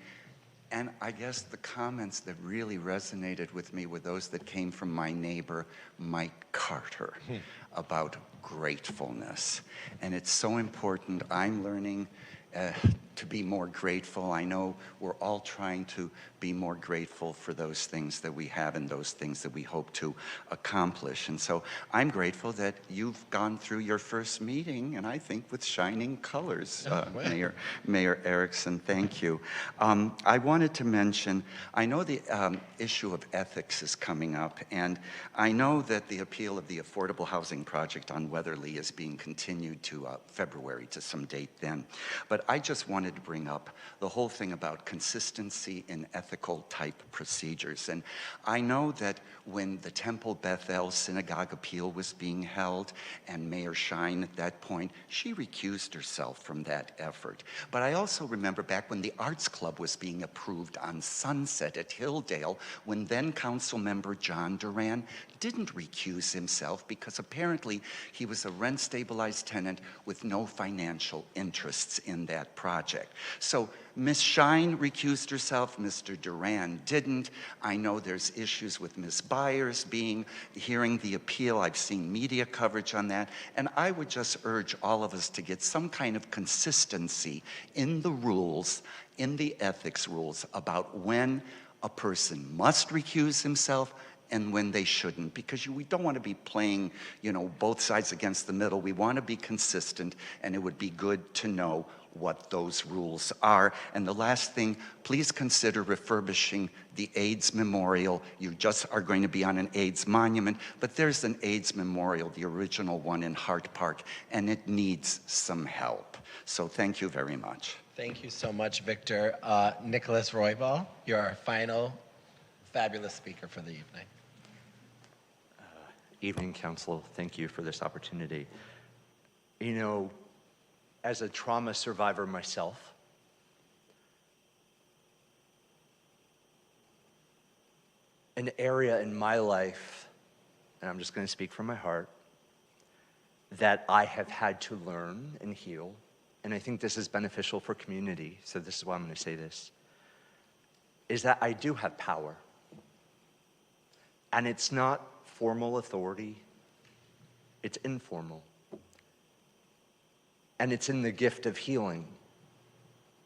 and I guess the comments that really resonated with me were those that came from my neighbor, Mike Carter, about gratefulness. And it's so important. I'm learning to be more grateful. I know we're all trying to be more grateful for those things that we have and those things that we hope to accomplish. And so I'm grateful that you've gone through your first meeting, and I think with shining colors, Mayor Erickson, thank you. I wanted to mention, I know the issue of ethics is coming up, and I know that the appeal of the Affordable Housing Project on Weatherly is being continued to February, to some date then. But I just wanted to bring up the whole thing about consistency in ethical type procedures. And I know that when the Temple Bethel Synagogue appeal was being held, and Mayor Shine at that point, she recused herself from that effort. But I also remember back when the Arts Club was being approved on Sunset at Hilldale, when then Council Member John Duran didn't recuse himself because apparently he was a rent-stabilized tenant with no financial interests in that project. So Ms. Shine recused herself, Mr. Duran didn't. I know there's issues with Ms. Byers hearing the appeal. I've seen media coverage on that. And I would just urge all of us to get some kind of consistency in the rules, in the ethics rules, about when a person must recuse himself and when they shouldn't, because we don't want to be playing, both sides against the middle. We want to be consistent, and it would be good to know what those rules are. And the last thing, please consider refurbishing the AIDS Memorial. You just are going to be on an AIDS monument, but there's an AIDS Memorial, the original one in Hart Park, and it needs some help. So thank you very much. Thank you so much, Victor. Nicholas Roybal, you're our final fabulous speaker for the evening. Evening, Council. Thank you for this opportunity. As a trauma survivor myself, an area in my life, and I'm just going to speak from my heart, that I have had to learn and heal, and I think this is beneficial for community, so this is why I'm going to say this, is that I do have power. And it's not formal authority, it's informal. And it's in the gift of healing.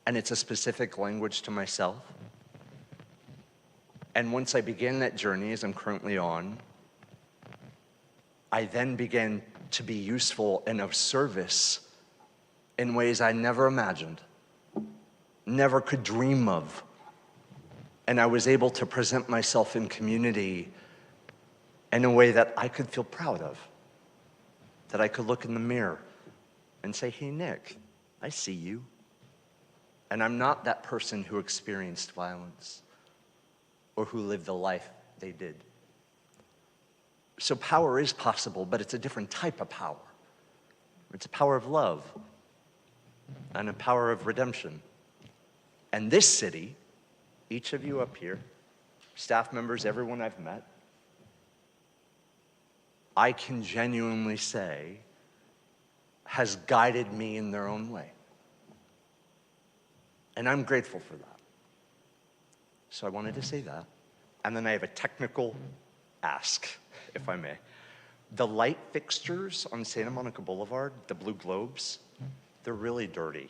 And it's a specific language to myself. And once I began that journey, as I'm currently on, I then began to be useful and of service in ways I never imagined, never could dream of. And I was able to present myself in community in a way that I could feel proud of, that I could look in the mirror and say, hey, Nick, I see you. And I'm not that person who experienced violence or who lived the life they did. So power is possible, but it's a different type of power. It's a power of love and a power of redemption. And this city each of you up here, staff members, everyone I've met, I can genuinely say has guided me in their own way. And I'm grateful for that. So I wanted to say that. And then I have a technical ask, if I may. The light fixtures on Santa Monica Boulevard, the blue globes, they're really dirty.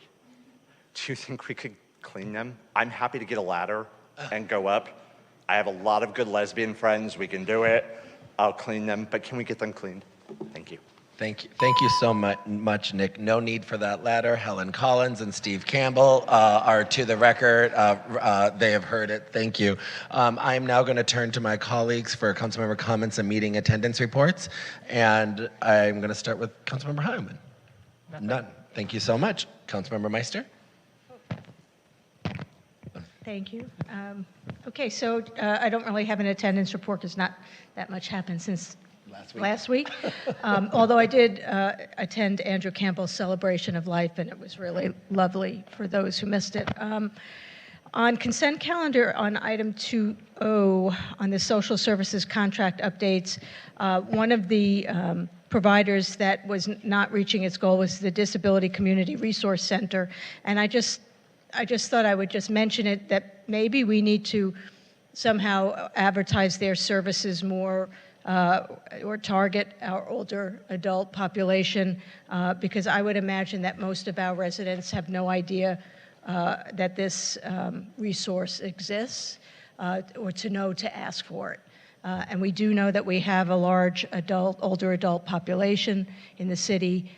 Do you think we could clean them? I'm happy to get a ladder and go up. I have a lot of good lesbian friends. We can do it. I'll clean them, but can we get them cleaned? Thank you. Thank you so much, Nick. No need for that ladder. Helen Collins and Steve Campbell are to the record. They have heard it. Thank you. I am now going to turn to my colleagues for councilmember comments and meeting attendance reports. And I'm going to start with Councilmember Hyman. None. Thank you so much. Councilmember Meister. Thank you. Okay, so I don't really have an attendance report because not that much happened since last week. Although I did attend Andrew Campbell's celebration of life, and it was really lovely for those who missed it. On consent calendar, on item 2O, on the social services contract updates, one of the providers that was not reaching its goal was the Disability Community Resource Center, and I just thought I would just mention it, that maybe we need to somehow advertise their services more or target our older adult population, because I would imagine that most of our residents have no idea that this resource exists or to know to ask for it. And we do know that we have a large older adult population in the city,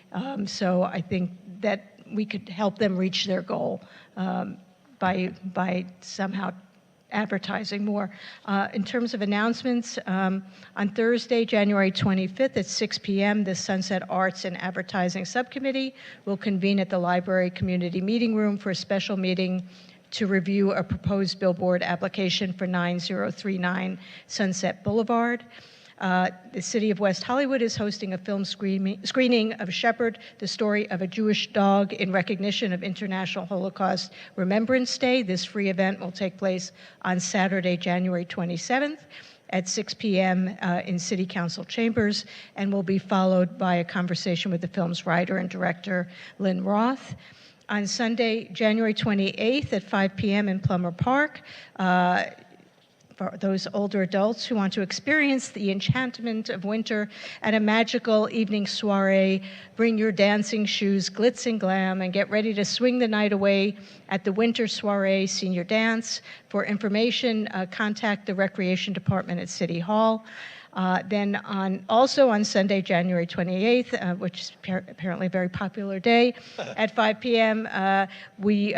so I think that we could help them reach their goal by somehow advertising more. In terms of announcements, on Thursday, January 25th at 6 p.m., the Sunset Arts and Advertising Subcommittee will convene at the Library Community Meeting Room for a special meeting to review a proposed billboard application for 9039 Sunset Boulevard. The city of West Hollywood is hosting a film screening of Shepherd, the story of a Jewish dog, in recognition of International Holocaust Remembrance Day. This free event will take place on Saturday, January 27th at 6 p.m. In City Council chambers, and will be followed by a conversation with the film's writer and director, Lynn Roth. On Sunday, January 28th at 5 p.m. in Plummer Park, for those older adults who want to experience the enchantment of winter at a magical evening soiree, bring your dancing shoes, glitz and glam, and get ready to swing the night away at the Winter Soiree Senior Dance. For information, contact the Recreation Department at City Hall. Then also on Sunday, January 28th, which is apparently a very popular day, at 5 p.m., we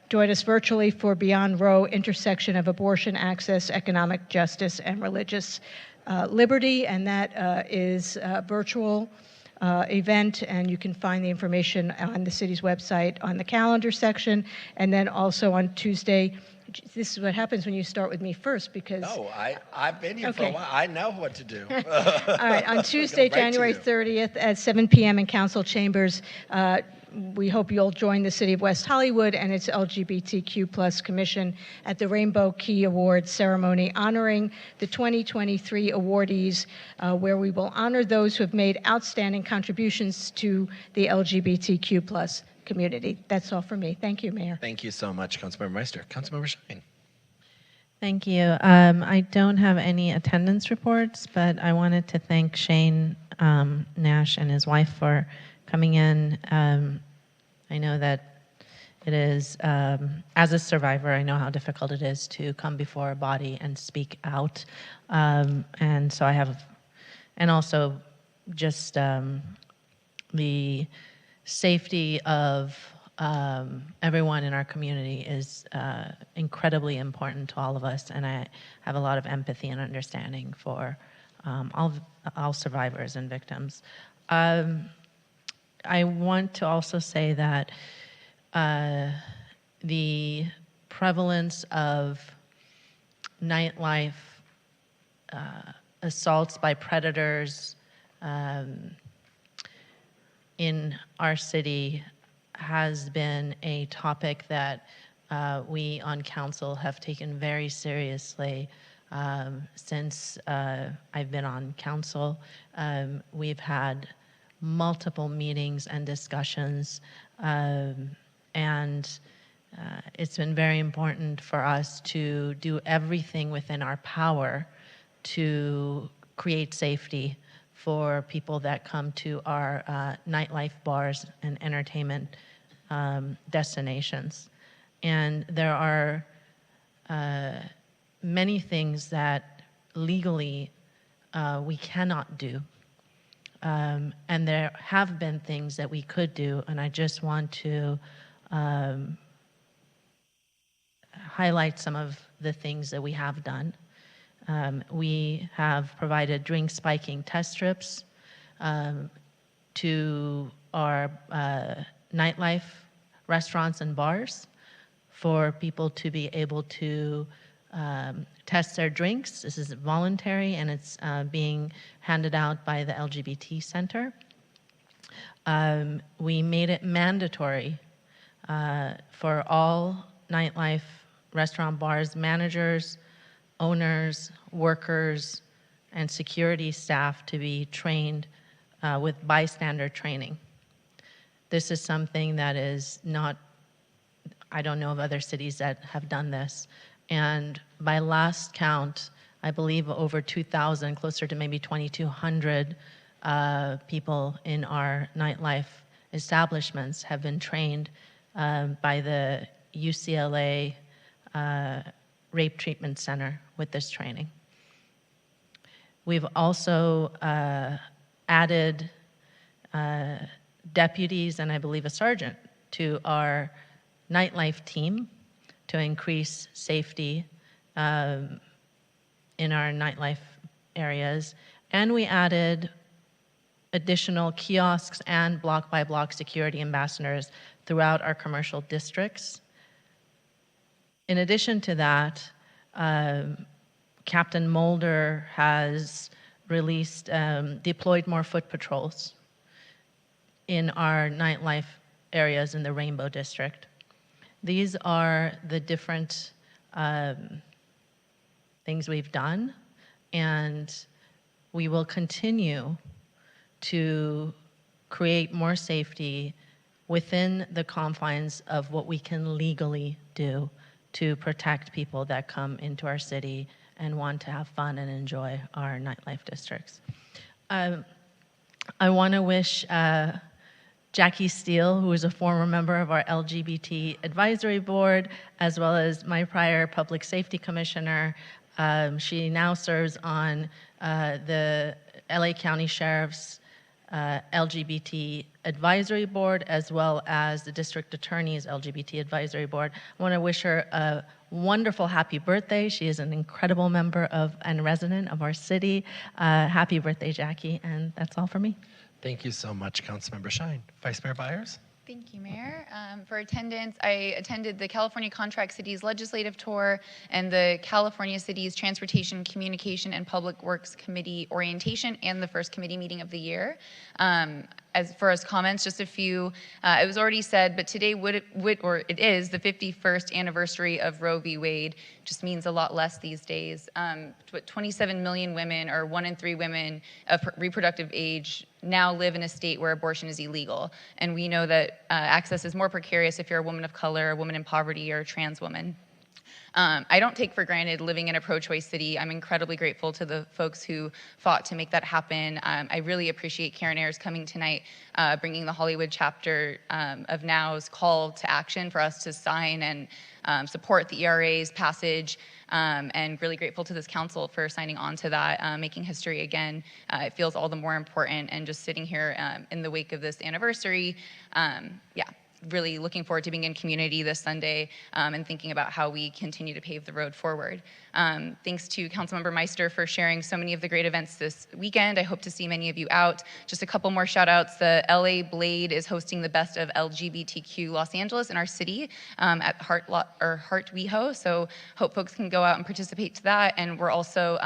join us virtually for Beyond Roe, intersection of abortion access, economic justice, and religious liberty, and that is a virtual event, and you can find the information on the city's website on the calendar section, and then also on Tuesday. This is what happens when you start with me first, because... No, I've been here for a while. I know what to do. All right, on Tuesday, January 30th at 7 p.m. in council chambers, we hope you'll join the City of West Hollywood and its LGBTQ+ Commission at the Rainbow Key Awards ceremony honoring the 2023 awardees, where we will honor those who have made outstanding contributions to the LGBTQ+ community. That's all for me. Thank you, Mayor. Thank you so much, Councilmember Meister. Councilmember Shine. Thank you. I don't have any attendance reports, but I wanted to thank Shane Nash and his wife for coming in. I know that it is, as a survivor, I know how difficult it is to come before a body and speak out. And so I have, and also just the safety of everyone in our community is incredibly important to all of us, and I have a lot of empathy and understanding for all survivors and victims. I want to also say that the prevalence of nightlife, assaults by predators in our city has been a topic that we on council have taken very seriously since I've been on council. We've had multiple meetings and discussions, and it's been very important for us to do everything within our power to create safety for people that come to our nightlife bars and entertainment destinations. And there are many things that legally we cannot do. And there have been things that we could do, and I just want to highlight some of the things that we have done. We have provided drink spiking test strips to our nightlife restaurants and bars for people to be able to test their drinks. This is voluntary, and it's being handed out by the LGBT Center. We made it mandatory for all nightlife restaurant bars managers, owners, workers, and security staff to be trained with bystander training. This is something that is not, I don't know of other cities that have done this. And by last count, I believe over 2,000, closer to maybe 2,200 people in our nightlife establishments have been trained by the UCLA Rape Treatment Center with this training. We've also added deputies and I believe a sergeant to our nightlife team to increase safety in our nightlife areas. And we added additional kiosks and block-by-block security ambassadors throughout our commercial districts. In addition to that, Captain Mulder has released, deployed more foot patrols in our nightlife areas in the Rainbow District. These are the different things we've done, and we will continue to create more safety within the confines of what we can legally do to protect people that come into our city and want to have fun and enjoy our nightlife districts. I want to wish Jackie Steele, who is a former member of our LGBT Advisory Board, as well as my prior Public Safety Commissioner. She now serves on the LA County Sheriff's LGBT Advisory Board, as well as the District Attorney's LGBT Advisory Board. I want to wish her a wonderful happy birthday. She is an incredible member of and resident of our city. Happy birthday, Jackie, and that's all for me. Thank you so much, Councilmember Shine. Vice Mayor Byers? Thank you, Mayor. For attendance, I attended the California Contract Cities Legislative Tour and the California Cities Transportation, Communication, and Public Works Committee orientation and the first committee meeting of the year. As far as comments, just a few. It was already said, but today it is the 51st anniversary of Roe v. Wade. Just means a lot less these days. 27 million women, or 1 in 3 women of reproductive age, now live in a state where abortion is illegal. And we know that access is more precarious if you're a woman of color, a woman in poverty, or a trans woman. I don't take for granted living in a pro-choice city. I'm incredibly grateful to the folks who fought to make that happen. I really appreciate Karen Ayers coming tonight, bringing the Hollywood chapter of NOW's call to action for us to sign and support the ERA's passage, and really grateful to this council for signing on to that, making history again. It feels all the more important, and just sitting here in the wake of this anniversary, really looking forward to being in community this Sunday and thinking about how we continue to pave the road forward. Thanks to Councilmember Meister for sharing so many of the great events this weekend. I hope to see many of you out. Just a couple more shout outs. The LA Blade is hosting the Best of LGBTQ Los Angeles in our city at Heart WeHo. So hope folks can go out and participate to that. And we're also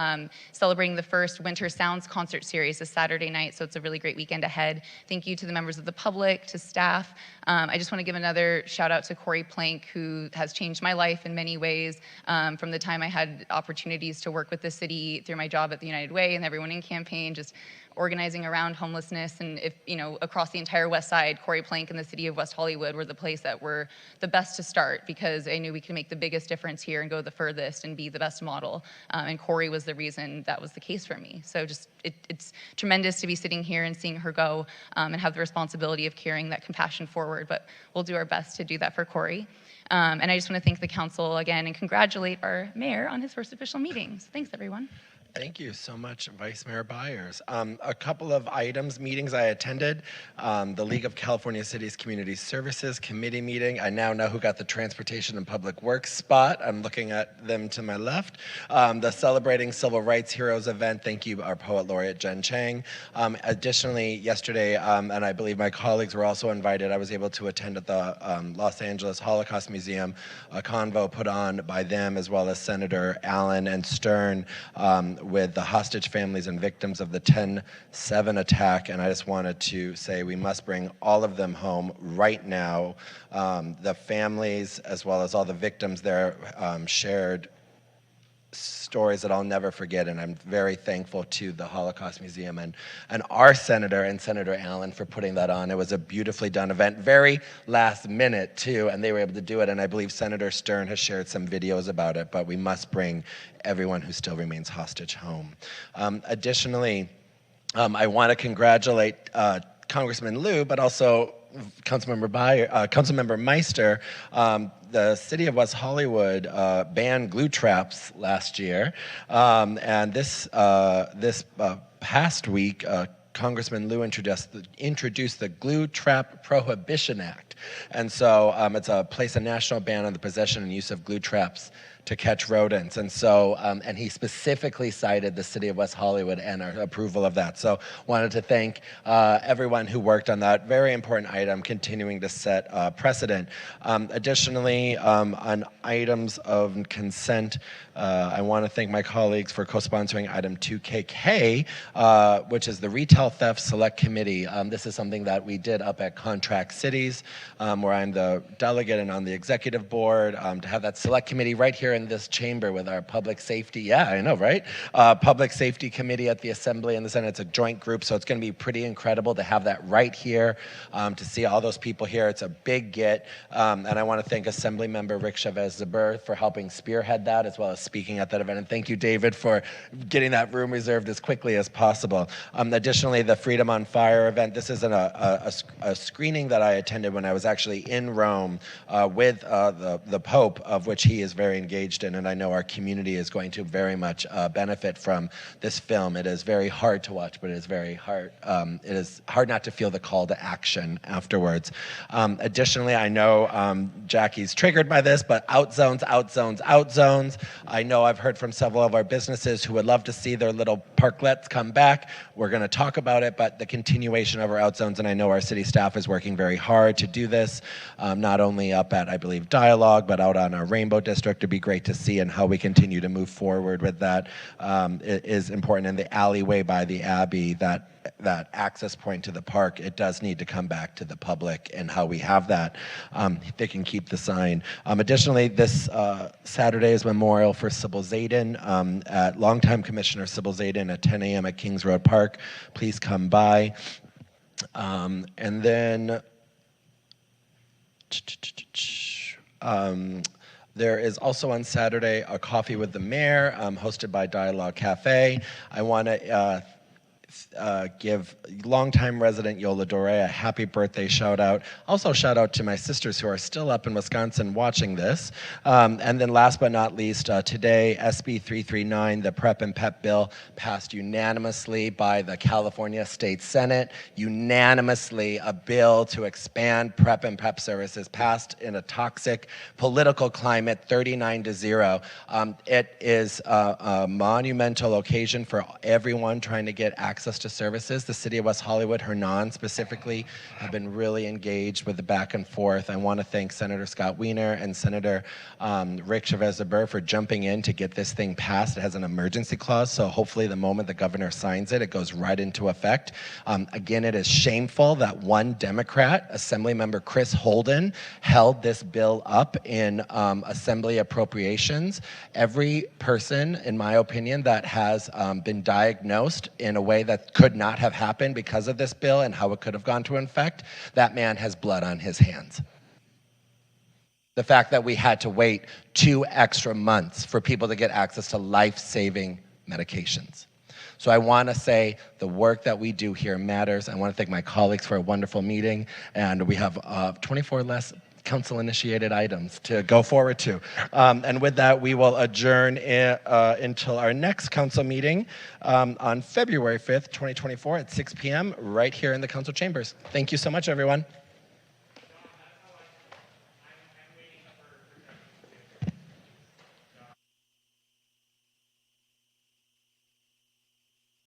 celebrating the first Winter Sounds concert series this Saturday night. So it's a really great weekend ahead. Thank you to the members of the public, to staff. I just want to give another shout out to Corey Plank, who has changed my life in many ways from the time I had opportunities to work with the city through my job at the United Way and Everyone in campaign, just organizing around homelessness. And if, you know, across the entire West Side, Corey Plank and the city of West Hollywood were the place that were the best to start, because I knew we could make the biggest difference here and go the furthest and be the best model. And Corey was the reason that was the case for me. So just, it's tremendous to be sitting here and seeing her go and have the responsibility of carrying that compassion forward, but we'll do our best to do that for Corey. And I just want to thank the council again and congratulate our mayor on his first official meeting. So thanks, everyone. Thank you so much, Vice Mayor Byers. A couple of meetings I attended. The League of California Cities Community Services Committee meeting. I now know who got the Transportation and Public Works spot. I'm looking at them to my left. The Celebrating Civil Rights Heroes event. Thank you, our Poet Laureate Jen Chang. Additionally, yesterday, and I believe my colleagues were also invited, I was able to attend at the Los Angeles Holocaust Museum, a convo put on by them, as well as Senator Allen and Stern, with the hostage families and victims of the 10/7 attack. And I just wanted to say we must bring all of them home right now. The families, as well as all the victims there, shared stories that I'll never forget, and I'm very thankful to the Holocaust Museum and our senator and Senator Allen for putting that on. It was a beautifully done event, very last minute too, and they were able to do it, and I believe Senator Stern has shared some videos about it, but we must bring everyone who still remains hostage home. Additionally, I want to congratulate Congressman Liu, but also Councilmember Meister. The city of West Hollywood banned glue traps last year, and this past week, Congressman Liu introduced the Glue Trap Prohibition Act, and so it's a place a national ban on the possession and use of glue traps to catch rodents. And so, and he specifically cited the city of West Hollywood and our approval of that. So wanted to thank everyone who worked on that very important item, continuing to set precedent. Additionally, on items of consent, I want to thank my colleagues for co-sponsoring item 2KK, which is the Retail Theft Select Committee. This is something that we did up at Contract Cities, where I'm the delegate and on the executive board, to have that select committee right here in this chamber with our public safety, yeah, I know, right? Public safety committee at the Assembly and the Senate. It's a joint group, so it's going to be pretty incredible to have that right here, to see all those people here. It's a big get, and I want to thank Assembly Member Rick Chavez-Zabur for helping spearhead that, as well as speaking at that event. And thank you, David, for getting that room reserved as quickly as possible. Additionally, the Freedom on Fire event. This is a screening that I attended when I was actually in Rome with the Pope, of which he is very engaged in, and I know our community is going to very much benefit from this film. It is very hard to watch, but it is very hard. It is hard not to feel the call to action afterwards. Additionally, I know Jackie's triggered by this, but out zones, out zones, out zones. I know I've heard from several of our businesses who would love to see their little parklets come back. We're going to talk about it, but the continuation of our out zones, and I know our city staff is working very hard to do this, not only up at, I believe, Dialogue, but out on our Rainbow District. It'd be great to see, and how we continue to move forward with that is important. In the alleyway by the Abbey, that access point to the park, it does need to come back to the public, and how we have that. They can keep the sign. Additionally, this Saturday is Memorial for Sybil Zayden at longtime Commissioner Sybil Zayden at 10 a.m. at Kings Road Park. Please come by. And then there is also on Saturday a coffee with the mayor hosted by Dialogue Cafe. I want to give longtime resident Yola Dore a happy birthday shout out. Also shout out to my sisters who are still up in Wisconsin watching this. And then last but not least, today SB 339, the PrEP and PEP bill, passed unanimously by the California State Senate. Unanimously, a bill to expand PrEP and PEP services passed in a toxic political climate, 39-0. It is a monumental occasion for everyone trying to get access to services. The city of West Hollywood, Hernan specifically, have been really engaged with the back and forth. I want to thank Senator Scott Wiener and Senator Rick Chavez-Zeber for jumping in to get this thing passed. It has an emergency clause, so hopefully the moment the governor signs it, it goes right into effect. Again, it is shameful that one Democrat, Assemblymember Chris Holden, held this bill up in Assembly Appropriations. Every person, in my opinion, that has been diagnosed in a way that could not have happened because of this bill and how it could have gone to effect, that man has blood on his hands. The fact that we had to wait 2 extra months for people to get access to life-saving medications. So I want to say the work that we do here matters. I want to thank my colleagues for a wonderful meeting, and we have 24 less council-initiated items to go forward to. And with that, we will adjourn until our next council meeting on February 5th, 2024 at 6 p.m. right here in the council chambers. Thank you so much, everyone.